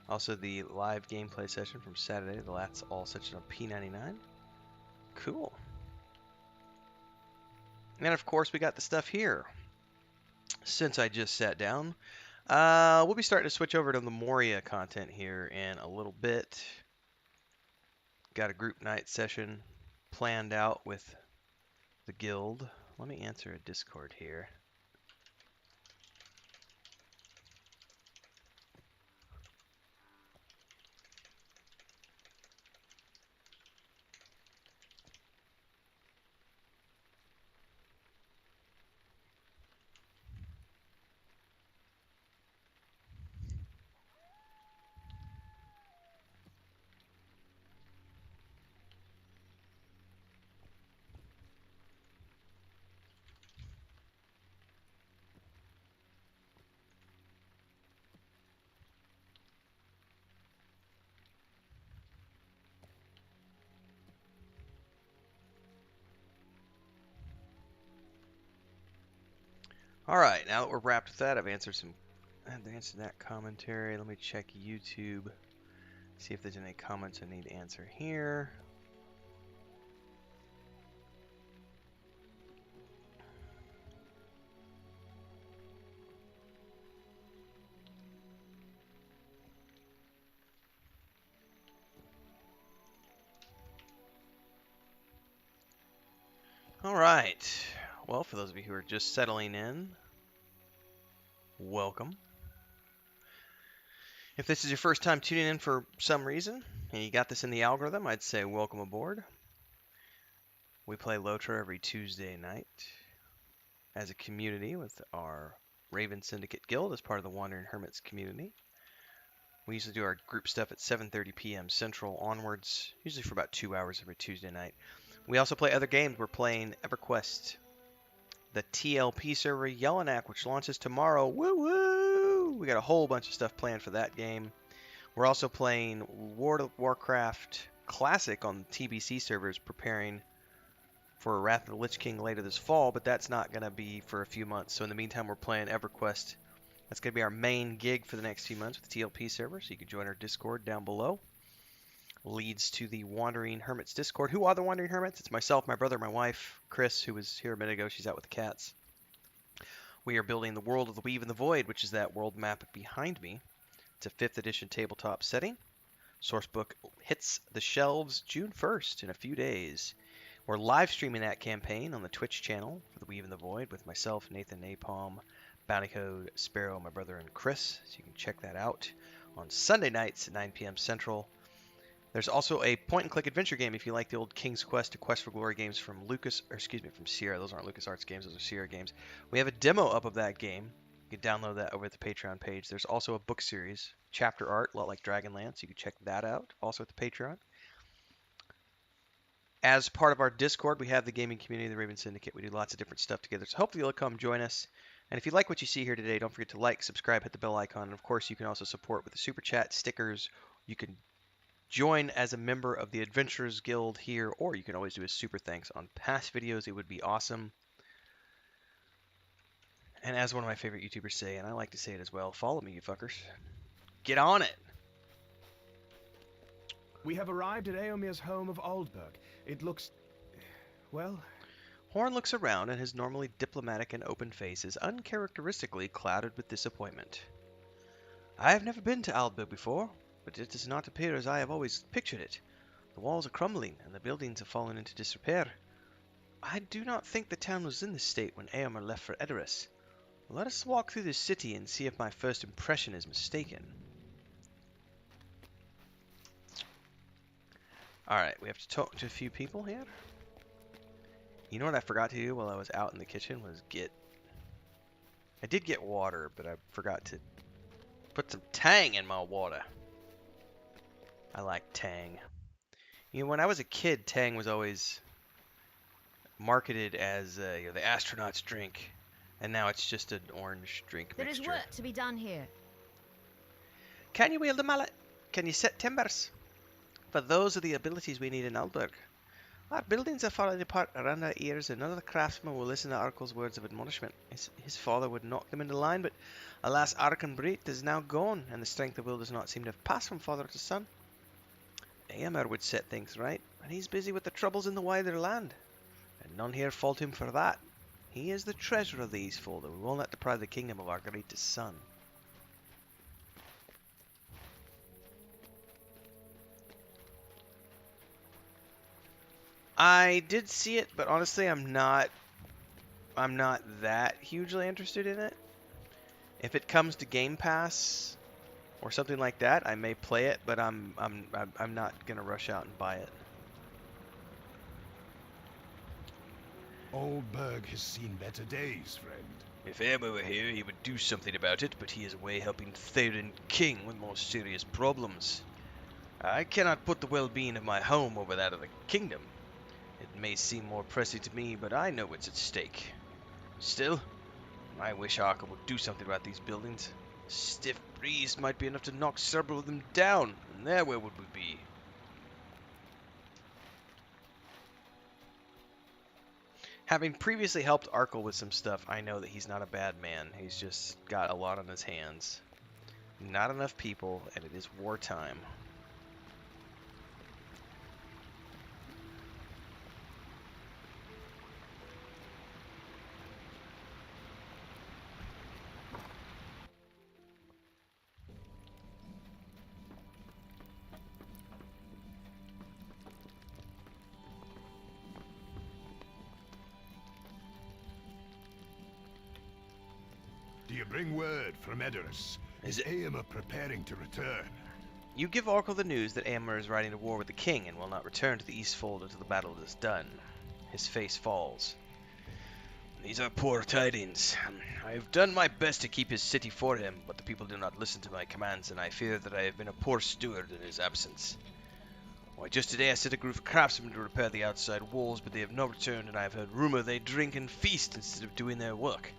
also the live gameplay session from Saturday, the That's All section on P99. Cool. And of course, we got the stuff here. Since I just sat down, we'll be starting to switch over to the Moria content here in a little bit. Got a group night session planned out with the guild. Let me answer a Discord here. Alright, now that we're wrapped with that, I've answered that commentary. Let me check YouTube, see if there's any comments I need to answer here. Alright, well, for those of you who are just settling in, welcome. If this is your first time tuning in for some reason, and you got this in the algorithm, I'd say welcome aboard. We play LOTRO every Tuesday night as a community with our Raven Syndicate Guild as part of the Wandering Hermits community. We usually do our group stuff at 7:30 p.m. Central onwards, usually for about 2 hours every Tuesday night. We also play other games. We're playing EverQuest, the TLP server Yellonak, which launches tomorrow. Woo woo! We got a whole bunch of stuff planned for that game. We're also playing World of Warcraft Classic on TBC servers, preparing for Wrath of the Lich King later this fall, but that's not going to be for a few months. So in the meantime, we're playing EverQuest. That's going to be our main gig for the next few months with the TLP server, so you can join our Discord down below. Leads to the Wandering Hermits Discord. Who are the Wandering Hermits? It's myself, my brother, my wife, Chris, who was here a minute ago. She's out with the cats. We are building the World of the Weave and the Void, which is that world map behind me. It's a 5th edition tabletop setting. Sourcebook hits the shelves June 1st in a few days. We're live streaming that campaign on the Twitch channel for the Weave and the Void with myself, Nathan Napalm, Bounty Code, Sparrow, my brother, and Chris. So you can check that out on Sunday nights at 9 p.m. Central. There's also a point-and-click adventure game if you like the old King's Quest to Quest for Glory games from from Sierra. Those aren't LucasArts games, those are Sierra games. We have a demo up of that game. You can download that over at the Patreon page. There's also a book series, chapter art, a lot like Dragonlance. You can check that out, also at the Patreon. As part of our Discord, we have the gaming community, the Raven Syndicate. We do lots of different stuff together, so hopefully you'll come join us. And if you like what you see here today, don't forget to like, subscribe, hit the bell icon, and of course you can also support with the Super Chat, stickers. You can join as a member of the Adventurers Guild here, or you can always do a super thanks on past videos. It would be awesome. And as one of my favorite YouTubers say, and I like to say it as well, follow me, you fuckers. Get on it! We have arrived at Eomir's home of Aldberg. It looks, well... Horn looks around, and his normally diplomatic and open face is uncharacteristically clouded with disappointment. I have never been to Aldberg before, but it does not appear as I have always pictured it. The walls are crumbling, and the buildings have fallen into disrepair. I do not think the town was in this state when Eomer left for Ederis. Let us walk through the city and see if my first impression is mistaken. Alright, we have to talk to a few people here. You know what I forgot to do while I was out in the kitchen was get... I did get water, but I forgot to put some tang in my water. I like tang. You know, when I was a kid, tang was always marketed as the astronaut's drink, and now it's just an orange drink There mixture. is work to be done here. Can you wield a mallet? Can you set timbers? For those are the abilities we need in Aldberg. Our buildings are falling apart around our ears, and none of the craftsmen will listen to Arkel's words of admonishment. His father would knock them into line, but alas, Arken Brit is now gone, and the strength of will does not seem to have passed from father to son. Eomer would set things right, and he's busy with the troubles in the wider land. And none here fault him for that. He is the treasurer of the Eastfold, and we will not deprive the kingdom of our greatest son. I did see it, but honestly, I'm not that hugely interested in it. If it comes to Game Pass or something like that, I may play it, but I'm not gonna rush out and buy it. Aldberg has seen better days, friend. If Eomer were here, he would do something about it, but he is away helping Theoden King with more serious problems. I cannot put the well-being of my home over that of the kingdom. It may seem more pressing to me, but I know what's at stake. Still, I wish Arkel would do something about these buildings. A stiff breeze might be enough to knock several of them down, and there where would we be? Having previously helped Arkel with some stuff, I know that he's not a bad man. He's just got a lot on his hands. Not enough people, and it is wartime. Do you bring word from Ederis? Is Eomer preparing to return? You give Arkel the news that Eomer is riding to war with the king and will not return to the Eastfold until the battle is done. His face falls. These are poor tidings. I have done my best to keep his city for him, but the people do not listen to my commands, and I fear that I have been a poor steward in his absence. Why, just today I sent a group of craftsmen to repair the outside walls, but they have not returned, and I have heard rumor they drink and feast instead of doing their work.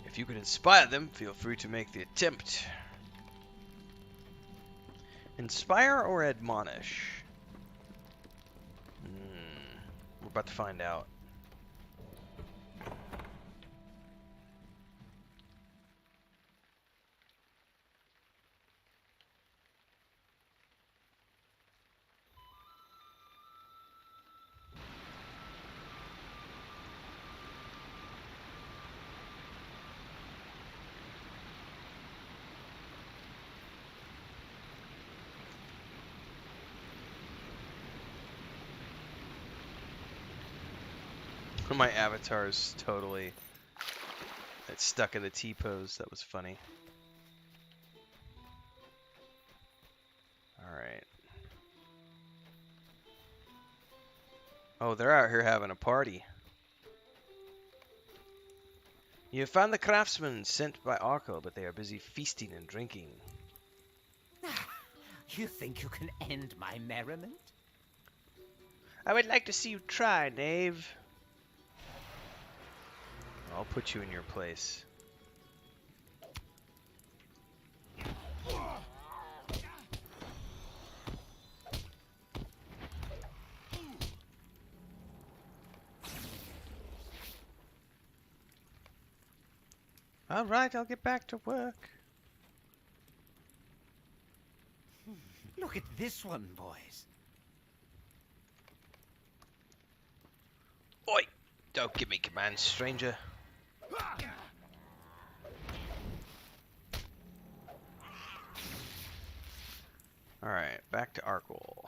If you can inspire them, feel free to make the attempt. Inspire or admonish? We're about to find out. My avatar is totally it's stuck in the T-pose. That was funny. Alright. Oh, they're out here having a party. You have found the craftsmen sent by Arkel, but they are busy feasting and drinking. You think you can end my merriment? I would like to see you try, knave. I'll put you in your place. All right, I'll get back to work. Look at this one, boys. Oi! Don't give me commands, stranger. Alright, back to Arkle.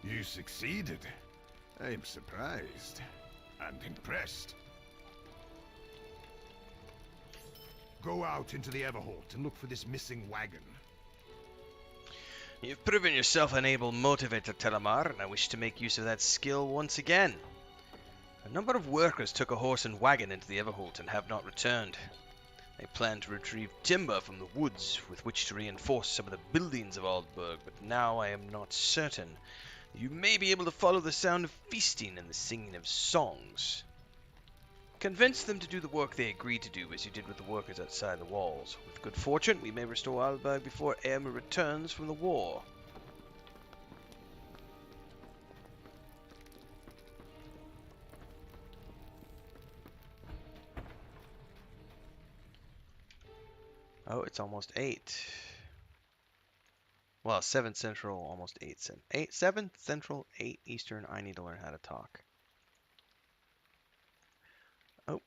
You succeeded. I'm surprised and impressed. Go out into the Everholt and look for this missing wagon. You've proven yourself an able motivator, Telemar, and I wish to make use of that skill once again. A number of workers took a horse and wagon into the Everholt and have not returned. They plan to retrieve timber from the woods with which to reinforce some of the buildings of Aldberg, but now I am not certain. You may be able to follow the sound of feasting and the singing of songs. Convince them to do the work they agreed to do, as you did with the workers outside the walls. With good fortune, we may restore Aldberg before Eomer returns from the war. Oh, it's almost 8. Well, 7 Central, almost 8 7 Central, 8 Eastern. I need to learn how to talk. Oh.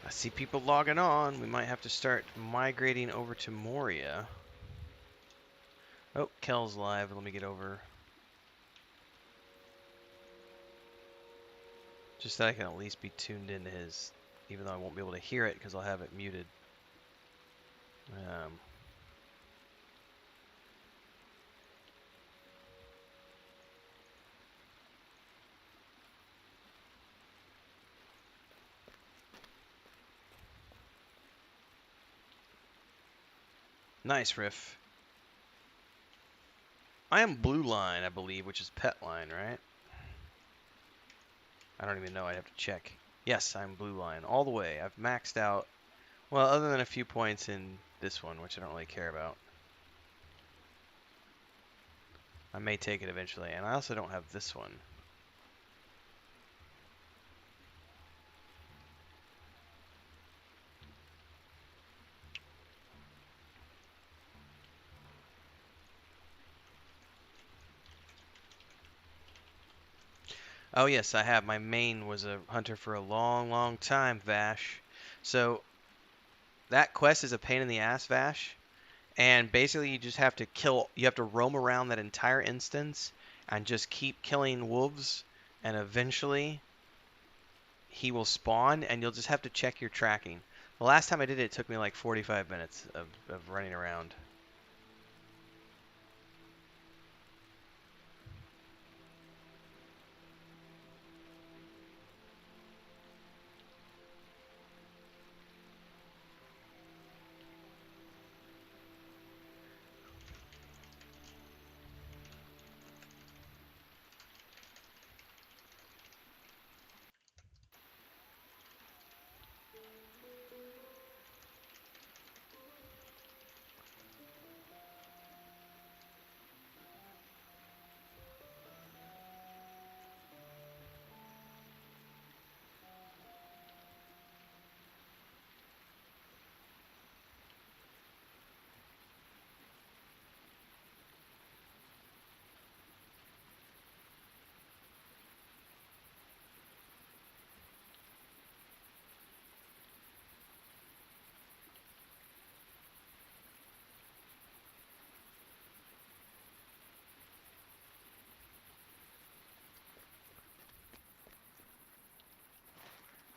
I see people logging on. We might have to start migrating over to Moria. Oh, Kel's live. Let me get over. Just that I can at least be tuned into his, even though I won't be able to hear it because I'll have it muted. Nice, Riff. I am blue line, I believe, which is pet line, right? I don't even know. I'd have to check. Yes, I'm blue line all the way. I've maxed out, well, other than a few points in this one, which I don't really care about. I may take it eventually, and I also don't have this one. Oh yes, I have. My main was a hunter for a long, long time, Vash. So, that quest is a pain in the ass, Vash. And basically, you just have to you have to roam around that entire instance and just keep killing wolves. And eventually, he will spawn, and you'll just have to check your tracking. The last time I did it, it took me like 45 minutes of running around.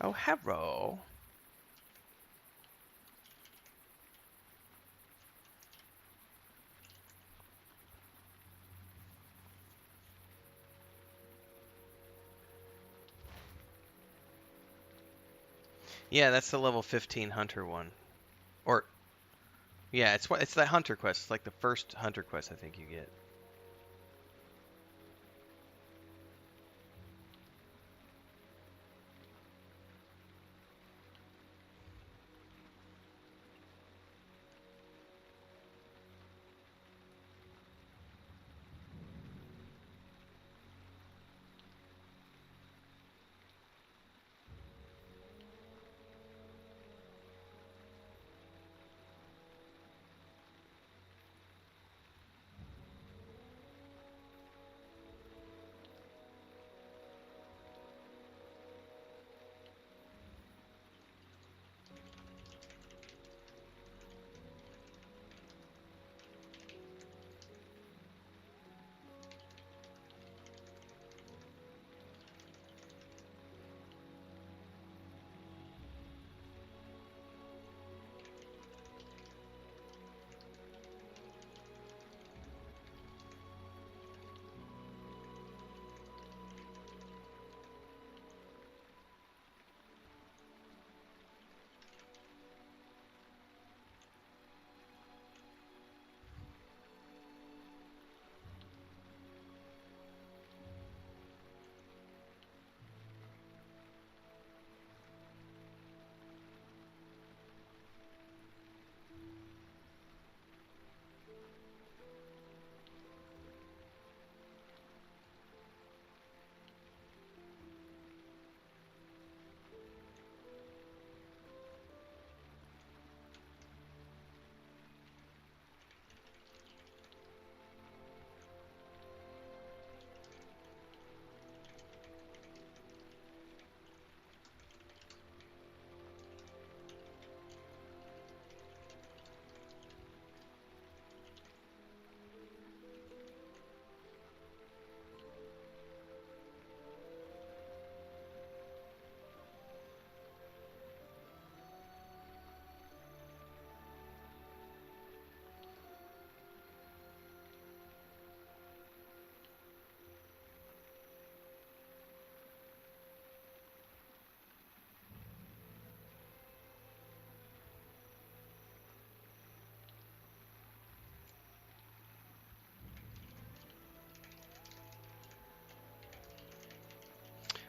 Oh, hello. Yeah, that's the level 15 hunter one. Or, yeah, it's the hunter quest. It's like the first hunter quest I think you get.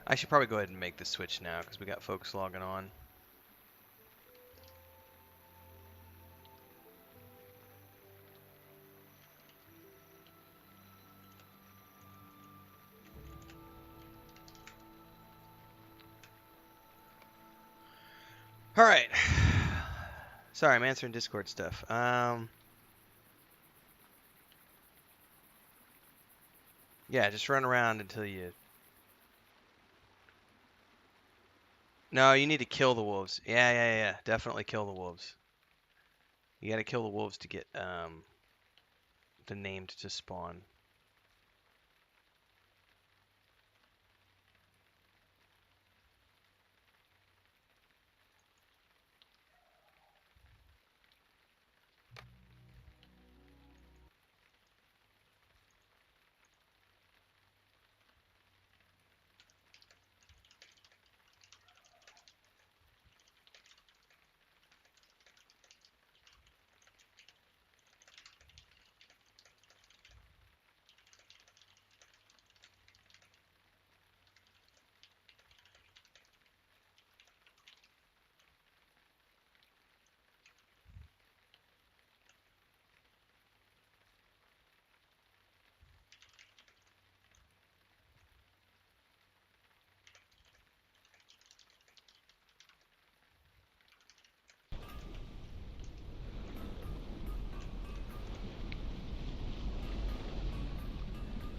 I should probably go ahead and make the switch now because we got folks logging on. All right. Sorry, I'm answering Discord stuff. Yeah, just run around until you... No, you need to kill the wolves. Yeah. Definitely kill the wolves. You gotta kill the wolves to get the named to spawn.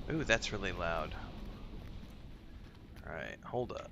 Ooh, that's really loud. Alright, hold up.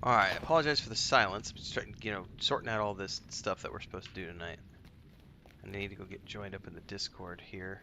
Alright, I apologize for the silence. I'm starting, sorting out all this stuff that we're supposed to do tonight. And I need to go get joined up in the Discord here.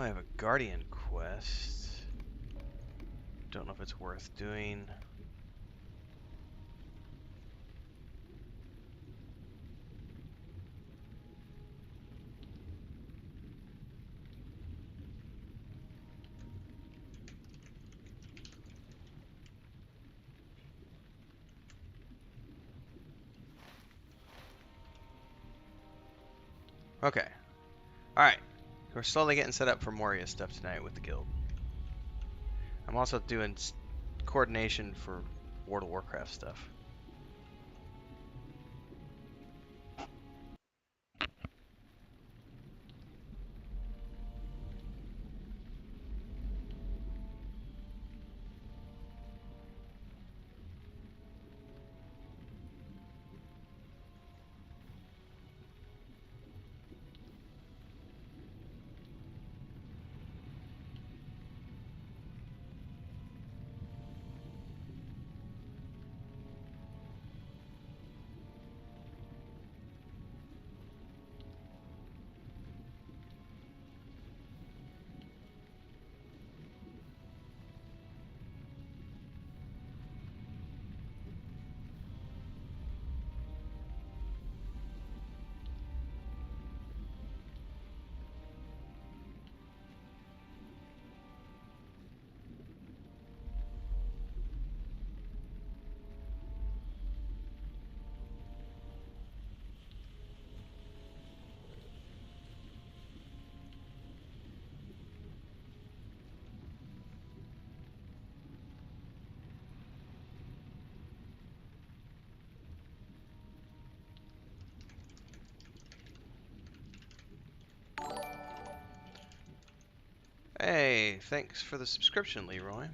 I have a Guardian quest. Don't know if it's worth doing. Okay. Alright. We're slowly getting set up for Moria stuff tonight with the guild. I'm also doing coordination for World of Warcraft stuff. Hey, thanks for the subscription, Leroy.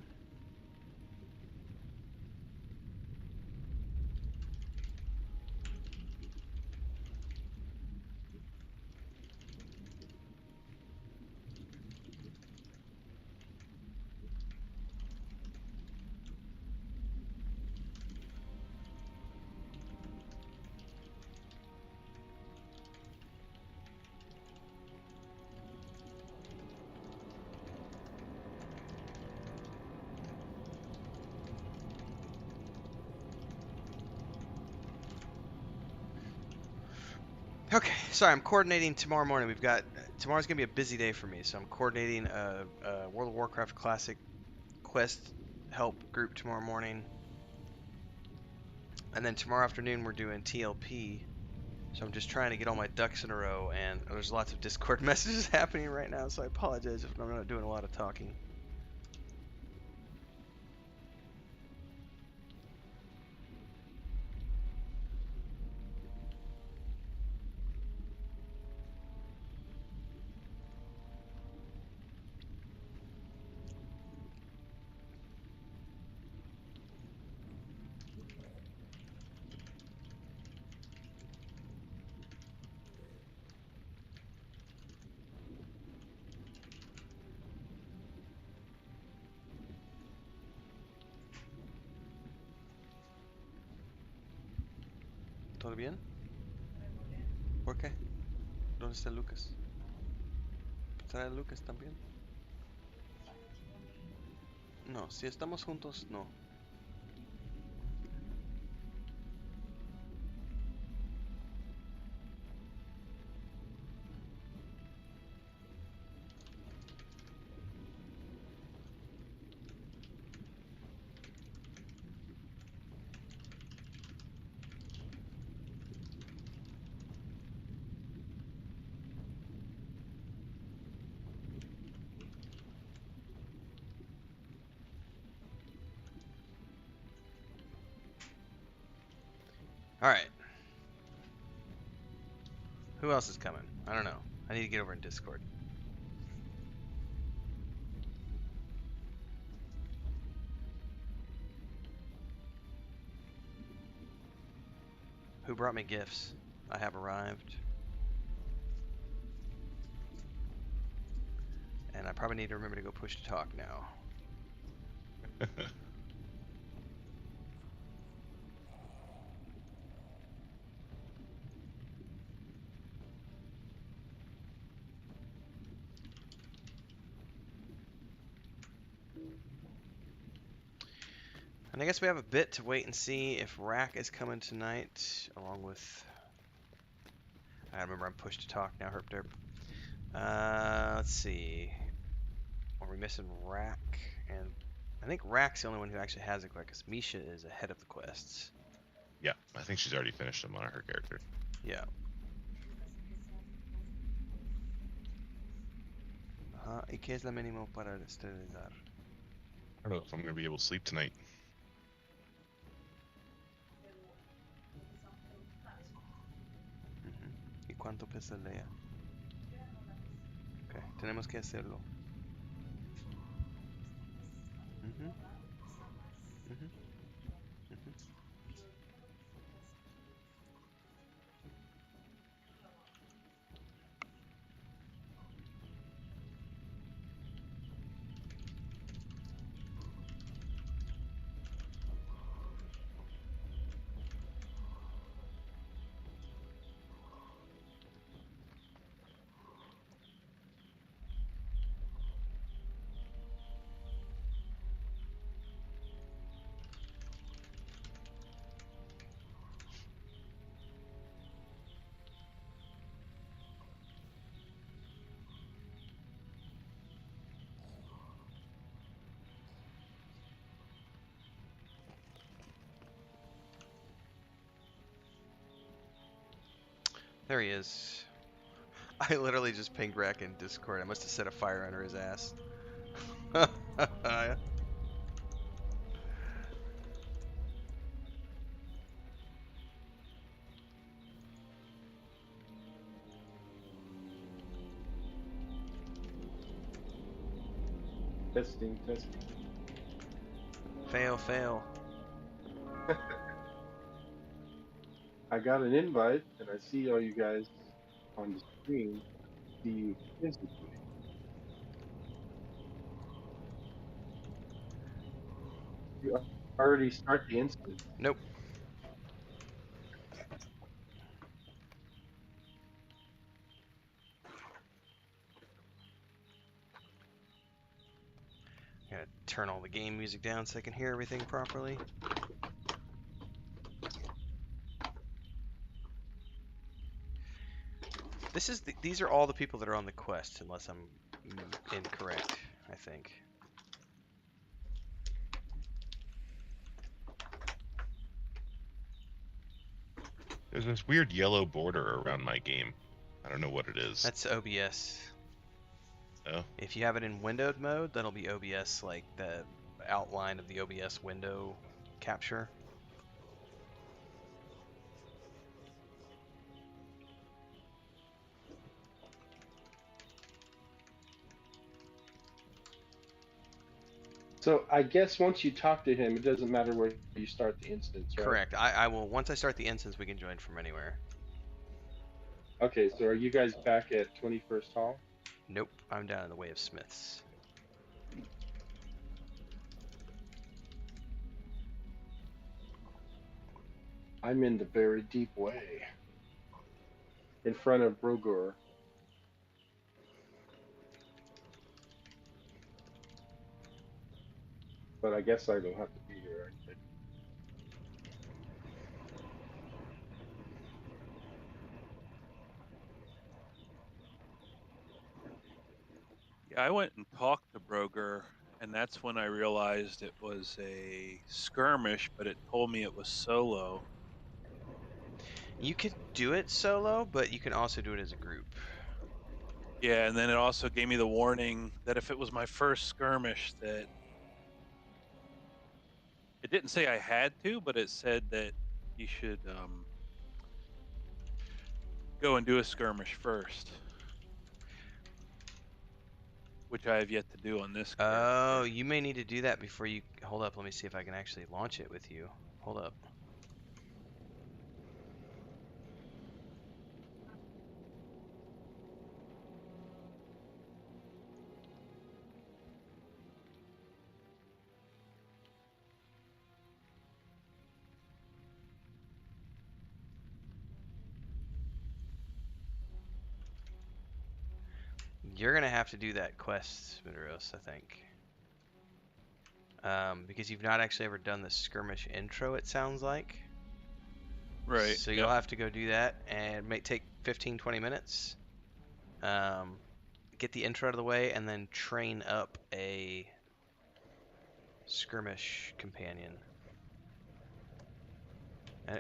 Okay, sorry, I'm coordinating tomorrow morning. Tomorrow's gonna be a busy day for me, so I'm coordinating a World of Warcraft Classic quest help group tomorrow morning. And then tomorrow afternoon we're doing TLP. So I'm just trying to get all my ducks in a row, and there's lots of Discord messages happening right now, so I apologize if I'm not doing a lot of talking. ¿Todo bien? ¿Por qué? ¿Dónde está Lucas? ¿Trae Lucas también? No, si estamos juntos, no. Alright. Who else is coming? I don't know. I need to get over in Discord. Who brought me gifts? I have arrived. And I probably need to remember to go push to talk now. And I guess we have a bit to wait and see if Rack is coming tonight, along with... I remember I'm pushed to talk now, Herp Derp. Let's see. Are we missing Rack? And I think Rack's the only one who actually has a quest, because Misha is ahead of the quests. Yeah, I think she's already finished them on her character. Yeah. ¿Y qué es la mínimo para esterilizar? I don't know if I'm going to be able to sleep tonight. ¿Y cuánto pesa Leia? Ok, tenemos que hacerlo. There he is. I literally just pinged Rack in Discord. I must have set a fire under his ass. Testing, testing. Fail, fail. I got an invite, and I see all you guys on the screen. See you instantly. You already start the instance. Nope. Gotta turn all the game music down so I can hear everything properly. These are all the people that are on the quest, unless I'm incorrect, I think. There's this weird yellow border around my game. I don't know what it is. That's OBS. Oh. If you have it in windowed mode, that'll be OBS, like the outline of the OBS window capture. So I guess once you talk to him, it doesn't matter where you start the instance, right? Correct. I will, once I start the instance, we can join from anywhere. Okay, so are you guys back at 21st Hall? Nope, I'm down in the Way of Smiths. I'm in the very deep way. In front of Brogor. But I guess I don't have to be here. Yeah, I went and talked to Broger, and that's when I realized it was a skirmish, but it told me it was solo. You could do it solo, but you can also do it as a group. Yeah, and then it also gave me the warning that if it was my first skirmish, that it didn't say I had to, but it said that you should go and do a skirmish first, which I have yet to do on this character. Oh, you may need to do that before you... Hold up, let me see if I can actually launch it with you. Hold up. You're gonna have to do that quest, Midoros, I think. because you've not actually ever done the skirmish intro, it sounds like. Right. So you'll have to go do that, and it may take 15-20 minutes. Get the intro out of the way, and then train up a skirmish companion.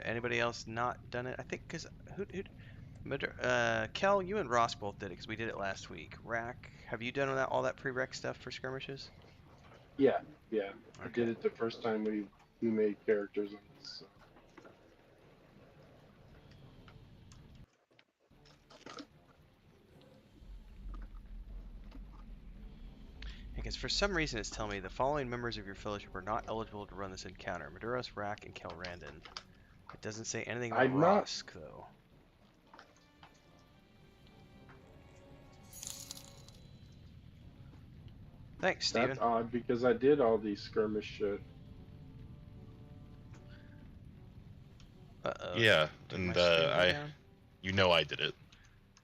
Anybody else not done it? I think because Kel, you and Ross both did it because we did it last week. Rack, have you done all that prereq stuff for skirmishes? Yeah. I Okay. did it the first time we made characters on this. So. Because for some reason it's telling me the following members of your fellowship are not eligible to run this encounter: Maduros, Rack, and Kel Randon. It doesn't say anything about Rosk, though. Thanks, Steven. That's odd because I did all these skirmish shit. Uh-oh. Yeah, and I did it.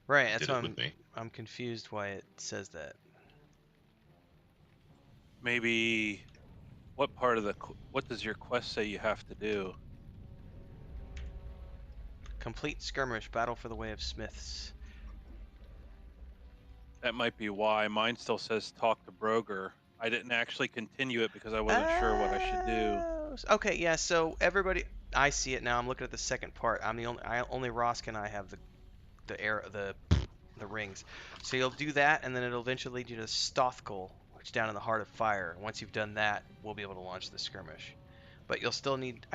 Right, that's why I'm confused why it says that. Maybe what does your quest say you have to do? Complete skirmish, battle for the way of smiths. That might be why. Mine still says talk to Broger. I didn't actually continue it because I wasn't sure what I should do. Okay, yeah, so everybody, I see it now. I'm looking at the second part. I'm the only Rosk and I have the rings. So you'll do that, and then it'll eventually lead you to Stothkol, which is down in the Heart of Fire. Once you've done that, we'll be able to launch the skirmish. But you'll still need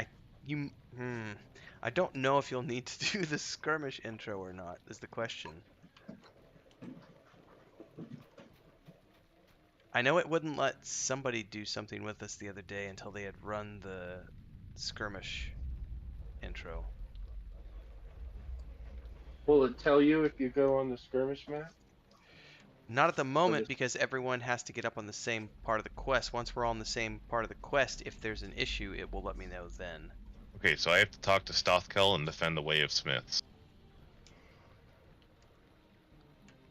I don't know if you'll need to do the skirmish intro or not, is the question. I know it wouldn't let somebody do something with us the other day until they had run the skirmish intro. Will it tell you if you go on the skirmish map? Not at the moment, because everyone has to get up on the same part of the quest. Once we're all on the same part of the quest, if there's an issue, it will let me know then. Okay, so I have to talk to Stothkell and defend the way of smiths.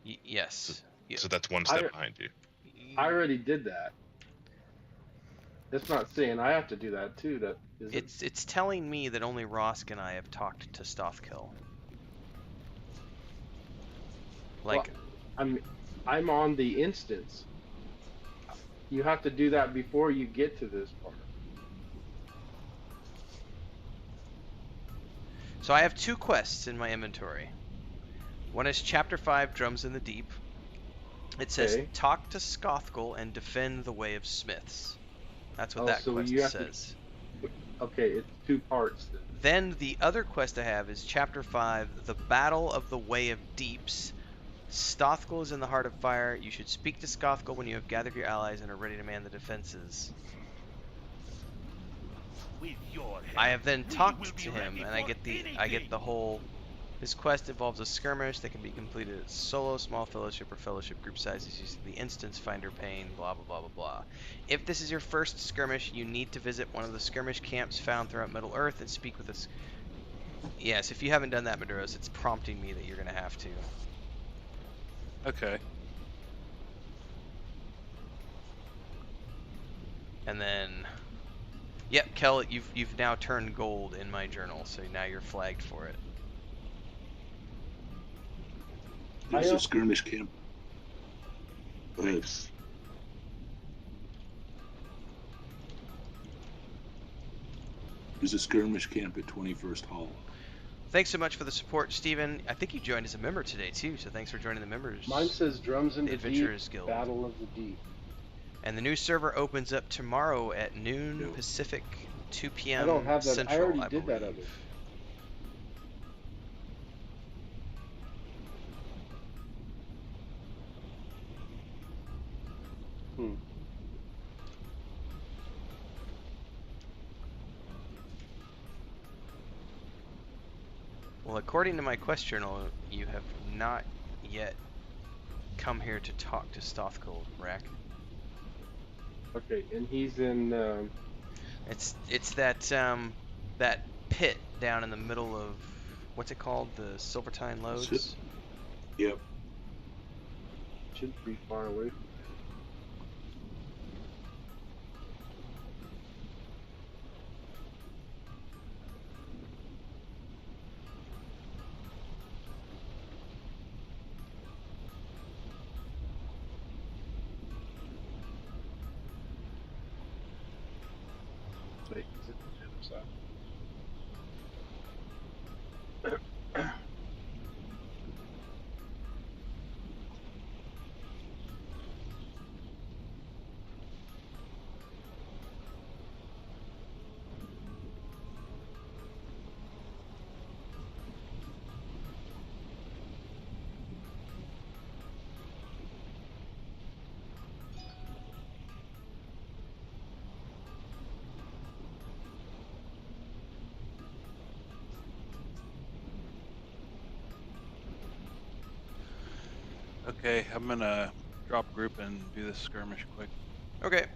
Yes. So that's one step behind you. I already did that. It's not saying I have to do that too. It's telling me that only Rosk and I have talked to Stothkell. Like, well, I'm on the instance. You have to do that before you get to this part. So I have 2 quests in my inventory. One is Chapter 5, Drums in the Deep. It says, talk to Stothkell and defend the way of smiths. That's what that quest says. Okay, it's 2 parts then. Then the other quest I have is Chapter 5, The Battle of the Way of Deeps. Stothkell is in the Heart of Fire. You should speak to Stothkell when you have gathered your allies and are ready to man the defenses. I have then talked to him, and I get the whole. This quest involves a skirmish that can be completed as solo, small fellowship, or fellowship group sizes using the instance finder pane, blah blah blah blah blah. If this is your first skirmish, you need to visit one of the skirmish camps found throughout Middle Earth and speak with us. Yes, if you haven't done that, Maduros, it's prompting me that you're gonna have to. Okay. And then, yep, Kel, you've now turned gold in my journal, so now you're flagged for it. There's a skirmish camp. Thanks. There's a skirmish camp at 21st Hall. Thanks so much for the support, Steven. I think you joined as a member today, too, so thanks for joining the members. Mine says Drums in the Adventurers Deep, Guild. Battle of the Deep. And the new server opens up tomorrow at noon Pacific, 2 p.m. I don't have that. Central, I already did that other. Well, according to my quest journal, you have not yet come here to talk to Stothkell, Rack. Okay, and he's in. It's that that pit down in the middle of what's it called? The Silvertine Lodes. Yep. Shouldn't be far away from Wait, is it the other side? Okay, I'm gonna drop group and do this skirmish quick. Okay.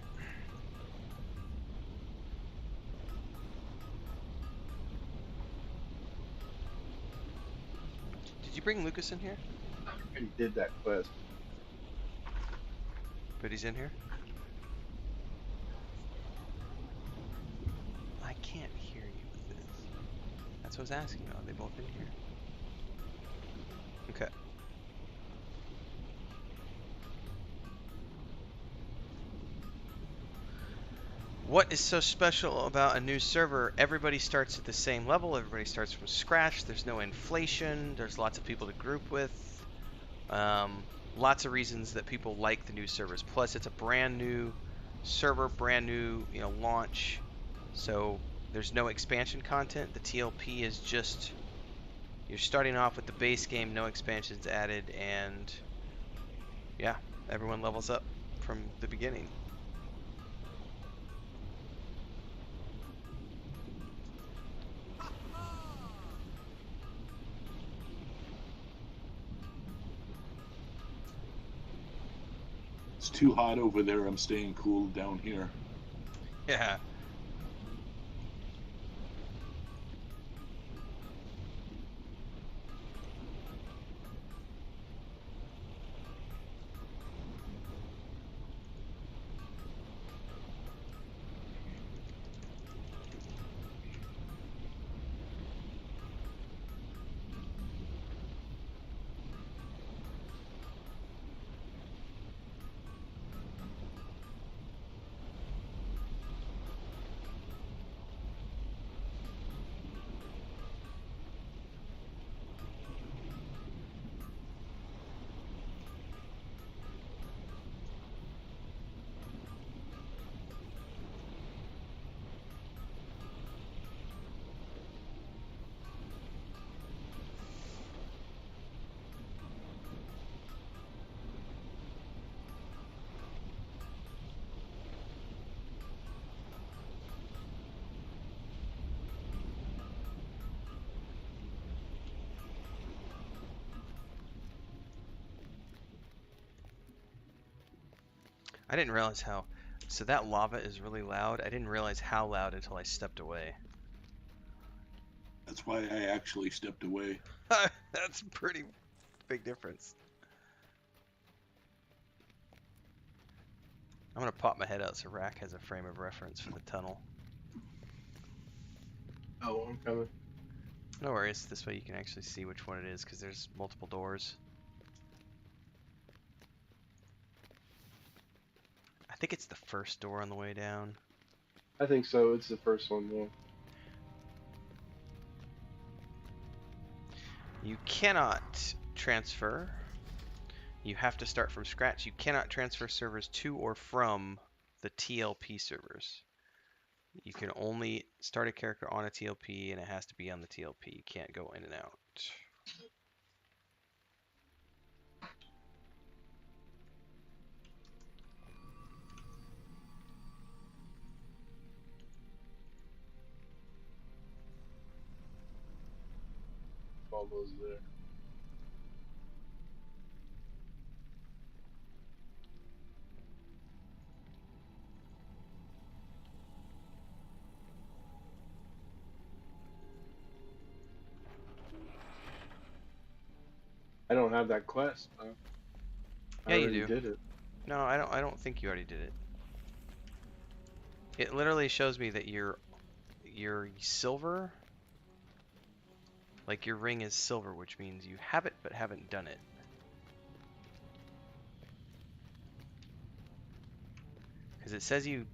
Did you bring Lucas in here? I already did that quest. But he's in here? I can't hear you with this. That's what I was asking. Are they both in here? Okay. What is so special about a new server? Everybody starts at the same level. Everybody starts from scratch. There's no inflation. There's lots of people to group with. Lots of reasons that people like the new servers. Plus, it's a brand new server, brand new, launch. So there's no expansion content. The TLP is just, you're starting off with the base game, no expansions added, and yeah, everyone levels up from the beginning. It's too hot over there. I'm staying cool down here. Yeah. I didn't realize how, so that lava is really loud. I didn't realize how loud until I stepped away. That's why I actually stepped away. That's a pretty big difference. I'm gonna pop my head out so Rack has a frame of reference for the tunnel. Oh, I'm coming. No worries, this way you can actually see which one it is, because there's multiple doors. I think it's the first door on the way down. I think so. It's the first one, yeah. You cannot transfer. You have to start from scratch. You cannot transfer servers to or from the TLP servers. You can only start a character on a TLP, and it has to be on the TLP. You can't go in and out. All those there. I don't have that quest. Yeah, you do. Did it. No, I don't think you already did it. It literally shows me that you're silver. Like your ring is silver, which means you have it but haven't done it. Because it says you've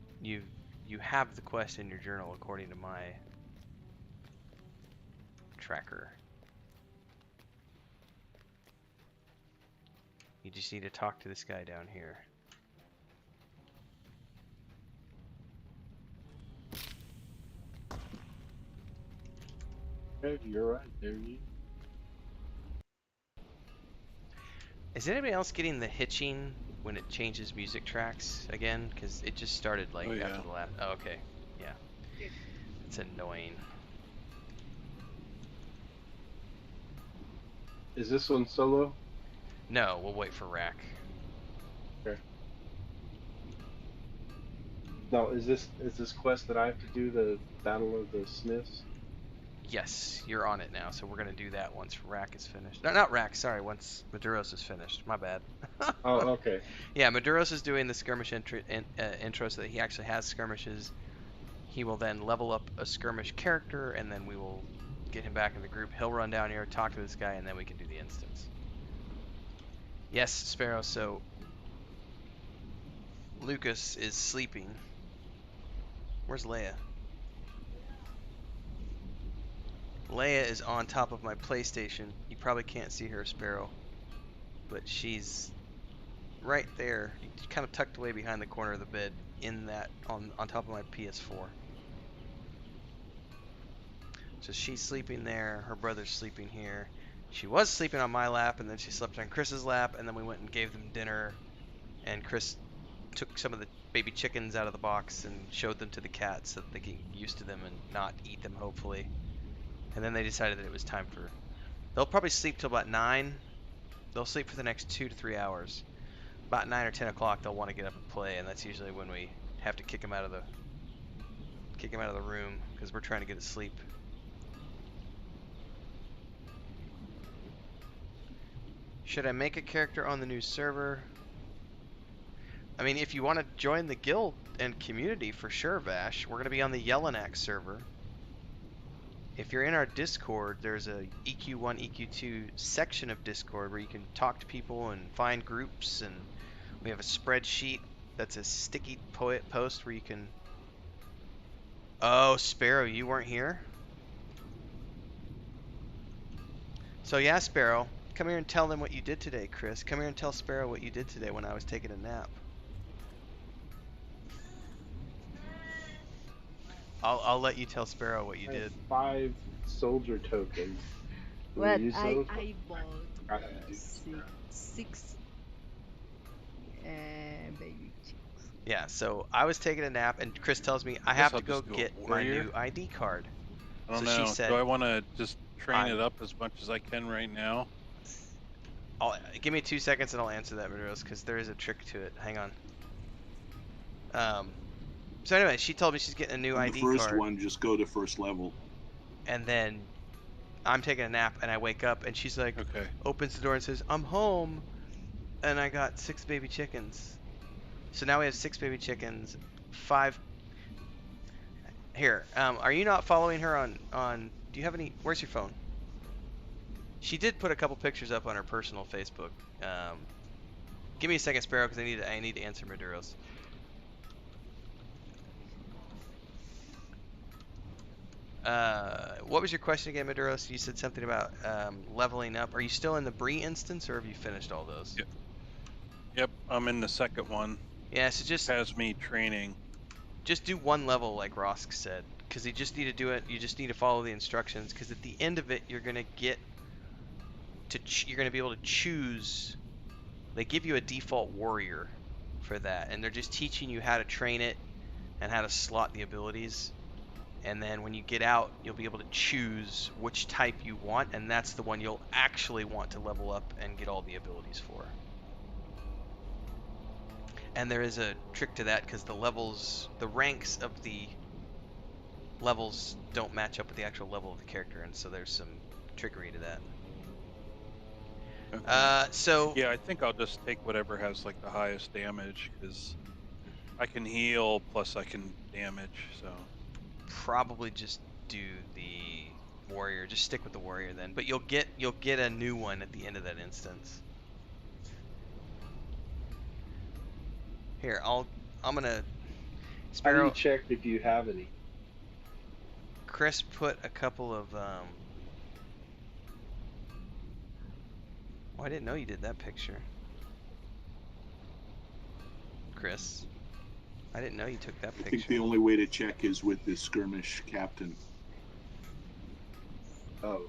you have the quest in your journal according to my tracker. You just need to talk to this guy down here. Okay, you're right. There you. Is anybody else getting the hitching when it changes music tracks again? Because it just started like after the last. Oh, okay. Yeah. It's annoying. Is this one solo? No, we'll wait for Rack. Okay. Now, is this quest that I have to do, the Battle of the Smiths? Yes, you're on it now, so we're gonna do that once Rack is finished. No, not Rack, sorry, once Maduros is finished. My bad. Oh, okay. Yeah, Maduros is doing the skirmish intro so that he actually has skirmishes. He will then level up a skirmish character, and then we will get him back in the group. He'll run down here, talk to this guy, and then we can do the instance. Yes, Sparrow, so Lucas is sleeping. Where's Leia? Leia is on top of my PlayStation. You probably can't see her, Sparrow, but she's right there, kind of tucked away behind the corner of the bed, in that on top of my PS4. So she's sleeping there. Her brother's sleeping here. She was sleeping on my lap, and then she slept on Chris's lap, and then we went and gave them dinner. And Chris took some of the baby chickens out of the box and showed them to the cats so that they get used to them and not eat them, hopefully. And then they decided that it was time for... They'll probably sleep till about 9. They'll sleep for the next 2 to 3 hours. About 9 or 10 o'clock, they'll want to get up and play, and that's usually when we have to kick them out of the room because we're trying to get to sleep. Should I make a character on the new server? I mean, if you want to join the guild and community, for sure, Vash. We're going to be on the Yellowknack server. If you're in our Discord, there's a EQ1, EQ2 section of Discord where you can talk to people and find groups, and we have a spreadsheet that's a sticky post where you can... Oh, Sparrow, you weren't here? So yeah, Sparrow, come here and tell them what you did today, Chris. Come here and tell Sparrow what you did today when I was taking a nap. I'll let you tell Sparrow what you did. 5 soldier tokens. Well, I bought six baby chicks. Yeah, so I was taking a nap, and Chris tells me I have to go get my new ID card. I don't know. She said, do I want to just train it up as much as I can right now? Give me 2 seconds and I'll answer that, Maduros, because there is a trick to it. Hang on. So anyway, she told me she's getting a new ID card. The first one, just go to first level. And then I'm taking a nap, and I wake up, and she's like, opens the door and says, I'm home, and I got 6 baby chickens. So now we have 6 baby chickens, 5. Here, are you not following her on? Do you have any? Where's your phone? She did put a couple pictures up on her personal Facebook. Give me a second, Sparrow, because I need to answer Maduros. What was your question again, Maduros? You said something about leveling up. Are you still in the Bree instance, or have you finished all those? Yep, I'm in the second one. Yeah, so just has me training. Just do 1 level, like Rosk said, because you just need to do it. You just need to follow the instructions, because at the end of it, you're gonna get to you're gonna be able to choose. They give you a default warrior for that, and they're just teaching you how to train it and how to slot the abilities. And then when you get out, you'll be able to choose which type you want, and that's the one you'll actually want to level up and get all the abilities for. And there is a trick to that, because the ranks of the levels don't match up with the actual level of the character, and so there's some trickery to that. Okay. Yeah, I think I'll just take whatever has like the highest damage, because I can heal plus I can damage, so... Probably just do the warrior. Just stick with the warrior then. But you'll get a new one at the end of that instance. Here, I'm gonna. How do Sparrow, you check if you have any? Chris put a couple of oh, I didn't know you did that picture. Chris, I didn't know you took that I think picture. the only way to check is with the skirmish captain. Oh.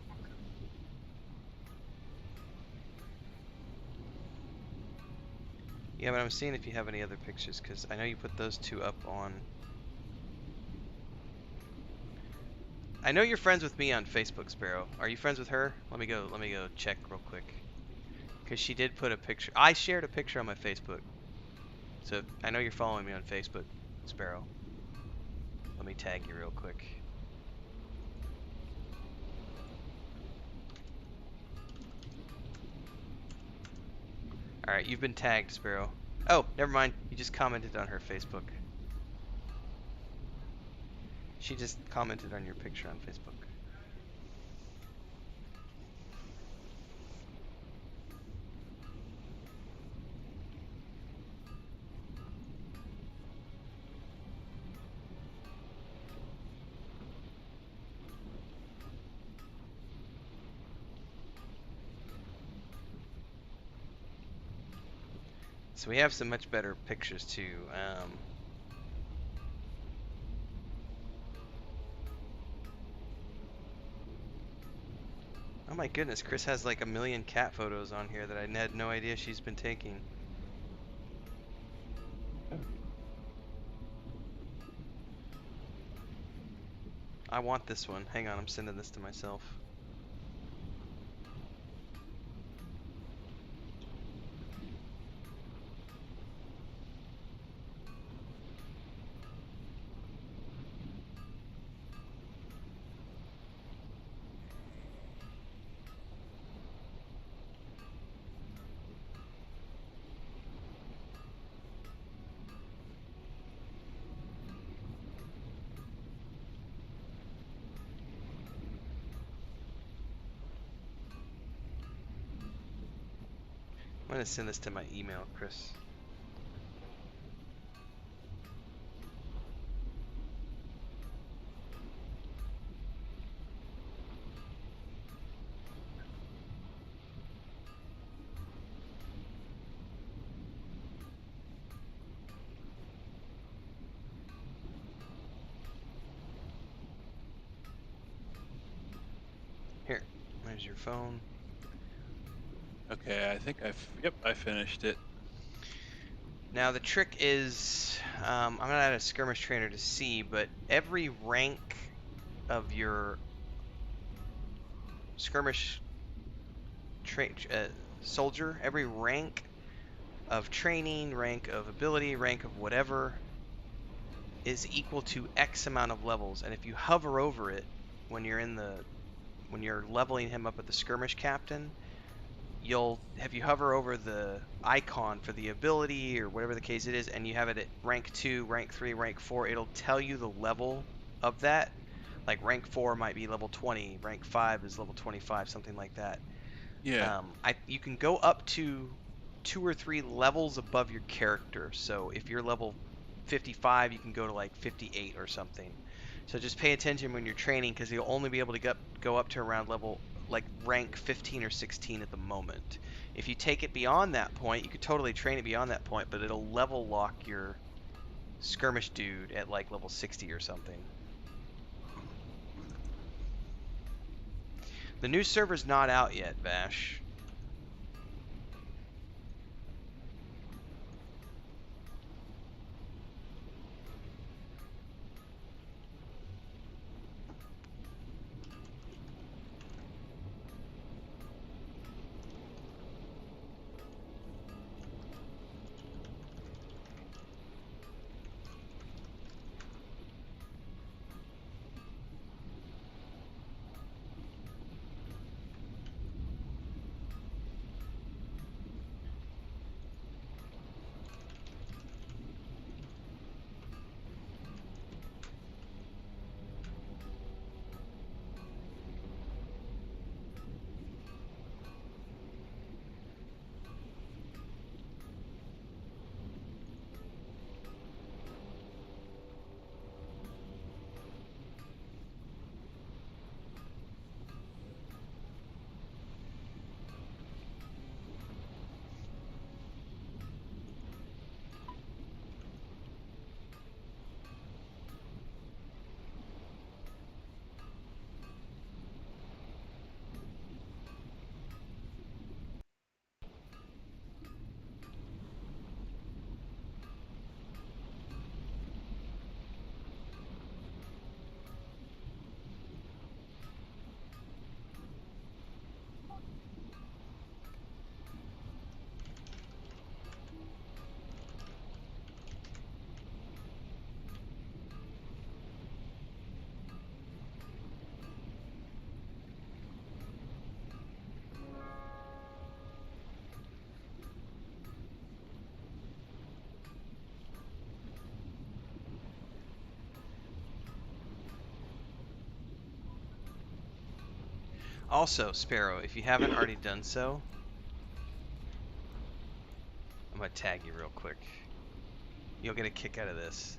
Yeah, but I'm seeing if you have any other pictures, because I know you put those two up on... I know you're friends with me on Facebook, Sparrow. Are you friends with her? Let me go check real quick. Because she did put a picture. I shared a picture on my Facebook. So I know you're following me on Facebook, Sparrow. Let me tag you real quick. Alright, you've been tagged, Sparrow. Oh, never mind. You just commented on her Facebook. She just commented on your picture on Facebook. So we have some much better pictures too. Oh my goodness, Chris has like 1 million cat photos on here that I had no idea she's been taking. I want this one. Hang on, I'm sending this to myself. I'm gonna send this to my email, Chris. Here, there's your phone. Okay, I think I finished it. Now the trick is, I'm not at a skirmish trainer to see, but every rank of your skirmish soldier, every rank of training, rank of ability, rank of whatever, is equal to X amount of levels. And if you hover over it when you're leveling him up at the skirmish captain, if you hover over the icon for the ability or whatever the case it is, and you have it at rank 2, rank 3, rank 4, it'll tell you the level of that. Like rank 4 might be level 20, rank 5 is level 25, something like that. Yeah. You can go up to 2 or 3 levels above your character. So if you're level 55, you can go to like 58 or something. So just pay attention when you're training, because you'll only be able to go up to around level like rank 15 or 16 at the moment. If you take it beyond that point, you could totally train it beyond that point, but it'll level lock your skirmish dude at like level 60 or something. The new server's not out yet, Vash. Also, Sparrow, if you haven't already done so, I'm gonna tag you real quick. You'll get a kick out of this.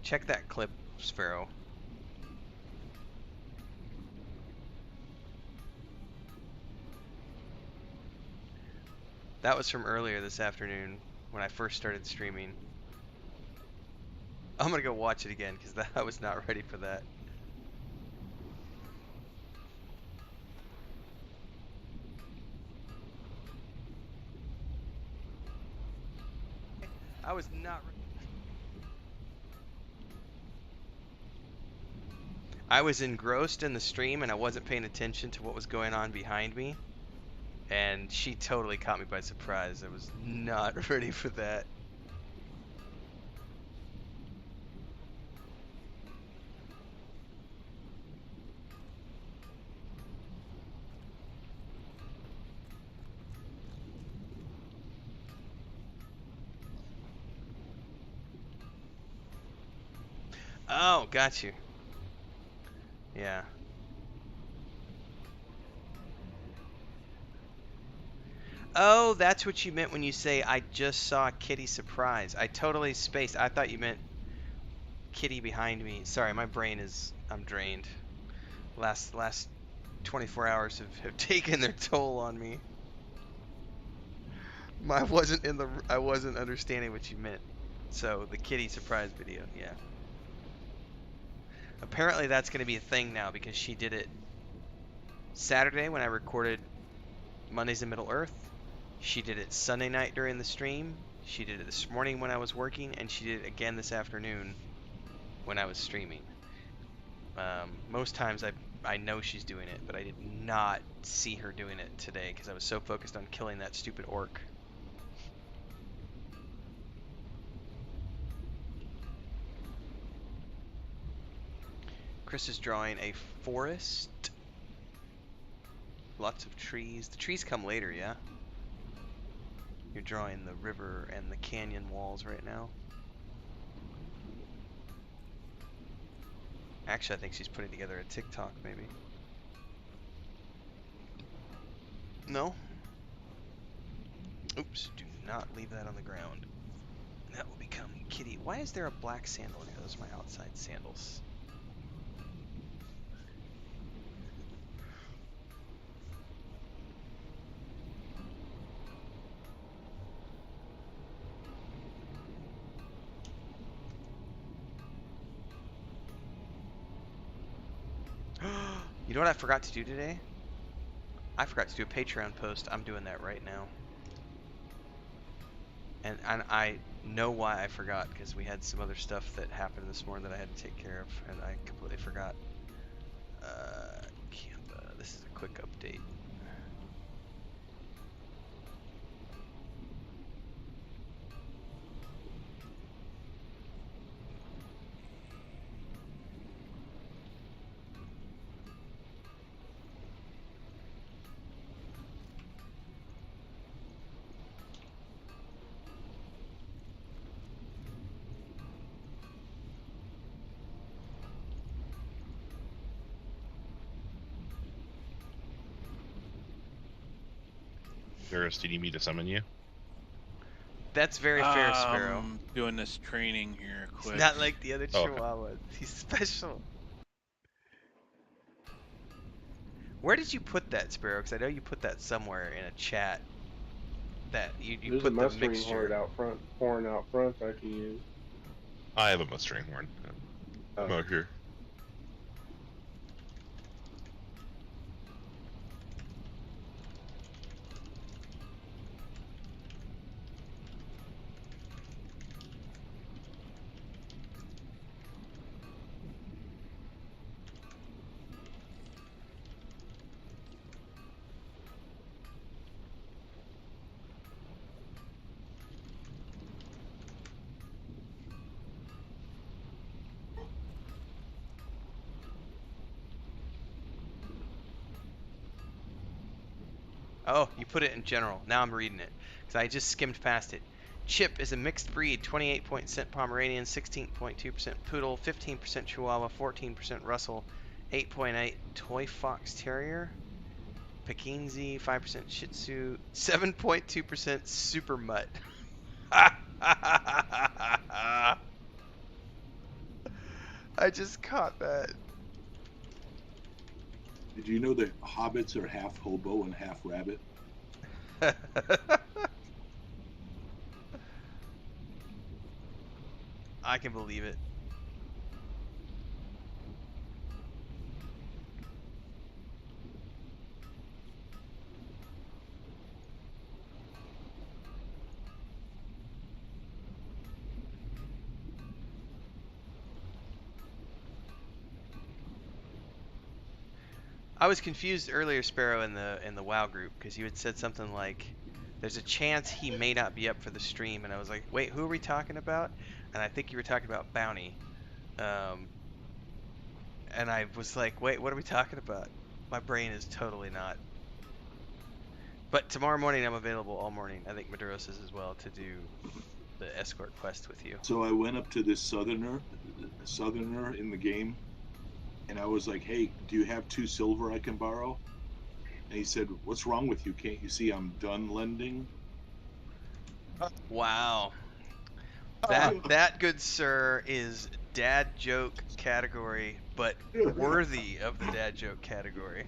Check that clip, Sparrow. That was from earlier this afternoon when I first started streaming. I'm gonna go watch it again because I was not ready for that. I was not. I was engrossed in the stream and I wasn't paying attention to what was going on behind me. And she totally caught me by surprise. I was not ready for that. Oh, got you. Yeah. Oh, that's what you meant when you say I just saw Kitty surprise. I totally spaced. I thought you meant Kitty behind me. Sorry, my brain is I'm drained. Last 24 hours have taken their toll on me. I wasn't understanding what you meant. So the Kitty surprise video, yeah. Apparently that's going to be a thing now because she did it Saturday when I recorded Mondays in Middle Earth. She did it Sunday night during the stream. She did it this morning when I was working, and she did it again this afternoon when I was streaming. Most times I know she's doing it, but I did not see her doing it today because I was so focused on killing that stupid orc. Chris is drawing a forest. Lots of trees. The trees come later, yeah? You're drawing the river and the canyon walls right now. Actually, I think she's putting together a TikTok, maybe. No? Oops, do not leave that on the ground. That will become Kitty. Why is there a black sandal here? Those are my outside sandals. You know what I forgot to do today? I forgot to do a Patreon post. I'm doing that right now. And I know why I forgot, because we had some other stuff that happened this morning that I had to take care of, and I completely forgot. This is a quick update. Ederis, do you need me to summon you? That's very fair, Sparrow. I'm doing this training here quick. It's not like the other Oh, okay. Chihuahuas. He's special. Where did you put that, Sparrow? Because I know you put that somewhere in a chat. That you There's put a the mustering mixture. horn out front I can use. I have a mustering horn. I'm out here. Oh, you put it in general. Now I'm reading it because I just skimmed past it. Chip is a mixed breed, 28% Pomeranian, 16.2% Poodle, 15% Chihuahua, 14% Russell, 8.8 Toy Fox Terrier, Pekingese, 5% Shih Tzu, 7.2% Super Mutt. I just caught that. Did you know that hobbits are half hobo and half rabbit? I can believe it. I was confused earlier, Sparrow, in the WoW group, because you had said something like, "There's a chance he may not be up for the stream," and I was like, "Wait, who are we talking about?" And I think you were talking about Bounty, and I was like, "Wait, what are we talking about?" My brain is totally not. But tomorrow morning I'm available all morning. I think Maduros is as well to do the escort quest with you. So I went up to this southerner in the game, and I was like, "Hey, do you have 2 silver I can borrow?" And he said, "What's wrong with you? Can't you see I'm done lending?" Wow. That good sir is dad joke category, but worthy of the dad joke category.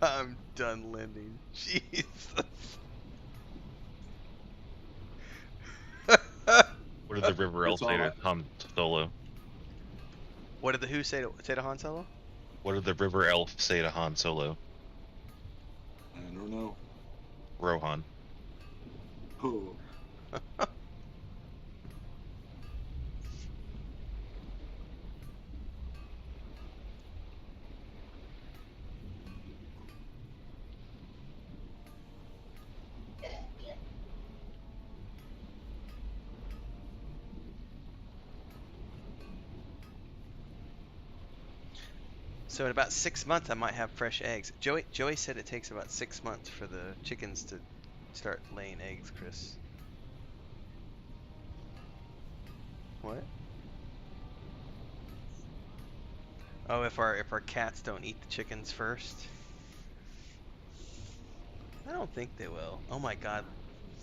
I'm done lending. Jesus. What did the River Elf say to Han Solo? What did the who say to Han Solo? What did the River Elf say to Han Solo? I don't know. Rohan. Oh. So in about 6 months I might have fresh eggs. Joey said it takes about 6 months for the chickens to start laying eggs, Chris. What? Oh, if our cats don't eat the chickens first? I don't think they will. Oh my god,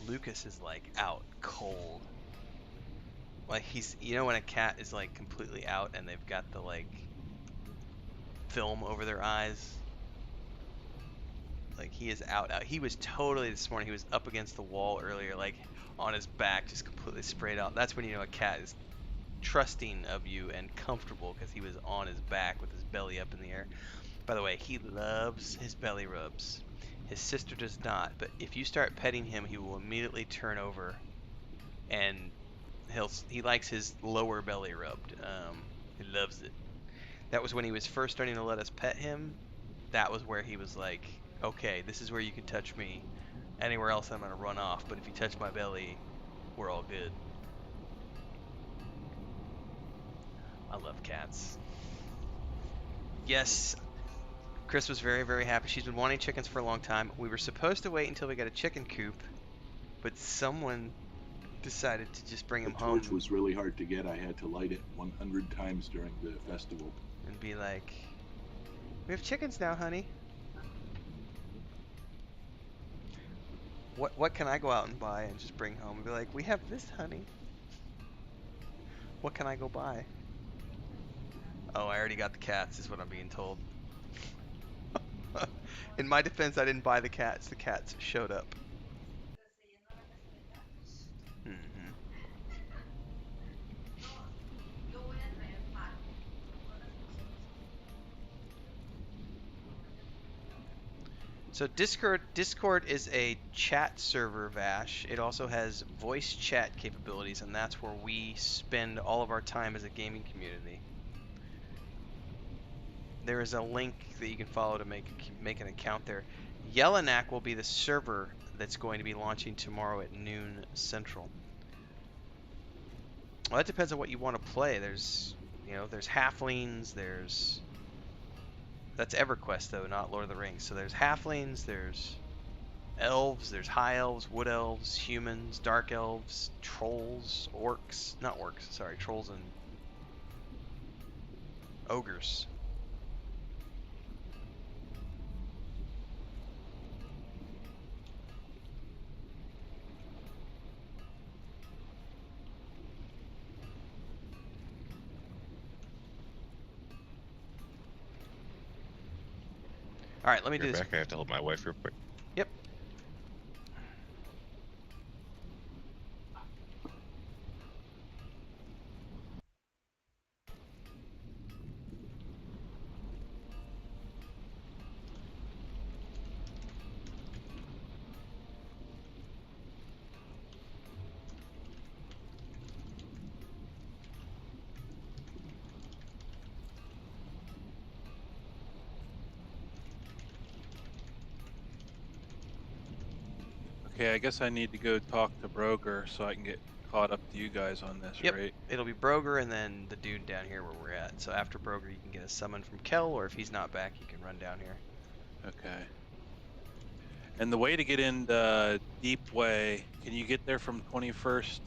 Lucas is like out cold. Like he's, you know when a cat is like completely out and they've got the like film over their eyes? Like he is out. He was totally, this morning he was up against the wall earlier, like on his back, just completely sprayed out. That's when you know a cat is trusting of you and comfortable, because he was on his back with his belly up in the air. By the way, he loves his belly rubs. His sister does not, but if you start petting him, he will immediately turn over, and he likes his lower belly rubbed. He loves it. That was when he was first starting to let us pet him. That was where he was like, okay, this is where you can touch me. Anywhere else I'm gonna run off, but if you touch my belly, we're all good. I love cats. Yes, Chris was very, very happy. She's been wanting chickens for a long time. We were supposed to wait until we got a chicken coop, but someone decided to just bring him home. The torch was really hard to get. I had to light it 100 times during the festival. And be like, we have chickens now, honey. What can I go out and buy and just bring home? And be like, we have this, honey. What can I go buy? Oh, I already got the cats, is what I'm being told. In my defense, I didn't buy the cats. The cats showed up. So Discord is a chat server, Vash. It also has voice chat capabilities, and that's where we spend all of our time as a gaming community. There is a link that you can follow to make an account there. Yellowknack will be the server that's going to be launching tomorrow at noon Central. Well, that depends on what you want to play. There's halflings, there's That's EverQuest though, not Lord of the Rings. So there's halflings, there's elves, there's high elves, wood elves, humans, dark elves, trolls, orcs, not orcs, sorry, trolls and ogres. All right, let me do this. Back. I have to help my wife real quick. Yep. Okay, I guess I need to go talk to Broger so I can get caught up to you guys on this, Yep. right? It'll be Broger and then the dude down here where we're at. So after Broger, you can get a summon from Kel, or if he's not back, you can run down here. Okay. And the way to get into Deep Way, can you get there from 21st?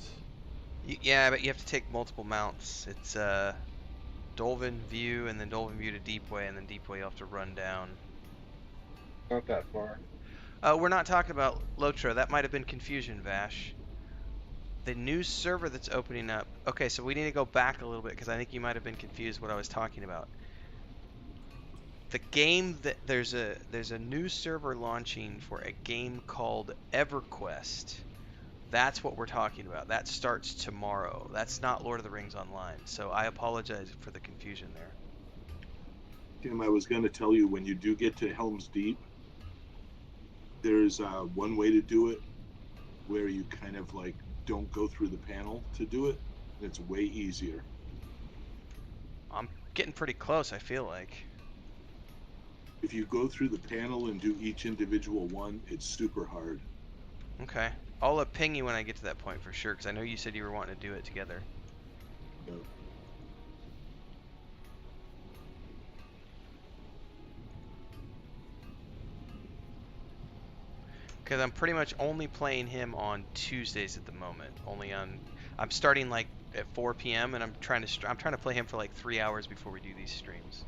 Yeah, but you have to take multiple mounts. It's Dolven View, and then Dolven View to Deep Way, and then Deep Way you have to run down. Not that far. We're not talking about LOTRO. That might have been confusion, Vash. The new server that's opening up. Okay, so we need to go back a little bit because I think you might have been confused what I was talking about. The game that there's a new server launching for a game called EverQuest. That's what we're talking about. That starts tomorrow. That's not Lord of the Rings Online. So I apologize for the confusion there. Tim, I was going to tell you, when you do get to Helm's Deep, there's one way to do it where you kind of like don't go through the panel to do it. It's way easier. I'm getting pretty close, I feel like. If you go through the panel and do each individual one, it's super hard. Okay. I'll ping you when I get to that point for sure, because I know you said you were wanting to do it together. Yep. Because I'm pretty much only playing him on Tuesdays at the moment. I'm starting like at 4 p.m. and I'm trying to play him for like 3 hours before we do these streams.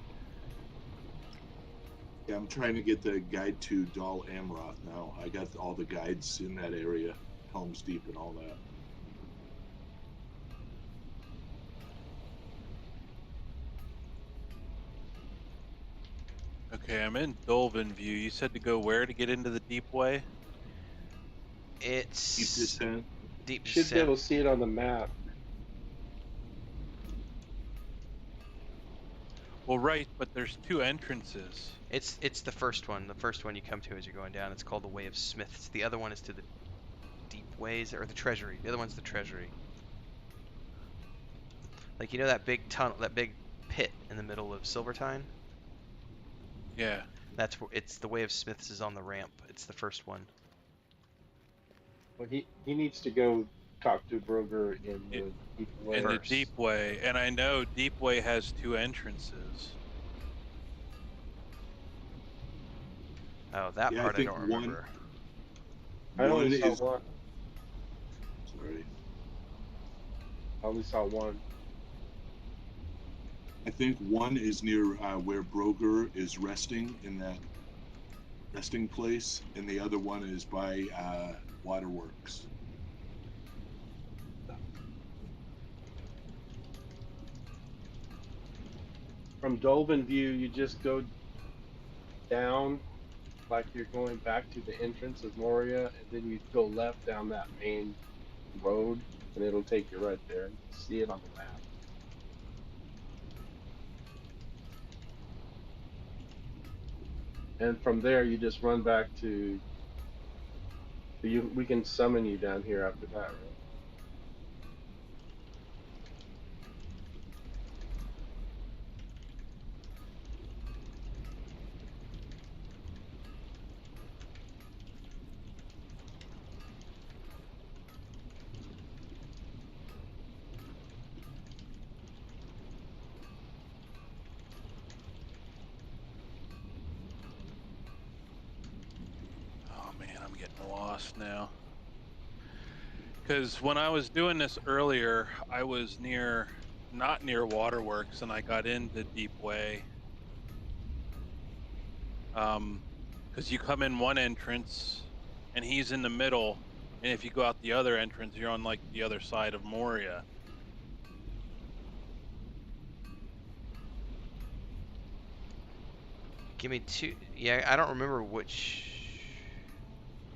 Yeah, I'm trying to get the guide to Dal Amroth now. I got all the guides in that area, Helm's Deep and all that. Okay, I'm in Dolven View. You said to go where to get into the Deep Way? It's Deep Descent. Deep You should be able to see it on the map. Well, right, but there's two entrances. It's the first one. The first one you come to as you're going down. It's called the Way of Smiths. The other one is to the Deep Ways, or the Treasury. The other one's the Treasury. Like, you know that big tunnel, that big pit in the middle of Silvertine? Yeah. That's where it's the Way of Smiths is on the ramp. It's the first one. Well, he needs to go talk to Broger in the Deep Way. In the Deep Way, and I know Deep Way has two entrances. Oh, that part I don't remember. I only saw one. Sorry. I only saw one. I think one is near where Broger is resting in that resting place, and the other one is by Waterworks. From Dolven View, you just go down like you're going back to the entrance of Moria, and then you go left down that main road, and it'll take you right there. You can see it on the map. And from there, you just run back to. We can summon you down here after that, right? lost now. Because when I was doing this earlier, I was not near Waterworks, and I got into Deep Way. Because you come in one entrance, and he's in the middle, and if you go out the other entrance, you're on like the other side of Moria. Give me two. Yeah, I don't remember which.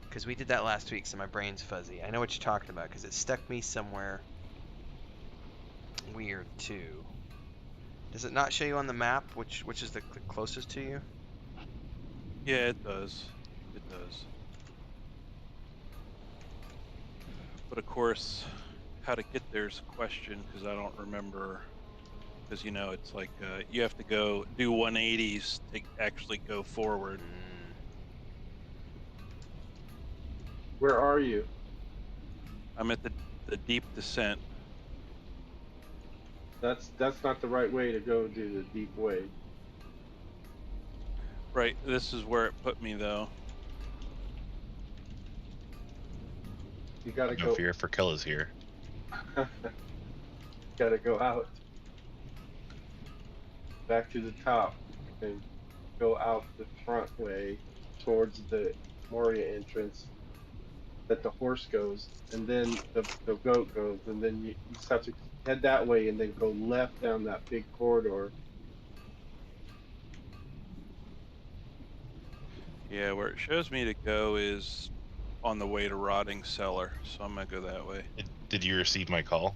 Because we did that last week, so my brain's fuzzy. I know what you're talking about, because it stuck me somewhere weird, too. Does it not show you on the map which is the closest to you? Yeah, it does. It does. But of course, how to get there's a question, because I don't remember. Because, you know, it's like you have to go do 180s to actually go forward. Where are you? I'm at the deep descent. That's not the right way to go do the deep way. Right, this is where it put me though. You gotta No fear for Kella's here. Gotta go out. Back to the top and go out the front way towards the Moria entrance that the horse goes, and then the goat goes, and then you just have to head that way and then go left down that big corridor. Yeah, where it shows me to go is on the way to Rotting Cellar, so I'm gonna go that way. Did you receive my call?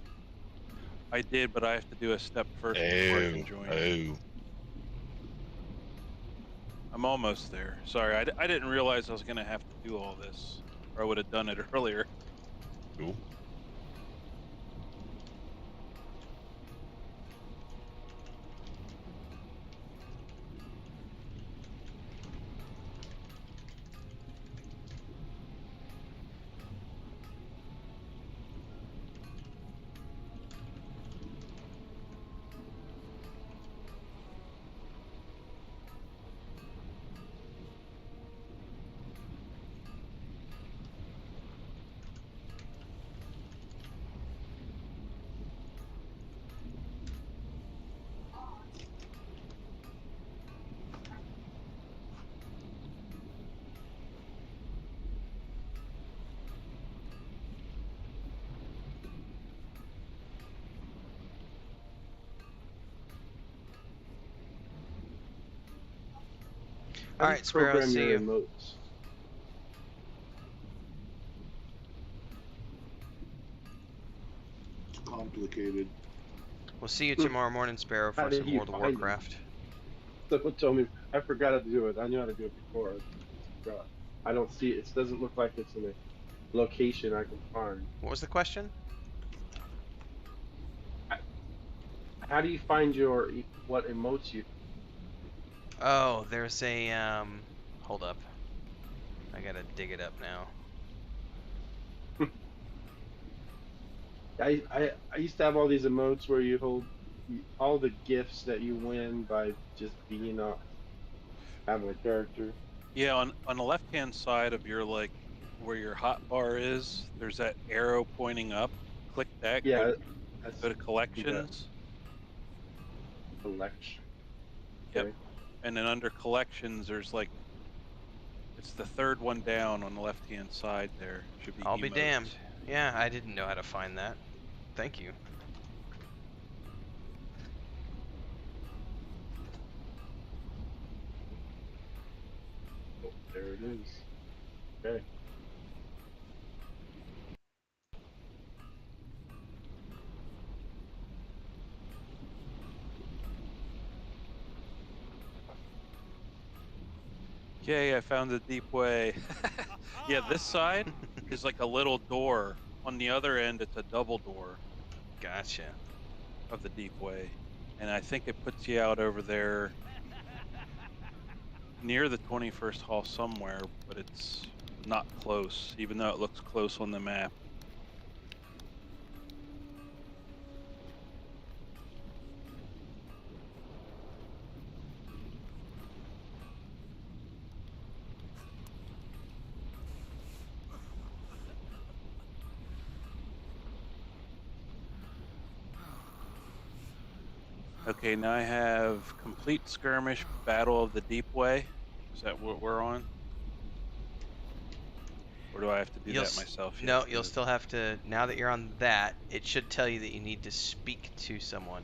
I did, but I have to do a step first before I can join. Oh. I'm almost there. Sorry, I didn't realize I was gonna have to do all this, or I would have done it earlier. Cool. All right, Sparrow, see you. Emotes? Complicated. We'll see you tomorrow morning, Sparrow, for some World of Warcraft. Someone told me I forgot how to do it. I knew how to do it before. I forgot. I don't see it. It doesn't look like it's in a location I can find. What was the question? How do you find what emotes you? Oh, there's a hold up. I gotta dig it up now. I used to have all these emotes where you hold all the gifts that you win by just being having a character. Yeah, on the left hand side of your where your hotbar is, there's that arrow pointing up. Click that. Yeah. Go to collections. Collection. Yep. Okay. And then under collections, there's it's the third one down on the left hand side there. Should be. I'll be emotes. damned. Yeah, I didn't know how to find that. Thank you. Oh, there it is. Okay. Yay, I found the deep way. Yeah, this side is like a little door. On the other end, it's a double door. Gotcha. Of the deep way. And I think it puts you out over there near the 21st Hall somewhere, but it's not close, even though it looks close on the map. Okay, now I have complete skirmish, Battle of the Deep Way. Is that what we're on? Or do I have to do that myself? No, you'll still have to. Now that you're on that, it should tell you that you need to speak to someone.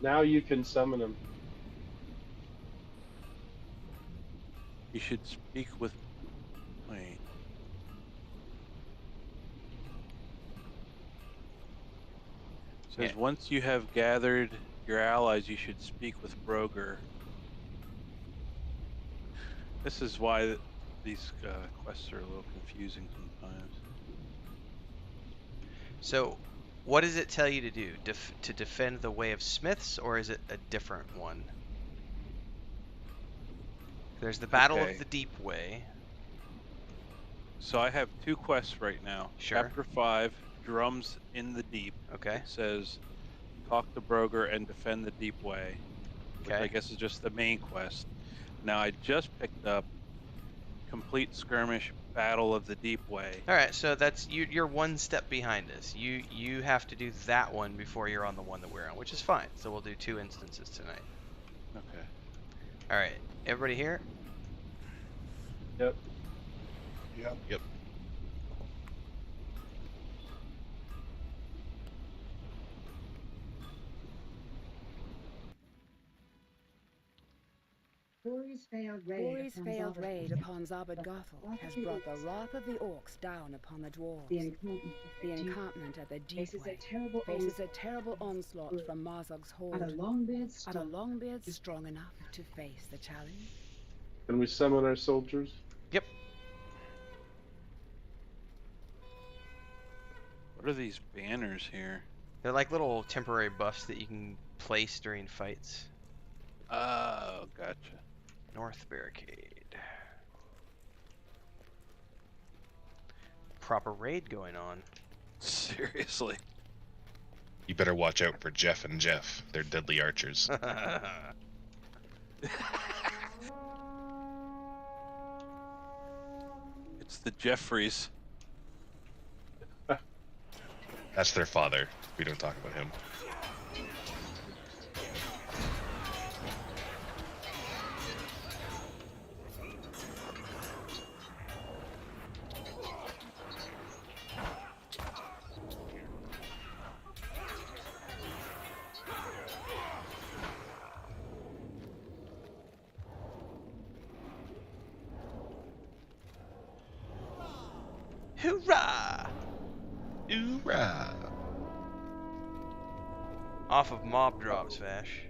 Now you can summon him. You should speak with. Wait. It says once you have gathered your allies, you should speak with Broger. This is why these quests are a little confusing sometimes. So, what does it tell you to do? To defend the Way of Smiths, or is it a different one? There's the Battle of the Deep Way. So I have 2 quests right now. Sure. Chapter 5, Drums in the Deep. Okay. It says, talk to Broger and defend the Deep Way. Which I guess is just the main quest. Now I just picked up Complete Skirmish, Battle of the Deep Way. All right, so that's you're one step behind us. You have to do that one before you're on the one that we're on, which is fine. So we'll do 2 instances tonight. Okay. All right, everybody here? Yep. Yep. Bori's failed raid upon Zabad-Gothel has brought the wrath of the orcs down upon the dwarves. The encampment at the Deep Way faces a terrible onslaught from Marzog's horde. Are the Longbeards strong enough to face the challenge? Can we summon our soldiers? Yep. What are these banners here? They're like little temporary buffs that you can place during fights. Oh, gotcha. North Barricade. Proper raid going on. Seriously. You better watch out for Jeff and Jeff. They're deadly archers. It's the Jeffries. That's their father. We don't talk about him. Hoorah! Hoorah! Off of mob drops, Vash.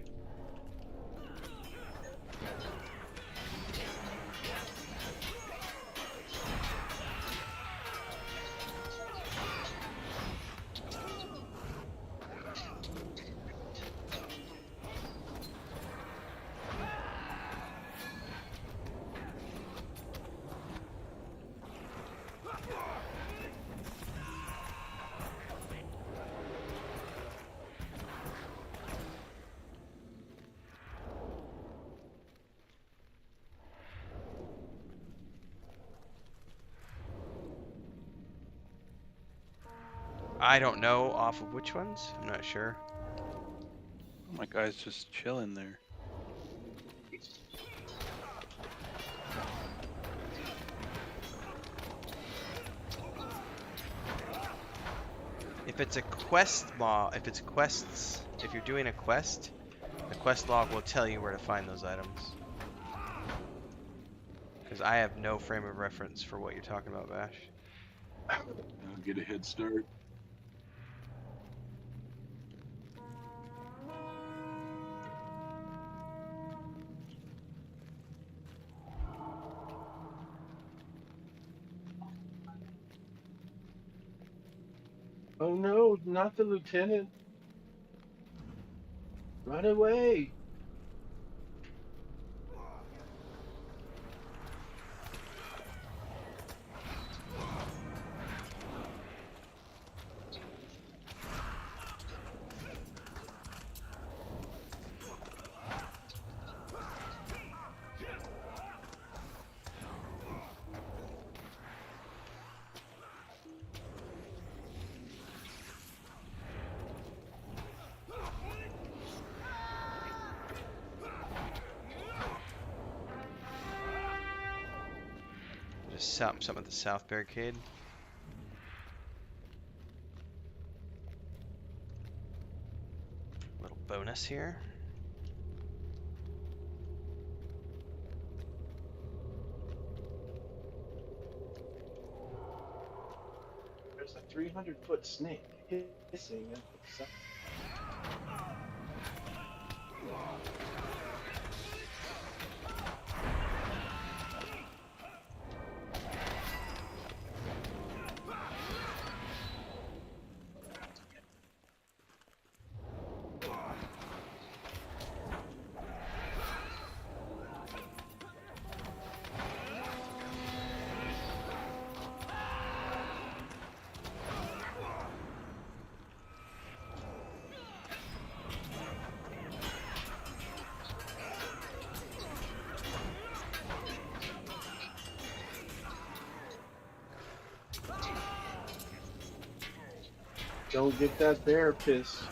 I don't know off of which ones. I'm not sure. Oh, my guy's just chilling there. If it's a quest log, if it's quests, if you're doing a quest, the quest log will tell you where to find those items. Because I have no frame of reference for what you're talking about, Vash. I'll get a head start. Oh no, not the lieutenant. Run away. something at the south barricade. Little bonus here. There's a 300-foot snake hissing at the sun. Don't get that bear pissed.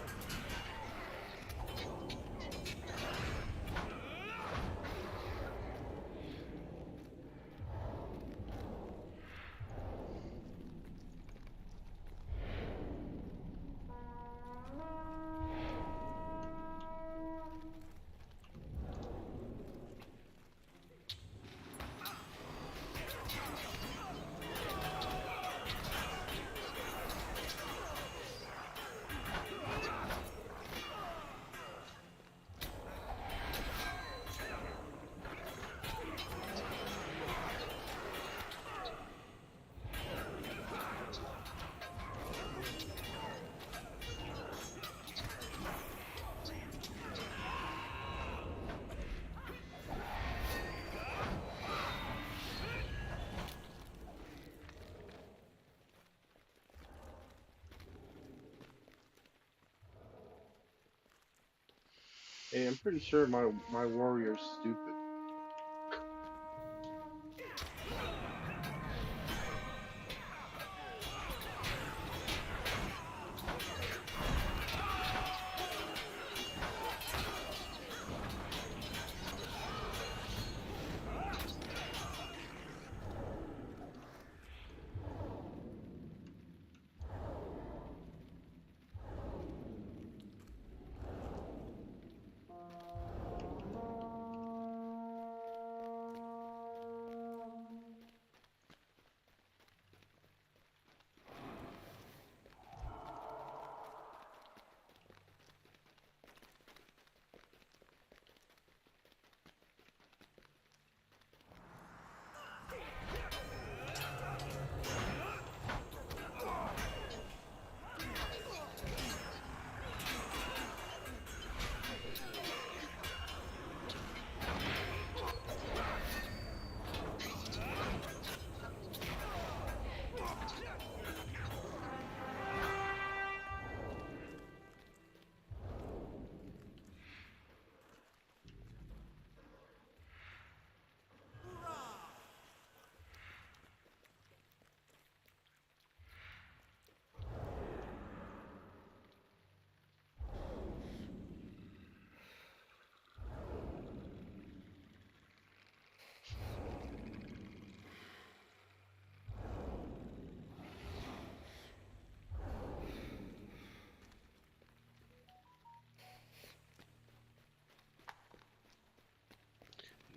Hey, I'm pretty sure my warrior's stupid.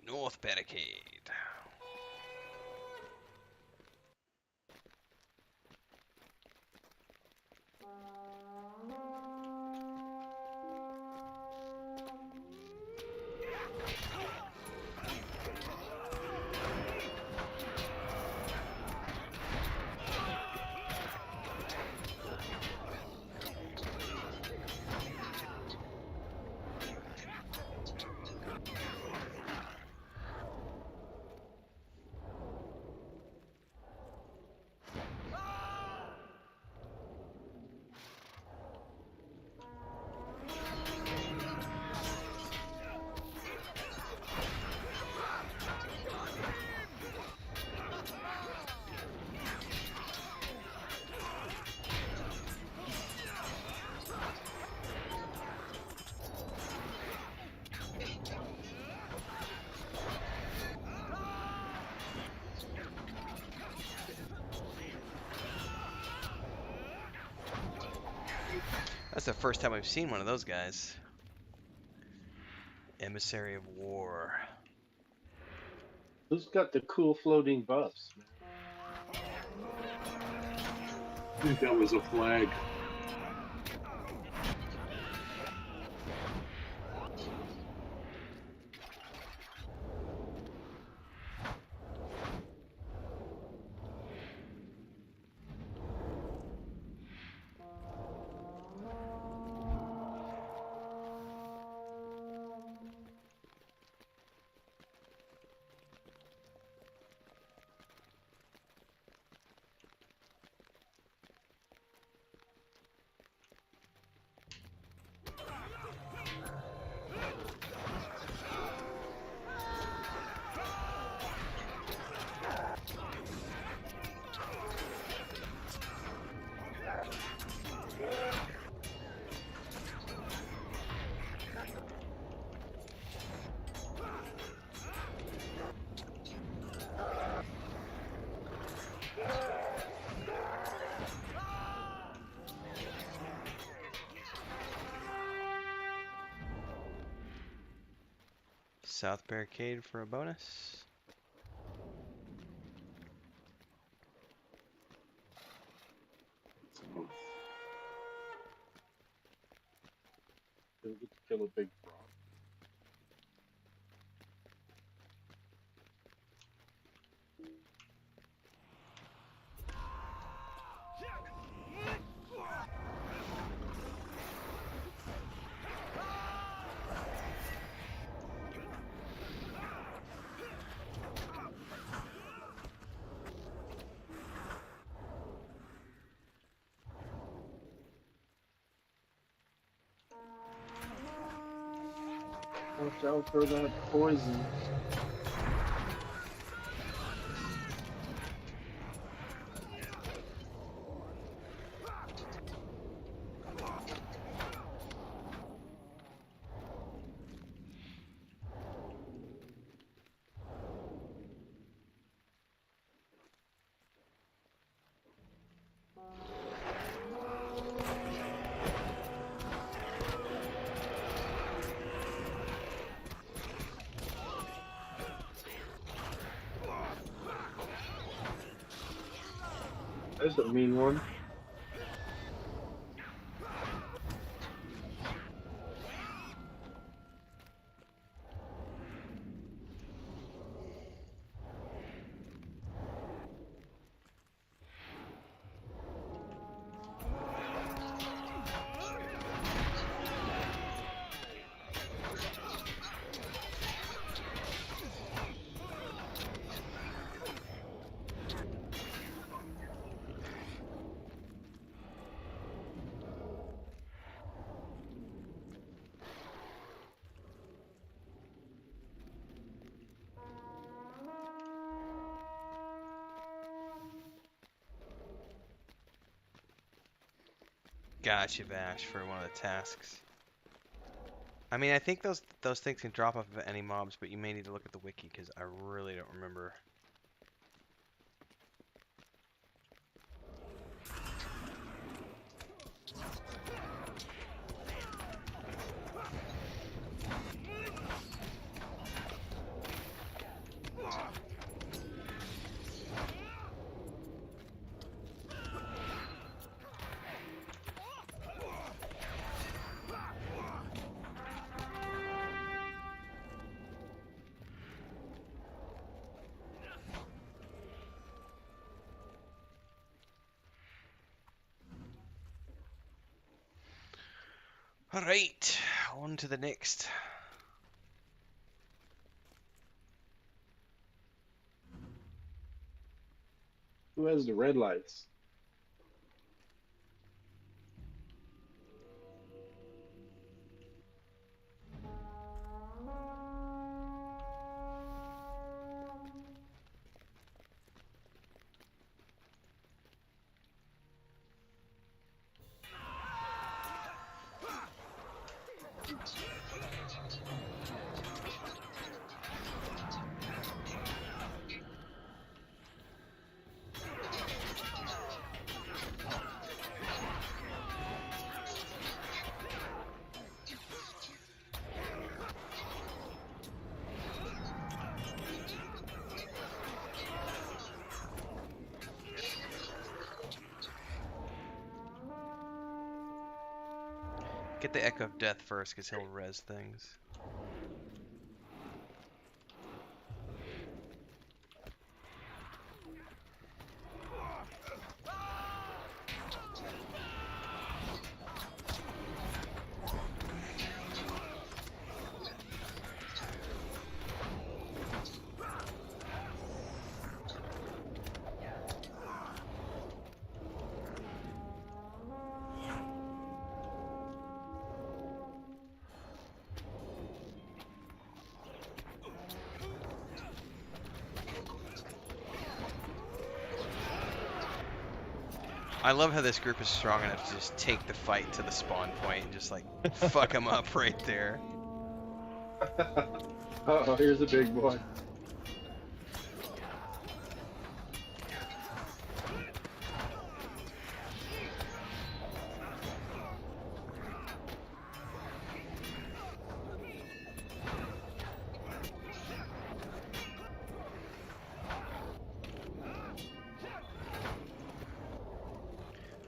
North barricade. That's the first time I've seen one of those guys. Emissary of War. Who's got the cool floating buffs? I think that was a flag. South barricade for a bonus. Don't get to kill a big frog. Watch out for that poison. There's a mean one. Gotcha, Bash, for one of the tasks. I mean, I think those things can drop off of any mobs, but you may need to look at the wiki because I really don't remember. Alright, on to the next. Who has the red lights? Get the Echo of Death first, because he'll res things. I love how this group is strong enough to just take the fight to the spawn point and just like fuck them up right there. Uh-oh, here's a big boy.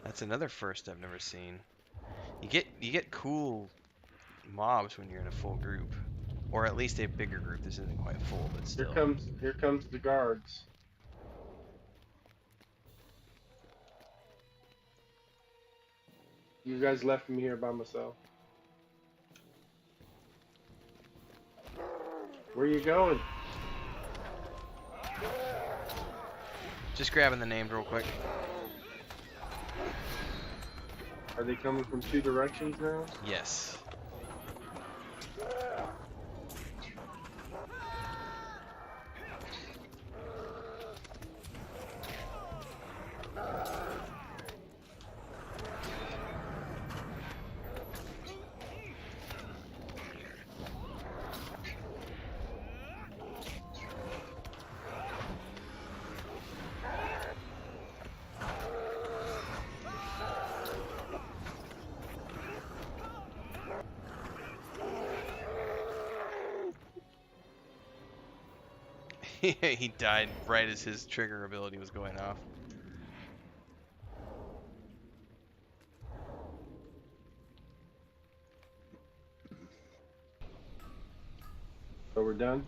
That's another first I've never seen. You get cool mobs when you're in a full group, or at least a bigger group. This isn't quite full, but still. Here comes the guards. You guys left me here by myself. Where you going? Just grabbing the names real quick. Are they coming from 2 directions now? Yes. He died right as his trigger ability was going off. So we're done?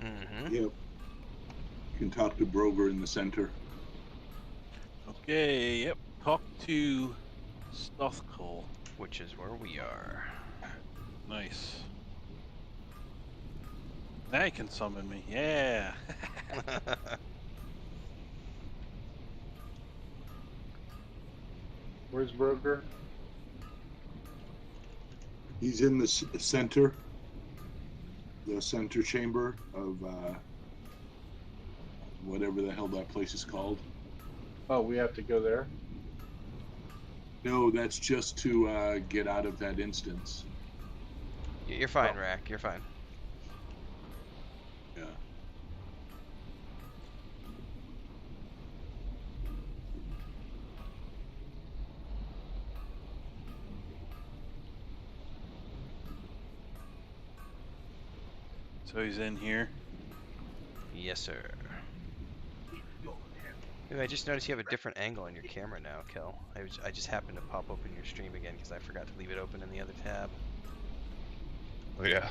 Mm-hmm. Yep. You can talk to Broger in the center. Okay, yep. Talk to Stothcole. Which is where we are. Nice. Now you can summon me. Yeah. Where's Broker? He's in the center. The center chamber of whatever the hell that place is called. Oh, we have to go there? No, that's just to get out of that instance. You're fine, Rack. You're fine. Yeah. So he's in here? Yes, sir. Ooh, I just noticed you have a different angle on your camera now, Kel. I just happened to pop open your stream again because I forgot to leave it open in the other tab. Oh yeah.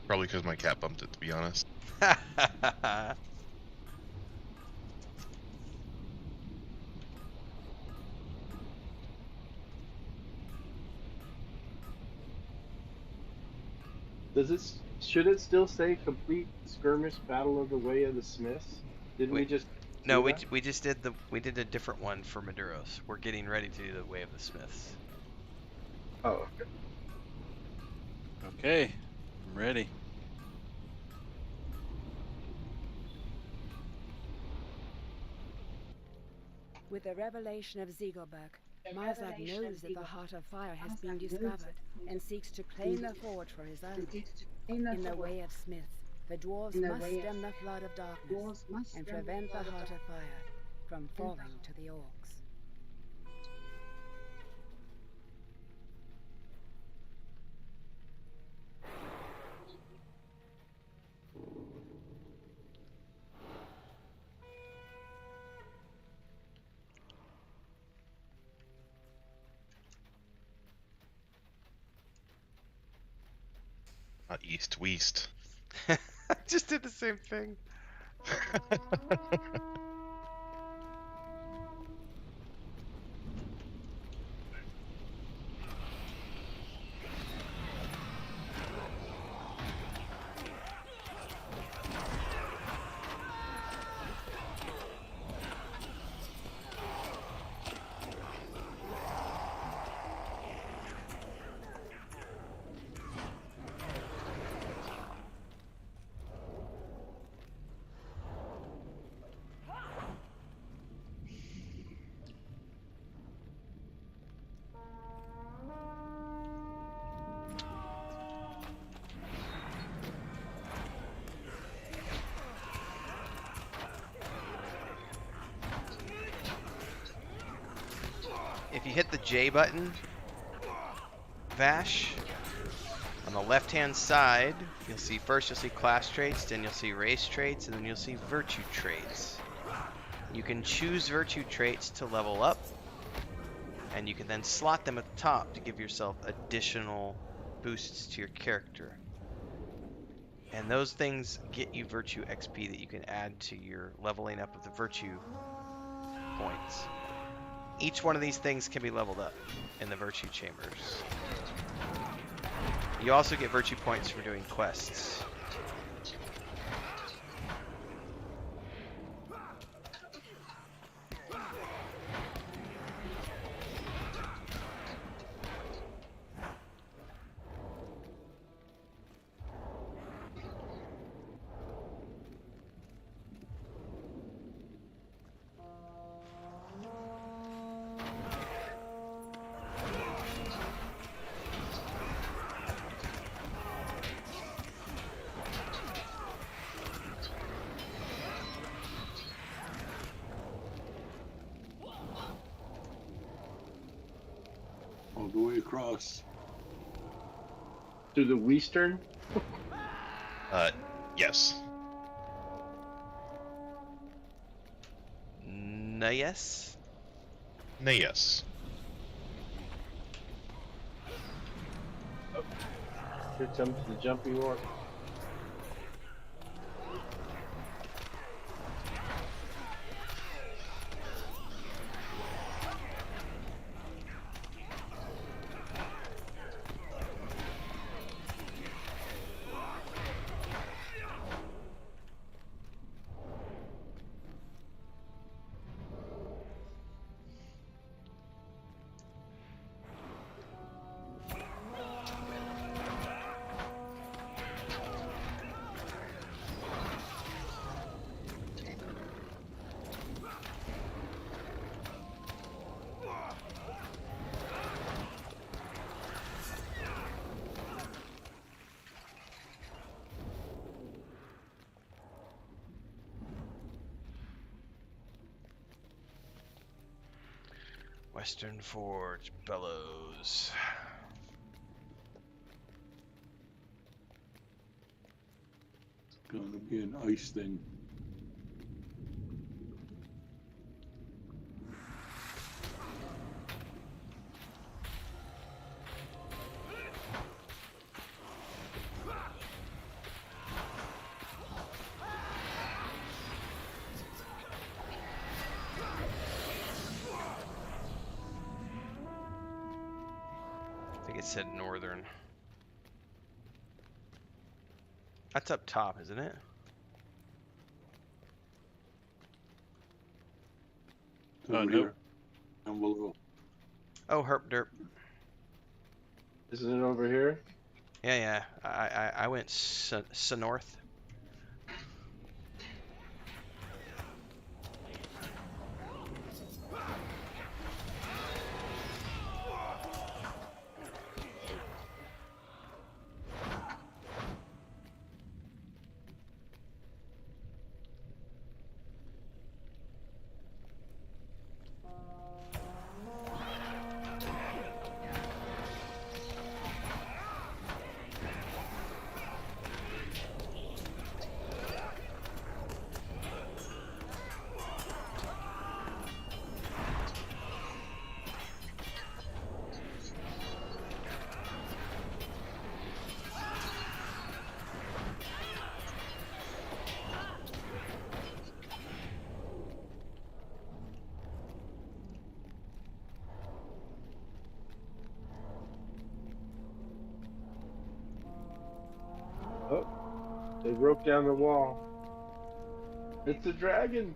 Probably because my cat bumped it, to be honest. Should it still say complete skirmish battle of the way of the Smiths? Didn't we just? No, we just did a different one for Maduros. We're getting ready to do the way of the Smiths. Oh, okay. Okay, I'm ready. With the revelation of Ziegelberg, Marzad knows that the Heart of Fire has been discovered and seeks to claim the forge for his own. In the way of Smiths, the dwarves must stem the flood of darkness and prevent the Heart of Fire from falling to the orcs. Not east, west. I just did the same thing. If you hit the J button, Vash, on the left-hand side, you'll see class traits, then you'll see race traits, and then you'll see virtue traits. You can choose virtue traits to level up, and you can then slot them at the top to give yourself additional boosts to your character. And those things get you virtue XP that you can add to your leveling up of the virtue points. Each one of these things can be leveled up in the virtue chambers. You also get virtue points for doing quests. All the way across. To the western? Yes. Yes. Yes. Oh. Here comes the jumpy orc. Western Forge Bellows. It's gonna be an ice thing. I think it said northern. That's up top, isn't it? Over here. Down below. Oh, herp derp. Isn't it over here? Yeah. I went north. They broke down the wall. It's a dragon.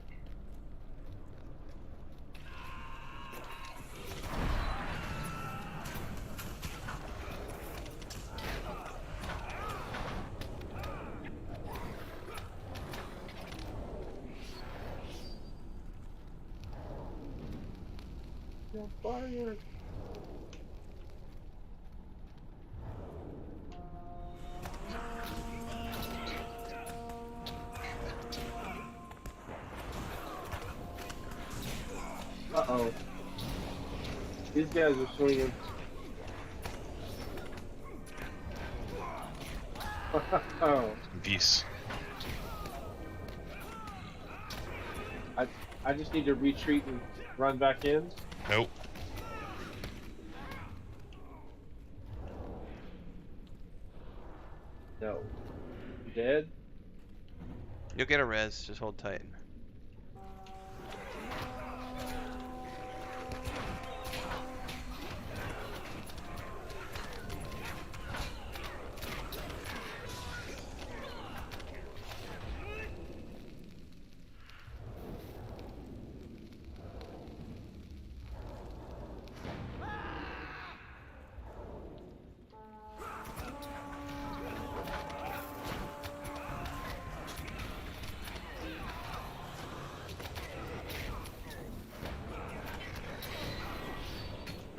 Fire. Uh-oh. These guys are swinging. Oh. Peace. I just need to retreat and run back in. Nope. No. You dead? You'll get a res, just hold tight.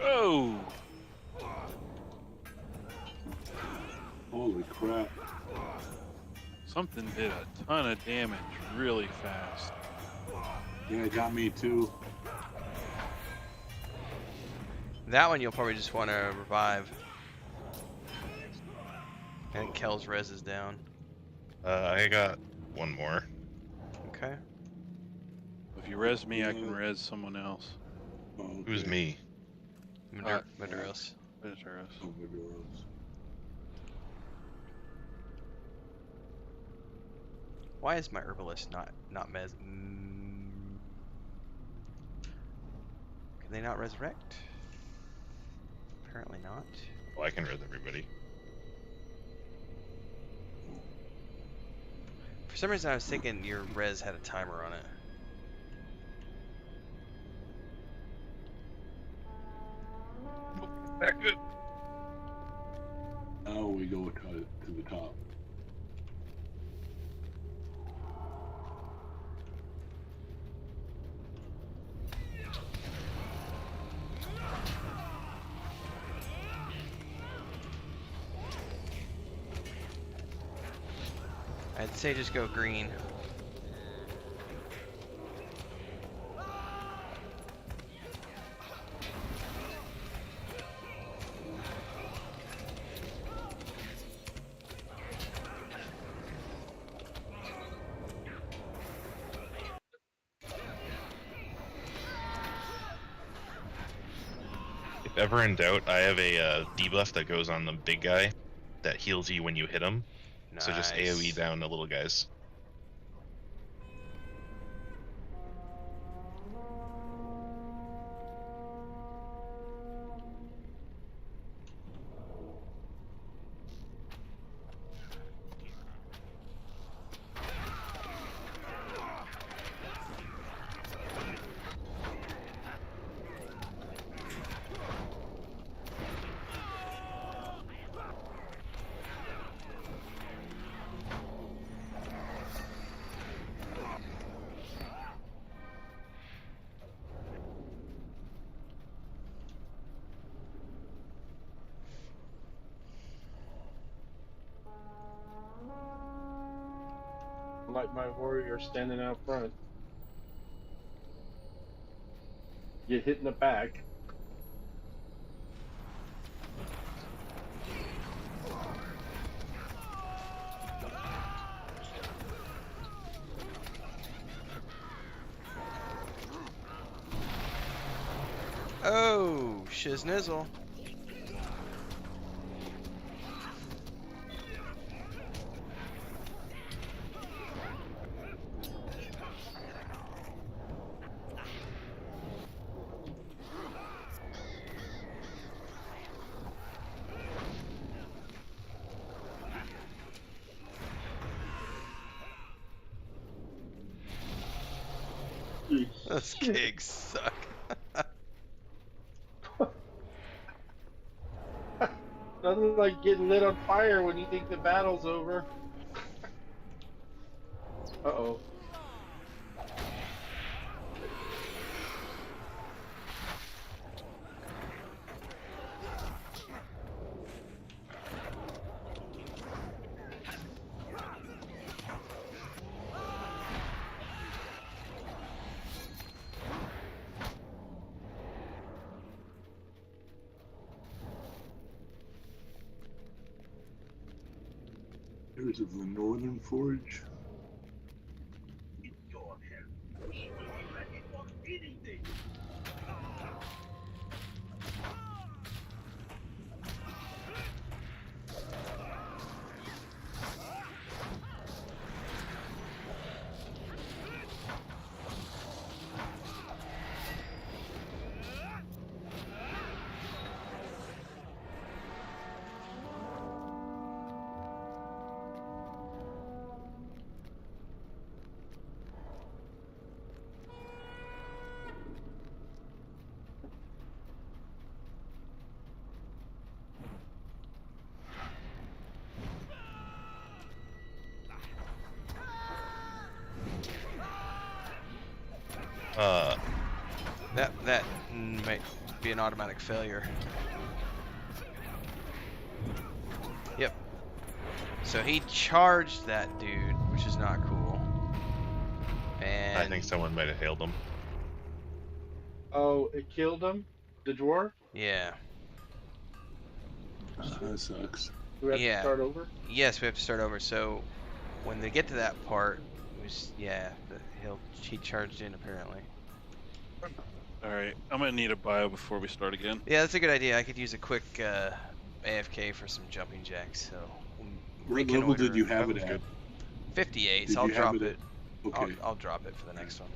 Oh! Holy crap. Something did a ton of damage really fast. Yeah, it got me too. That one you'll probably just want to revive. And Kel's res is down. I got one more. Okay. If you res me, I can res someone else. Oh, okay. Who's me? Ederis. Ederis. Oh, Ederis. Why is my herbalist not Can they not resurrect? Apparently not. Well, I can res everybody. For some reason I was thinking your res had a timer on it. Back good. Now we go to the top. I'd say just go green. If ever in doubt, I have a debuff that goes on the big guy that heals you when you hit him. Nice. So just AoE down the little guys. Like my warrior standing out front. Get hit in the back. Oh, shiznizzle. Those gigs suck. Nothing like getting lit on fire when you think the battle's over. Uh-oh. There's of the Northern Forge. That might be an automatic failure. Yep. So he charged that dude, which is not cool. And I think someone might have hailed him. Oh, it killed him? The dwarf? Yeah. That sucks. Do we have to start over? Yes, we have to start over. So when they get to that part, he charged in apparently. Alright, I'm gonna need a bio before we start again. Yeah, that's a good idea. I could use a quick AFK for some jumping jacks. So What level did you have it at? 58. Did So I'll you have drop it it. at- Okay. I'll drop it for the next one.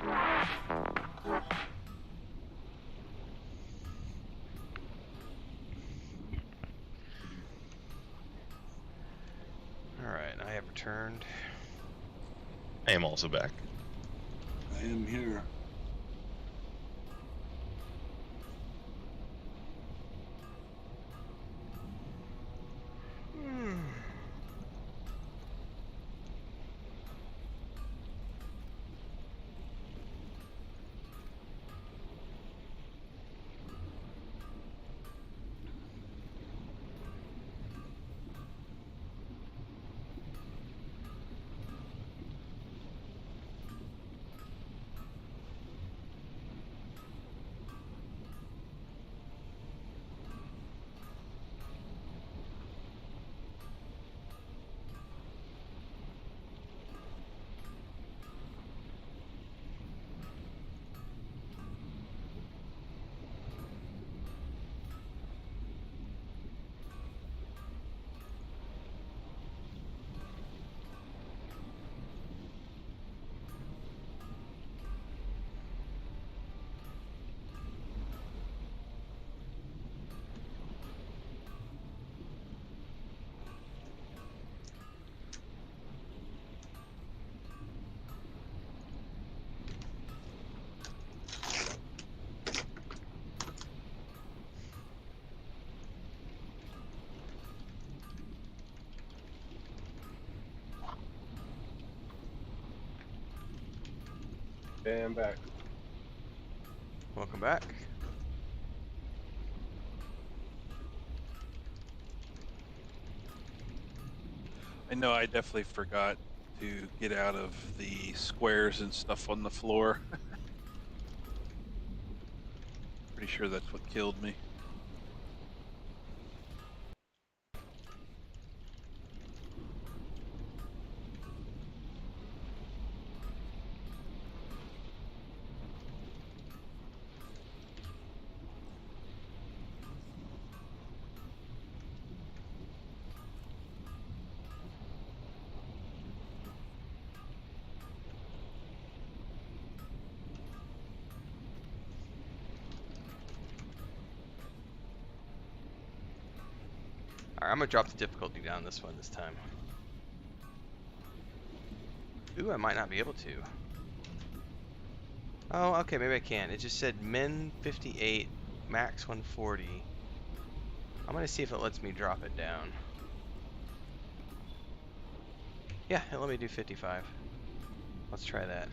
Alright, I have returned. I am also back. I am here. Okay, I'm back. Welcome back. I know I definitely forgot to get out of the squares and stuff on the floor. Pretty sure that's what killed me. Alright, I'm gonna drop the difficulty down this one this time. Ooh, I might not be able to. Oh, okay, maybe I can. It just said min 58, max 140. I'm gonna see if it lets me drop it down. Yeah, it let me do 55. Let's try that.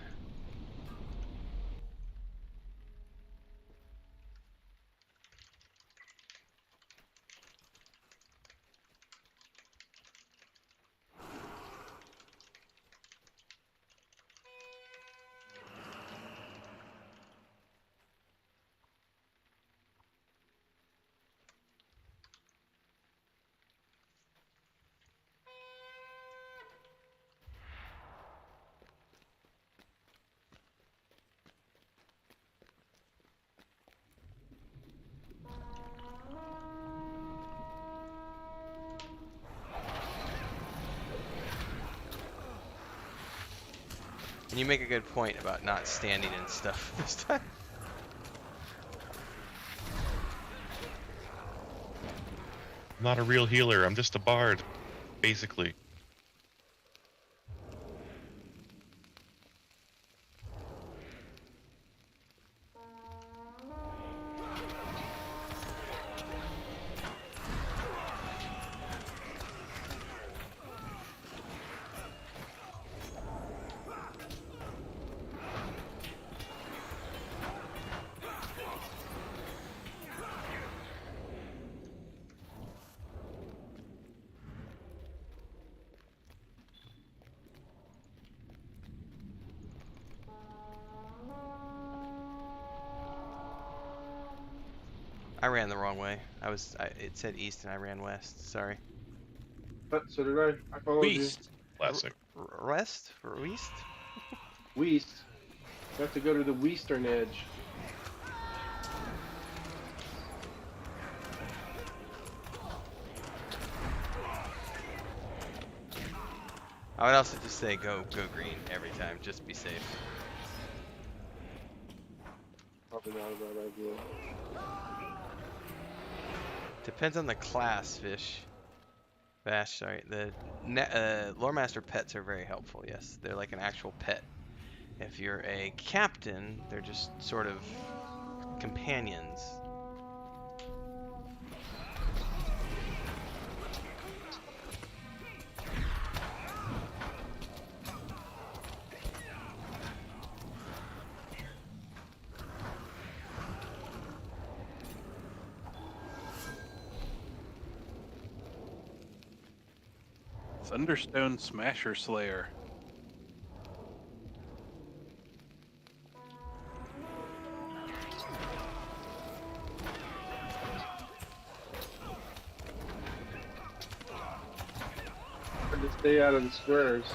And you make a good point about not standing and stuff this time. I'm not a real healer, I'm just a bard, basically. I ran the wrong way. It said east and I ran west. Sorry. But so did I. I followed West. Classic. West or east? West. You have to go to the western edge. I would also just say go green every time, just be safe. probably not a bad idea. Depends on the class, Vash, sorry. The Loremaster pets are very helpful, yes. They're like an actual pet. If you're a captain, they're just sort of companions. Thunderstone Smasher Slayer. Hard to stay out of the squares.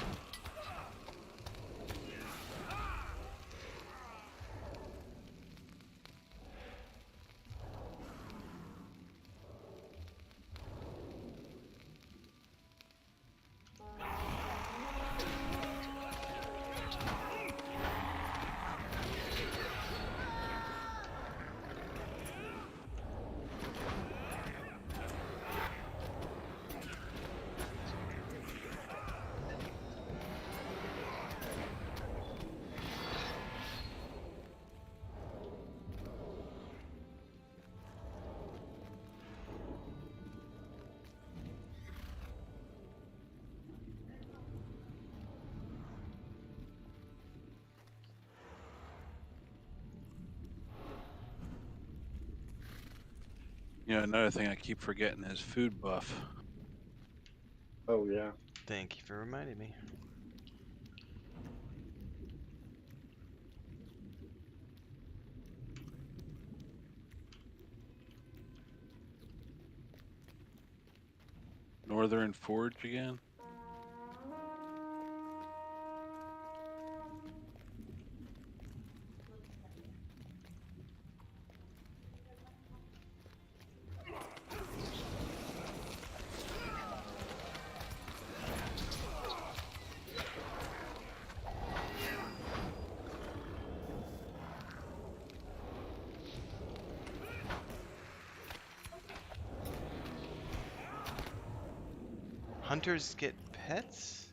You know, another thing I keep forgetting is food buff. Oh, yeah. Thank you for reminding me. Northern Forge again? Hunters get pets?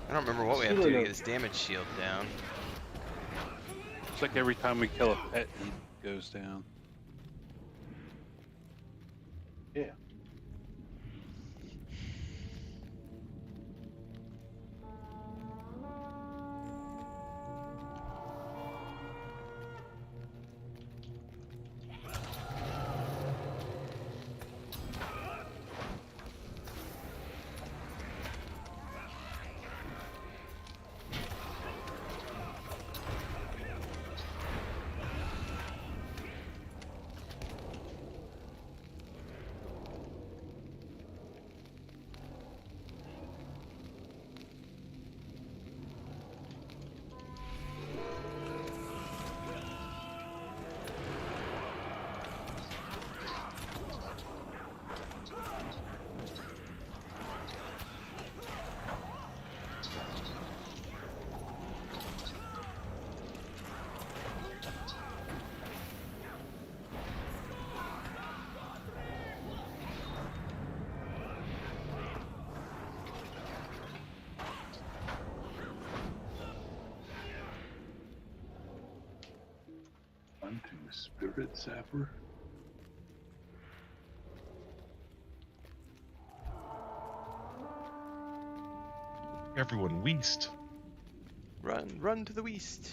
I don't remember what we have to do to get his damage shield down. It's like every time we kill a pet, he goes down. Yeah. Spirit Sapper. Everyone west. Run to the west.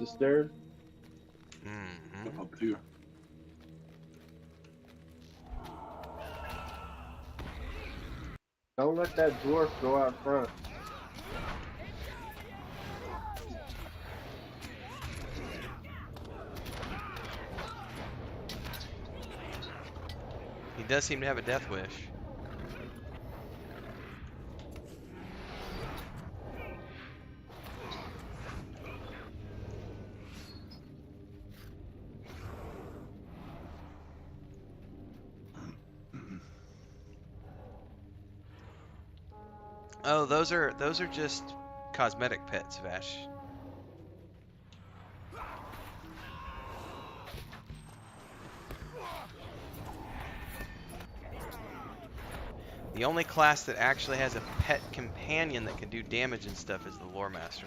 The stairs? Up here. Don't let that dwarf go out front. He does seem to have a death wish. Oh, those are just cosmetic pets, Vash. The only class that actually has a pet companion that can do damage and stuff is the Loremaster.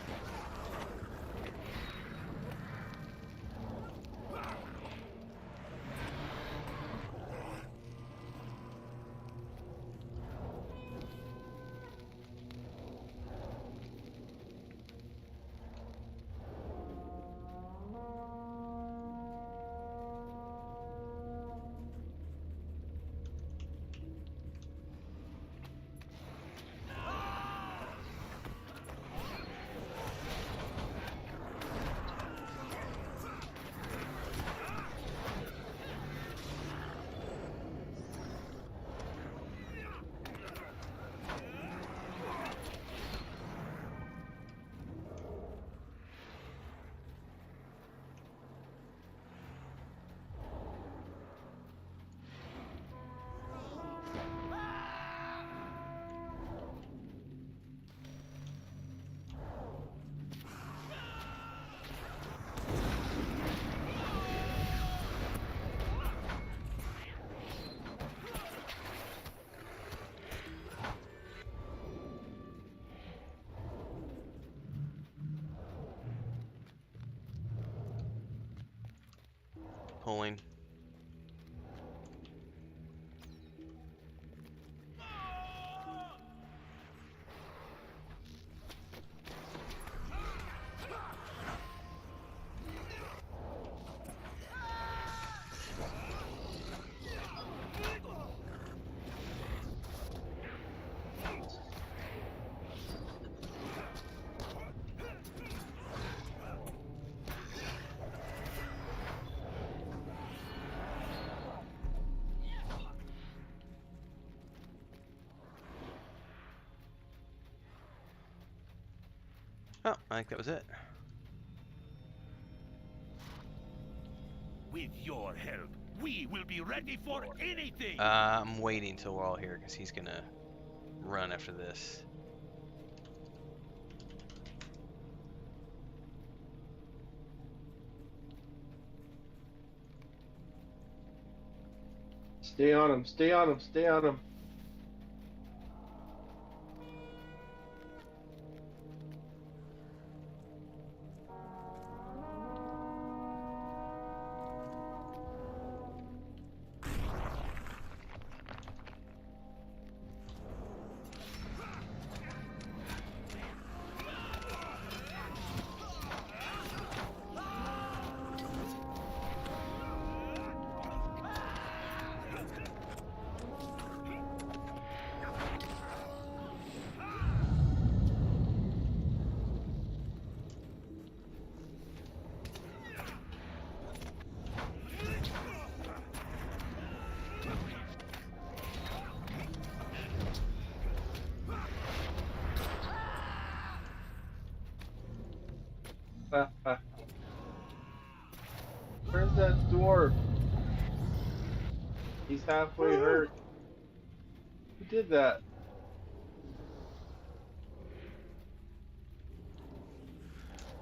Pulling. Oh, I think that was it. With your help, we will be ready for anything. I'm waiting till we're all here because he's gonna run after this. Stay on him, stay on him, stay on him. Where's that dwarf? He's halfway hurt. Who did that?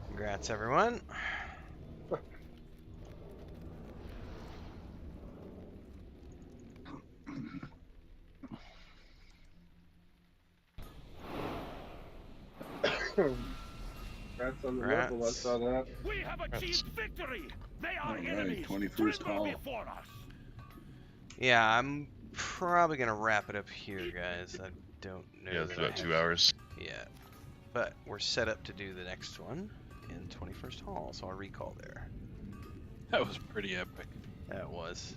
Congrats, everyone. Congrats on the level, I saw that. We have achieved victory! They are enemies! 21st hall. Before us! Yeah, I'm probably gonna wrap it up here, guys. I don't know. Yeah, it's about 2 hours. Yeah, but we're set up to do the next one in 21st Hall, so I'll recall there. That was pretty epic. That was.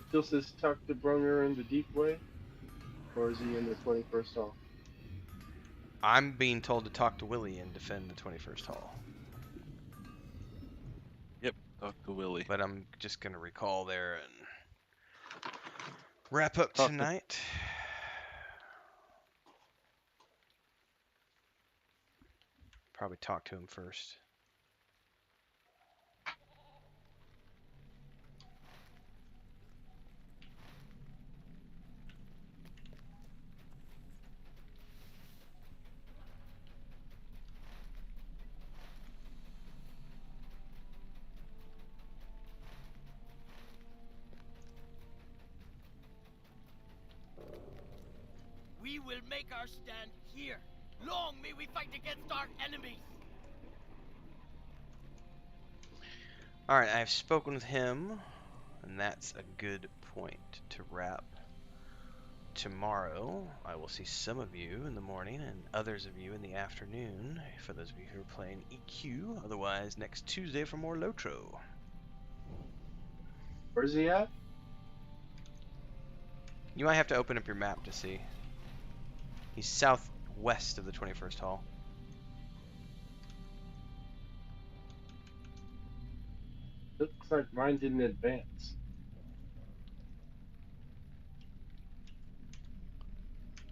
Still says tuck the Brunger in the deep way, or is he in the 21st hall? I'm being told to talk to Willie and defend the 21st Hall. Yep, talk to Willie. But I'm just gonna recall there and wrap up tonight. Probably talk to him first. We will make our stand here. Long may we fight against our enemies. Alright, I've spoken with him, and that's a good point to wrap. Tomorrow, I will see some of you in the morning and others of you in the afternoon, for those of you who are playing EQ. Otherwise, next Tuesday for more LOTRO. Where's he at? You might have to open up your map to see. He's southwest of the 21st Hall. Looks like mine didn't advance.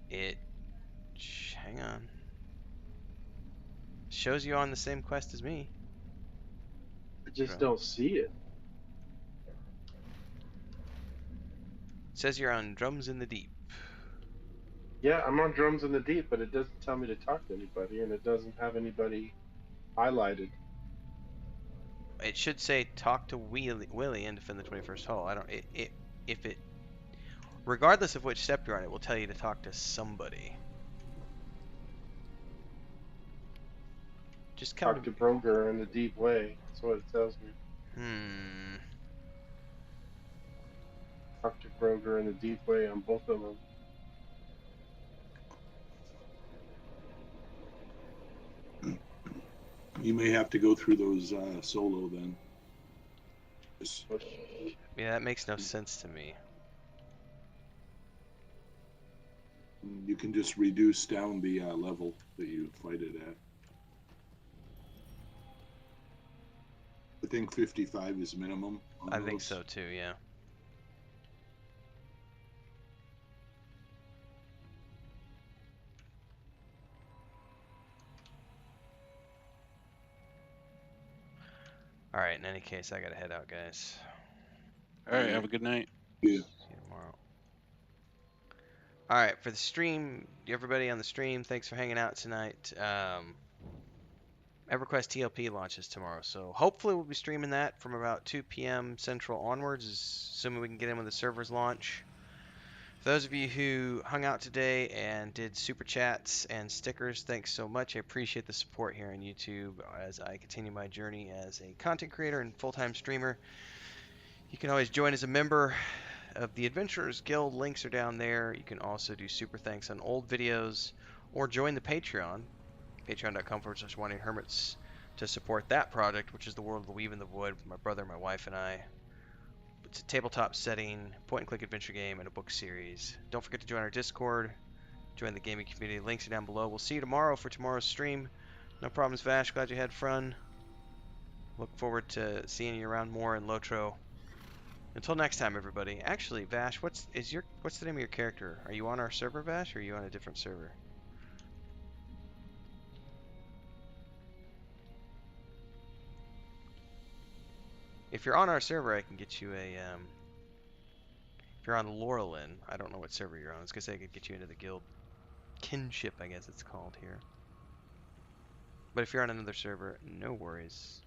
Hang on. Shows you on the same quest as me. I just don't see it. It says you're on Drums in the Deep. Yeah, I'm on Drums in the Deep, but it doesn't tell me to talk to anybody, and it doesn't have anybody highlighted. It should say talk to Willie and defend the 21st Hall. I don't. If it, regardless of which step you're on, it will tell you to talk to somebody. Just come Talk to Bronger in the Deep Way. That's what it tells me. Talk to Bronger in the Deep Way on both of them. You may have to go through those solo then. Yeah, that makes no sense to me. You can just reduce down the level that you fight it at. I think 55 is minimum. I think so too, yeah. Alright, in any case, I gotta head out, guys. Alright, have a good night. Yeah. See you tomorrow. Alright, for the stream, everybody on the stream, thanks for hanging out tonight. EverQuest TLP launches tomorrow, so hopefully we'll be streaming that from about 2 p.m. Central onwards, assuming we can get in when the servers launch. For those of you who hung out today and did super chats and stickers, thanks so much. I appreciate the support here on YouTube as I continue my journey as a content creator and full-time streamer. You can always join as a member of the Adventurers Guild. Links are down there. You can also do super thanks on old videos or join the Patreon. Patreon.com/Wandering to support that project, which is the World of the Weave in the Wood with my brother, my wife, and I. It's a tabletop setting, point-and-click adventure game, and a book series. Don't forget to join our Discord, join the gaming community. Links are down below. We'll see you tomorrow for tomorrow's stream. No problems, Vash. Glad you had fun. Look forward to seeing you around more in LOTRO. Until next time, everybody. Actually, Vash, what's the name of your character? Are you on our server, Vash, or are you on a different server? If you're on our server, I can get you a, if you're on Laurelin, I don't know what server you're on. I was going to say I could get you into the guild. Kinship, I guess it's called here. But if you're on another server, no worries.